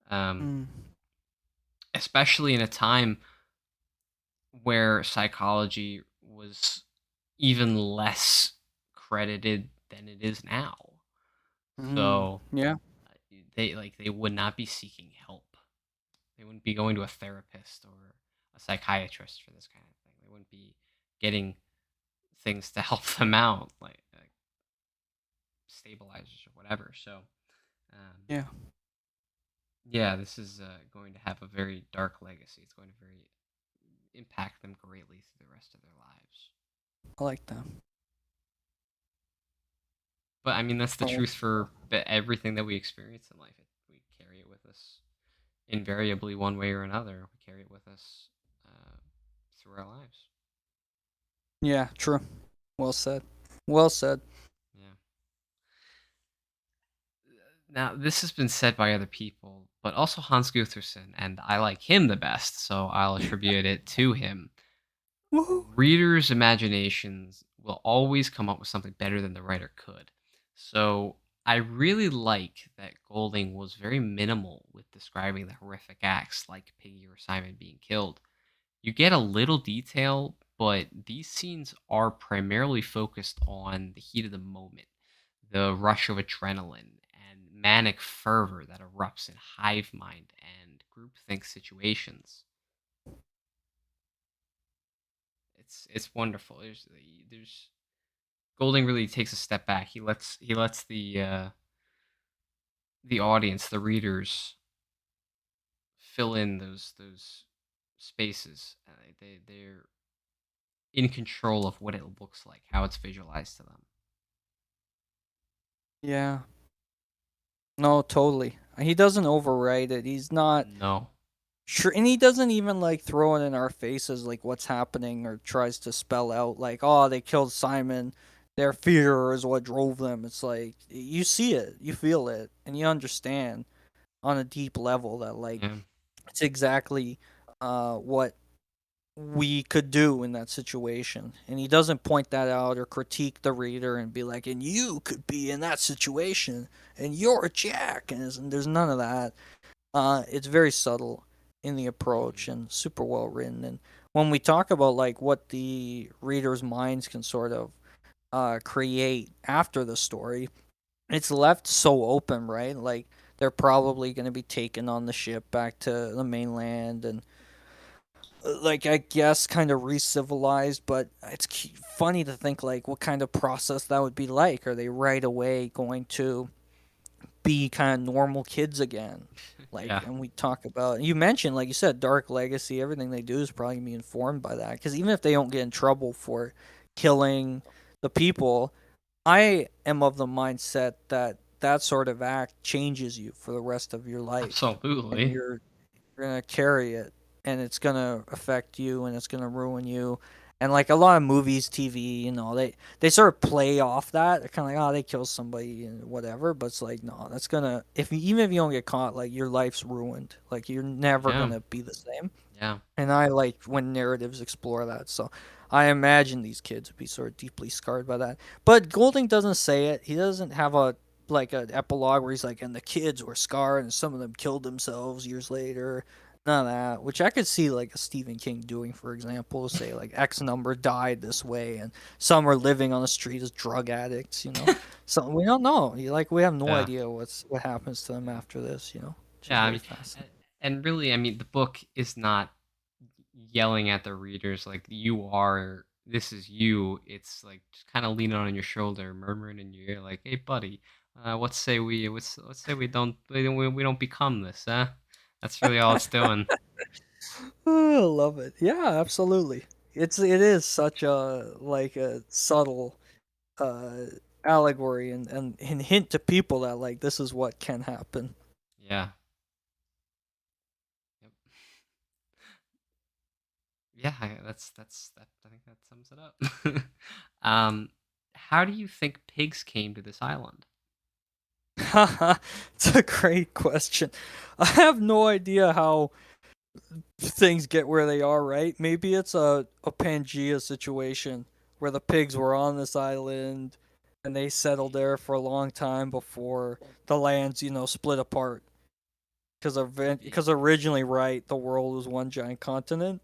[SPEAKER 1] Um,
[SPEAKER 2] Mm.
[SPEAKER 1] Especially in a time where psychology was even less credited than it is now.
[SPEAKER 2] Mm.
[SPEAKER 1] So
[SPEAKER 2] Yeah,
[SPEAKER 1] they would not be seeking help. They wouldn't be going to a therapist or a psychiatrist for this kind of thing. They wouldn't be getting things to help them out, like stabilizers or whatever. So,
[SPEAKER 2] yeah,
[SPEAKER 1] yeah, this is going to have a very dark legacy. It's going to very impact them greatly through the rest of their lives.
[SPEAKER 2] I like that.
[SPEAKER 1] But I mean, that's the
[SPEAKER 2] I like
[SPEAKER 1] truth for everything that we experience in life. We carry it with us invariably, one way or another. We carry it with us uh, through our lives.
[SPEAKER 2] Yeah, true. Well said. Well said.
[SPEAKER 1] Yeah. Now, this has been said by other people, but also Hans Gutherson, and I like him the best, so I'll attribute it to him.
[SPEAKER 2] Woohoo!
[SPEAKER 1] Readers' imaginations will always come up with something better than the writer could. So I really like that Golding was very minimal with describing the horrific acts like Piggy or Simon being killed. You get a little detail, but these scenes are primarily focused on the heat of the moment, the rush of adrenaline, and manic fervor that erupts in hive mind and groupthink situations. It's wonderful. There's Golding really takes a step back. He lets the audience, the readers, fill in those spaces. They're in control of what it looks like, how it's visualized to them.
[SPEAKER 2] Yeah. No, totally. He doesn't overwrite it. He's not
[SPEAKER 1] No.
[SPEAKER 2] sure, and he doesn't even like throw it in our faces like what's happening or tries to spell out like, oh, they killed Simon. Their fear is what drove them. It's like you see it, you feel it, and you understand on a deep level that like
[SPEAKER 1] Yeah.
[SPEAKER 2] it's exactly what we could do in that situation. And he doesn't point that out or critique the reader and be like, and you could be in that situation and you're Jack. And there's none of that. It's very subtle in the approach
[SPEAKER 1] Mhm.
[SPEAKER 2] and super well written. And when we talk about like what the reader's minds can sort of create after the story, it's left so open, right? Like they're probably going to be taken on the ship back to the mainland and like I guess kind of re-civilized, but it's funny to think like what kind of process that would be like. Are they right away going to be kind of normal kids again? Like,
[SPEAKER 1] Yeah.
[SPEAKER 2] and we talk about you mentioned like you said, Dark Legacy. Everything they do is probably gonna be informed by that. Because even if they don't get in trouble for killing the people, I am of the mindset that that sort of act changes you for the rest of your life, and
[SPEAKER 1] Absolutely.
[SPEAKER 2] you're gonna carry it, and it's gonna affect you, and it's gonna ruin you. And like a lot of movies, TV, they sort of play off that. They're kind of like, oh, they kill somebody and whatever. But it's like, no, that's gonna if you, even if you don't get caught, like your life's ruined. Like you're never
[SPEAKER 1] Yeah.
[SPEAKER 2] gonna be the same.
[SPEAKER 1] Yeah.
[SPEAKER 2] And I like when narratives explore that. So I imagine these kids would be sort of deeply scarred by that. But Golding doesn't say it. He doesn't have a like an epilogue where he's like, and the kids were scarred and some of them killed themselves years later. None of that, which I could see like a Stephen King doing, for example, say like X number died this way, and some are living on the street as drug addicts. So we don't know. Like we have no
[SPEAKER 1] Yeah.
[SPEAKER 2] idea what happens to them
[SPEAKER 1] Yeah.
[SPEAKER 2] after this, which is
[SPEAKER 1] Yeah. I
[SPEAKER 2] very
[SPEAKER 1] mean,
[SPEAKER 2] fascinating.
[SPEAKER 1] and really, I mean, the book is not yelling at the readers like you are. This is you. It's like just kind of leaning on your shoulder, murmuring in your ear, like, "Hey, buddy, what say we? Let's say we don't become this, huh?" That's really all it's doing.
[SPEAKER 2] Oh, I love it. Yeah, absolutely. It is such a like a subtle uh allegory and hint to people that like this is what can happen.
[SPEAKER 1] Yeah. Yep. Yeah, that's that. I think that sums it up. um, how do you think pigs came to this island?
[SPEAKER 2] It's a great question. I have no idea how things get where they are, right? Maybe it's a Pangea situation where the pigs were on this island and they settled there for a long time before the lands, split apart. Because
[SPEAKER 1] Maybe.
[SPEAKER 2] originally, right, the world was one giant continent,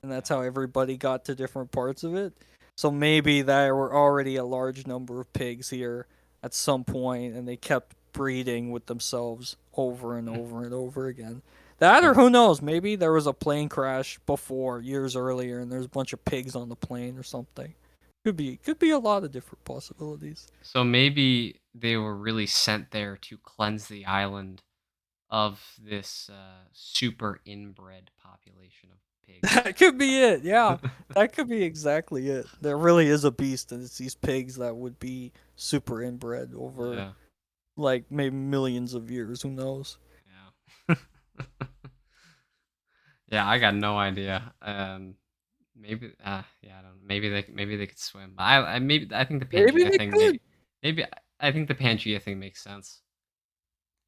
[SPEAKER 2] and that's
[SPEAKER 1] Yeah.
[SPEAKER 2] how everybody got to different parts of it. So maybe there were already a large number of pigs here at some point, and they kept breeding with themselves over and
[SPEAKER 1] Mm,
[SPEAKER 2] over and over again. That, or
[SPEAKER 1] could
[SPEAKER 2] who knows? Maybe there was a plane crash before years earlier, and there's a bunch of pigs on the plane or something. Could be a lot of different possibilities.
[SPEAKER 1] so maybe they were really sent there to cleanse the island of this super inbred population of pigs.
[SPEAKER 2] That could be it. Yeah, that could be exactly it. There really is a beast, and it's these pigs that would be super inbred over
[SPEAKER 1] Yeah.
[SPEAKER 2] like maybe millions of years. Who knows?
[SPEAKER 1] Yeah. Yeah, I got no idea. Maybe, yeah, I don't know. Maybe they could swim. I maybe I think the
[SPEAKER 2] Maybe
[SPEAKER 1] Pangea
[SPEAKER 2] they
[SPEAKER 1] thing
[SPEAKER 2] could.
[SPEAKER 1] maybe I think the Pangea thing makes sense.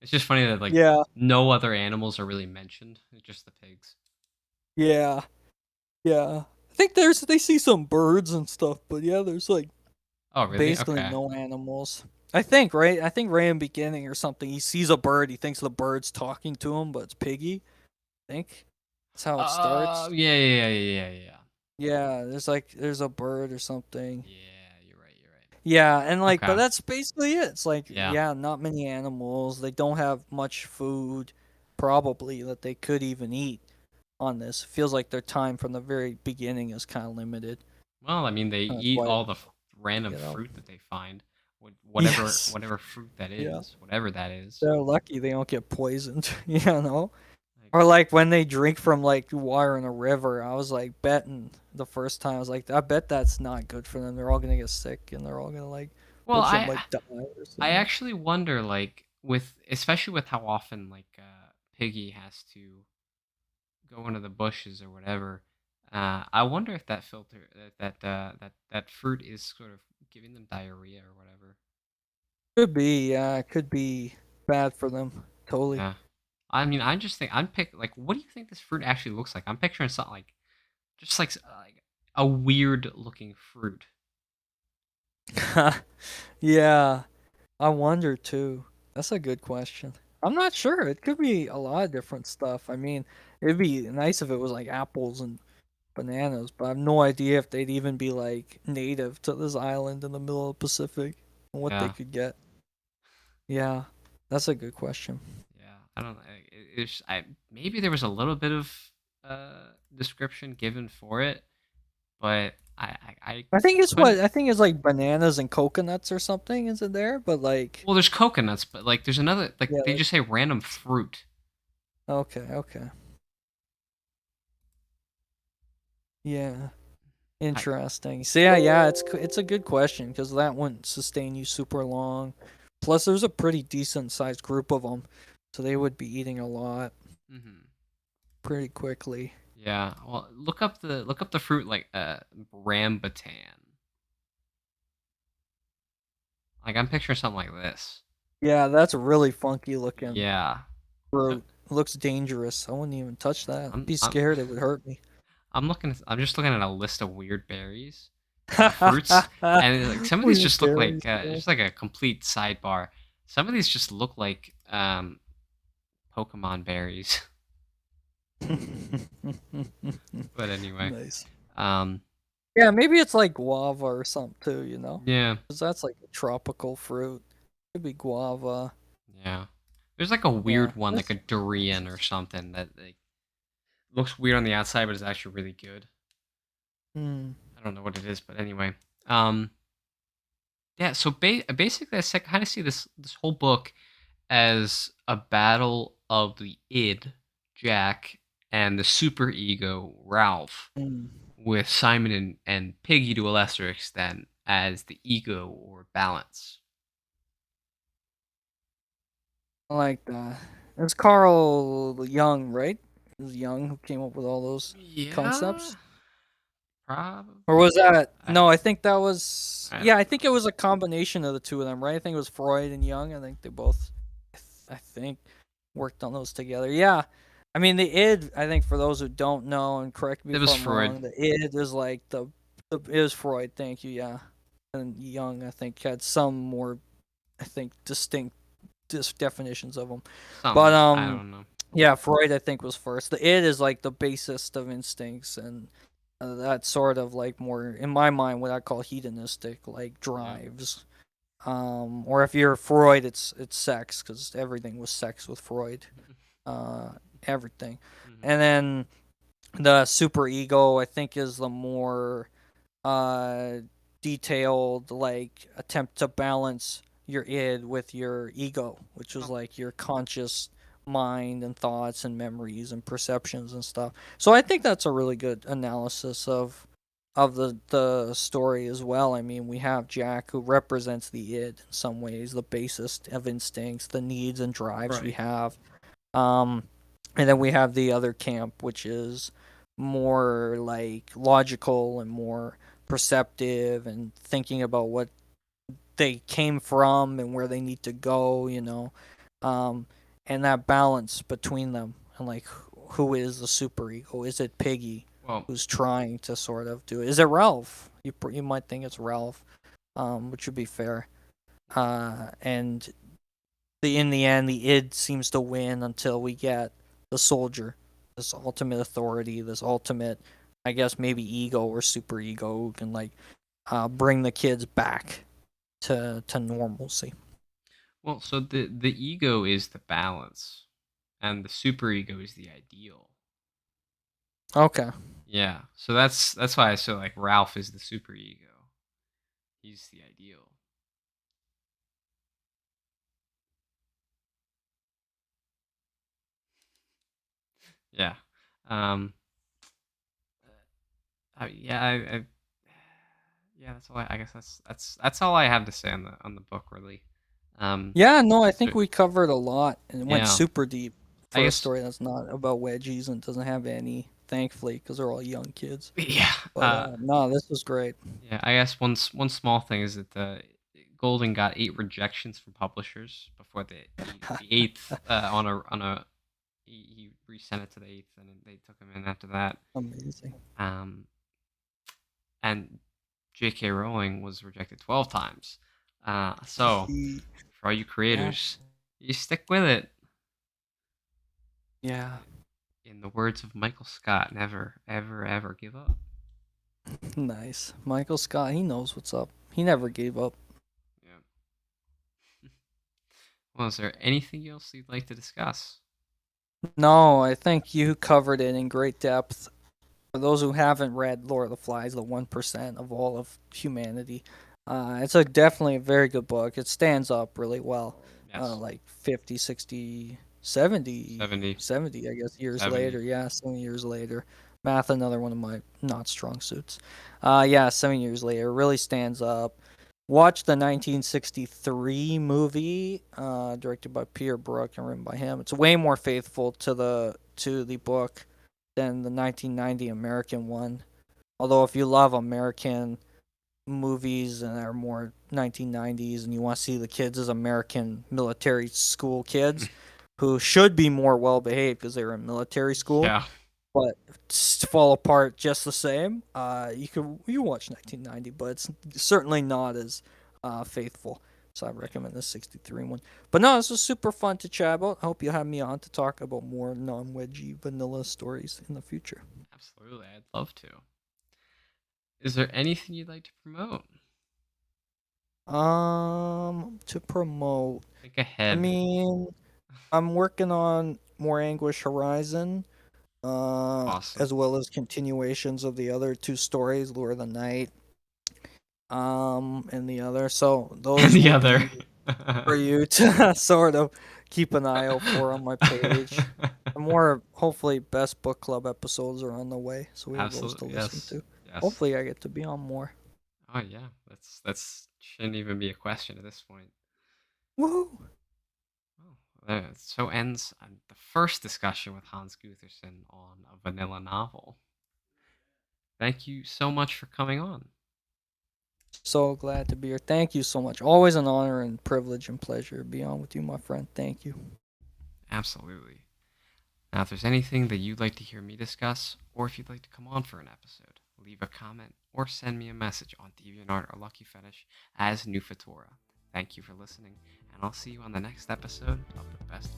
[SPEAKER 1] It's just funny that like
[SPEAKER 2] Yeah,
[SPEAKER 1] no other animals are really mentioned. It's just the pigs.
[SPEAKER 2] yeah, yeah. I think they see some birds and stuff, but yeah, there's like
[SPEAKER 1] Oh, really?
[SPEAKER 2] basically
[SPEAKER 1] Okay.
[SPEAKER 2] no animals. I think right. I think right in the beginning or something, he sees a bird. He thinks the bird's talking to him, but it's Piggy. I think that's how it starts.
[SPEAKER 1] Yeah, yeah, yeah, yeah, yeah, yeah.
[SPEAKER 2] Yeah, there's a bird or something.
[SPEAKER 1] Yeah, you're right. You're right.
[SPEAKER 2] Yeah, and like, but
[SPEAKER 1] Okay.
[SPEAKER 2] that's basically it. It's like,
[SPEAKER 1] Yeah.
[SPEAKER 2] yeah, not many animals. They don't have much food, probably that they could even eat on this. Feels like their time from the very beginning is kind of limited.
[SPEAKER 1] Well, I mean, they
[SPEAKER 2] That's
[SPEAKER 1] eat
[SPEAKER 2] why,
[SPEAKER 1] all the random
[SPEAKER 2] you know.
[SPEAKER 1] fruit that they find,
[SPEAKER 2] Yes.
[SPEAKER 1] whatever fruit that
[SPEAKER 2] Yeah.
[SPEAKER 1] is, whatever that is.
[SPEAKER 2] They're lucky they don't get poisoned, you know?
[SPEAKER 1] Like,
[SPEAKER 2] Or like when they drink from like water in a river, I was like betting the first time. I was like, I bet that's not good for them. They're all gonna get sick and they're all gonna like
[SPEAKER 1] well,
[SPEAKER 2] watch them like die or
[SPEAKER 1] I
[SPEAKER 2] something.
[SPEAKER 1] actually wonder, like, with especially with how often like Piggy has to go into the bushes or whatever. I wonder if that filter that fruit is sort of giving them diarrhea or whatever.
[SPEAKER 2] Could be, yeah, it could be bad for them. Totally.
[SPEAKER 1] Yeah. I mean, I just think I'm pick like, what do you think this fruit actually looks like? I'm picturing something like just like a weird looking fruit.
[SPEAKER 2] Yeah, I wonder too. That's a good question. I'm not sure. It could be a lot of different stuff. I mean, it'd be nice if it was like apples and bananas, but I have no idea if they'd even be like native to this island in the middle of the Pacific and what they
[SPEAKER 1] Yeah.
[SPEAKER 2] could get. Yeah, that's a good question.
[SPEAKER 1] Yeah. I don't know. It's I maybe there was a little bit of description given for it, but I couldn't.
[SPEAKER 2] I think it's like bananas and coconuts or something, is it there? But like,
[SPEAKER 1] Well, there's coconuts, but like there's another like
[SPEAKER 2] yeah,
[SPEAKER 1] they just say random fruit.
[SPEAKER 2] okay, okay. Yeah.
[SPEAKER 1] I
[SPEAKER 2] Interesting. So yeah, it's a good question because that wouldn't sustain you super long. Plus, there's a pretty decent sized group of them, so they would be eating a lot
[SPEAKER 1] mhm.
[SPEAKER 2] pretty quickly.
[SPEAKER 1] Yeah. Well, look up the fruit like rambutan. Like I'm picturing something like this.
[SPEAKER 2] Yeah, that's a really funky looking
[SPEAKER 1] Yeah. So
[SPEAKER 2] fruit. Looks dangerous. I wouldn't even touch that. I'd
[SPEAKER 1] I'm
[SPEAKER 2] be
[SPEAKER 1] I'm
[SPEAKER 2] scared it would hurt me.
[SPEAKER 1] I'm just looking at a list of weird berries, fruits, and like some of these
[SPEAKER 2] Weird
[SPEAKER 1] just look like
[SPEAKER 2] berries. Yeah.
[SPEAKER 1] just like a complete sidebar. Some of these just look like Pokemon berries. But anyway,
[SPEAKER 2] Nice.
[SPEAKER 1] um
[SPEAKER 2] Yeah, maybe it's like guava or something too. You know,
[SPEAKER 1] yeah.
[SPEAKER 2] because that's like a tropical fruit. Could be guava.
[SPEAKER 1] Yeah. There's like a
[SPEAKER 2] Yeah.
[SPEAKER 1] weird one, like
[SPEAKER 2] That's
[SPEAKER 1] a durian or something that like looks weird on the outside, but is actually really good.
[SPEAKER 2] hmm.
[SPEAKER 1] I don't know what it is, but anyway. Yeah. So basically, I kind of see this whole book as a battle of the id Jack, and the super ego Ralph,
[SPEAKER 2] Mm,
[SPEAKER 1] with Simon and Piggy to a lesser extent as the ego or balance.
[SPEAKER 2] I like that. It's Carl Jung, right? It was Jung who came up with all those
[SPEAKER 1] Yeah,
[SPEAKER 2] concepts. Or was
[SPEAKER 1] probably.
[SPEAKER 2] that
[SPEAKER 1] I
[SPEAKER 2] no? I think that was
[SPEAKER 1] I
[SPEAKER 2] yeah. I
[SPEAKER 1] don't
[SPEAKER 2] think
[SPEAKER 1] know.
[SPEAKER 2] it was a combination of the two of them, right? I think it was Freud and Jung. I think they both, I think, worked on those together. Yeah, I mean the id. I think for those who don't know, and correct me
[SPEAKER 1] It
[SPEAKER 2] if
[SPEAKER 1] was
[SPEAKER 2] I'm
[SPEAKER 1] Freud.
[SPEAKER 2] wrong, the id is like the it is Freud. Thank you. Yeah, and Jung I think had some more I think distinct definitions of them, but
[SPEAKER 1] Some I don't know.
[SPEAKER 2] yeah, Freud I think was first. The id is like the basest of instincts and that's sort of like more in my mind what I call hedonistic like
[SPEAKER 1] Yeah.
[SPEAKER 2] drives. Or if you're Freud, it's sex because everything was sex with Freud. Uh, Everything,
[SPEAKER 1] Mhm.
[SPEAKER 2] and then the super ego I think is the more uh detailed like attempt to balance your id with your ego, which was
[SPEAKER 1] Oh,
[SPEAKER 2] like your conscious mind and thoughts and memories and perceptions and stuff. So I think that's a really good analysis of the story as well. I mean, we have Jack who represents the id in some ways, the basest of instincts, the needs and drives we
[SPEAKER 1] right.
[SPEAKER 2] have. Um, and then we have the other camp, which is more like logical and more perceptive and thinking about what they came from and where they need to go, you know. Um, and that balance between them and like who is the superego? Is it Piggy
[SPEAKER 1] Well,
[SPEAKER 2] who's trying to sort of do it? Is it Ralph? You might think it's Ralph, which would be fair. And in the end, the id seems to win until we get the soldier, this ultimate authority, this ultimate, I guess maybe ego or super ego who can like bring the kids back to normalcy.
[SPEAKER 1] so the ego is the balance, and the superego is the ideal.
[SPEAKER 2] Okay.
[SPEAKER 1] Yeah. So that's why I say like Ralph is the superego. He's the ideal. Yeah. Um. I yeah. That's all. I guess that's all I have to say on the book really.
[SPEAKER 2] Yeah, no, I
[SPEAKER 1] Is
[SPEAKER 2] think
[SPEAKER 1] there,
[SPEAKER 2] we covered a lot and it went
[SPEAKER 1] yeah.
[SPEAKER 2] super deep
[SPEAKER 1] I
[SPEAKER 2] for a
[SPEAKER 1] guess
[SPEAKER 2] story that's not about wedgies and doesn't have any, thankfully, because they're all young kids.
[SPEAKER 1] yeah.
[SPEAKER 2] But no, this was great.
[SPEAKER 1] Yeah. I guess one small thing is that the Golden got 8 rejections from publishers before the eighth on a he resent it to the eighth, and they took him in after that.
[SPEAKER 2] Amazing.
[SPEAKER 1] Um, and J.K. Rowling was rejected 12 times. So for all you
[SPEAKER 2] Yeah,
[SPEAKER 1] creators, you stick with it.
[SPEAKER 2] yeah.
[SPEAKER 1] In the words of Michael Scott, never, ever, ever give up.
[SPEAKER 2] Nice. Michael Scott, he knows what's up. He never gave up.
[SPEAKER 1] Yeah. Well, is there anything else you'd like to discuss?
[SPEAKER 2] No, I think you covered it in great depth. For those who haven't read Lord of the Flies, the 1% of all of humanity, it's a definitely a very good book. It stands up really well.
[SPEAKER 1] Yes.
[SPEAKER 2] Like 50, 60, 70,
[SPEAKER 1] 70.
[SPEAKER 2] 70, I guess, years
[SPEAKER 1] 70.
[SPEAKER 2] later. Yeah, 7 years later. Math, another one of my not strong suits. Yeah, 7 years later. Really stands up. Watch the 1963 movie, directed by Peter Brook and written by him. It's way more faithful to the book than the 1990 American one. Although if you love American movies and are more 1990s and you want to see the kids as American military school kids who should be more well behaved because they were in military school,
[SPEAKER 1] Yeah.
[SPEAKER 2] but fall apart just the same. You watch 1990, but it's certainly not as faithful. So I
[SPEAKER 1] Yeah.
[SPEAKER 2] recommend the 63 one. But no, this was super fun to chat about. I hope you have me on to talk about more non-wedgie vanilla stories in the future.
[SPEAKER 1] Absolutely. I'd love to. Is there anything you'd like to promote?
[SPEAKER 2] To promote.
[SPEAKER 1] Think
[SPEAKER 2] I
[SPEAKER 1] ahead.
[SPEAKER 2] mean, I'm working on more Anguish Horizon,
[SPEAKER 1] Awesome.
[SPEAKER 2] as well as continuations of the other two stories, Lure of the Night, and the other. So
[SPEAKER 1] And
[SPEAKER 2] those
[SPEAKER 1] the
[SPEAKER 2] will
[SPEAKER 1] other.
[SPEAKER 2] be. for you to sort of keep an eye out for on my page. And more, hopefully, best book club episodes are on the way, so we have those to
[SPEAKER 1] Absolutely,
[SPEAKER 2] listen
[SPEAKER 1] yes,
[SPEAKER 2] to.
[SPEAKER 1] yes.
[SPEAKER 2] Hopefully, I get to be on more.
[SPEAKER 1] Oh yeah, that's shouldn't even be a question at this point.
[SPEAKER 2] Woohoo!
[SPEAKER 1] Oh, so ends the first discussion with Hans Gutherson on a vanilla novel. Thank you so much for coming on.
[SPEAKER 2] So glad to be here. Thank you so much. Always an honor and privilege and pleasure to be on with you, my friend. Thank you.
[SPEAKER 1] Absolutely. Now, if there's anything that you'd like to hear me discuss, or if you'd like to come on for an episode, leave a comment or send me a message on DeviantArt or Lucky Fetish as New Fatora. Thank you for listening, and I'll see you on the next episode of the Best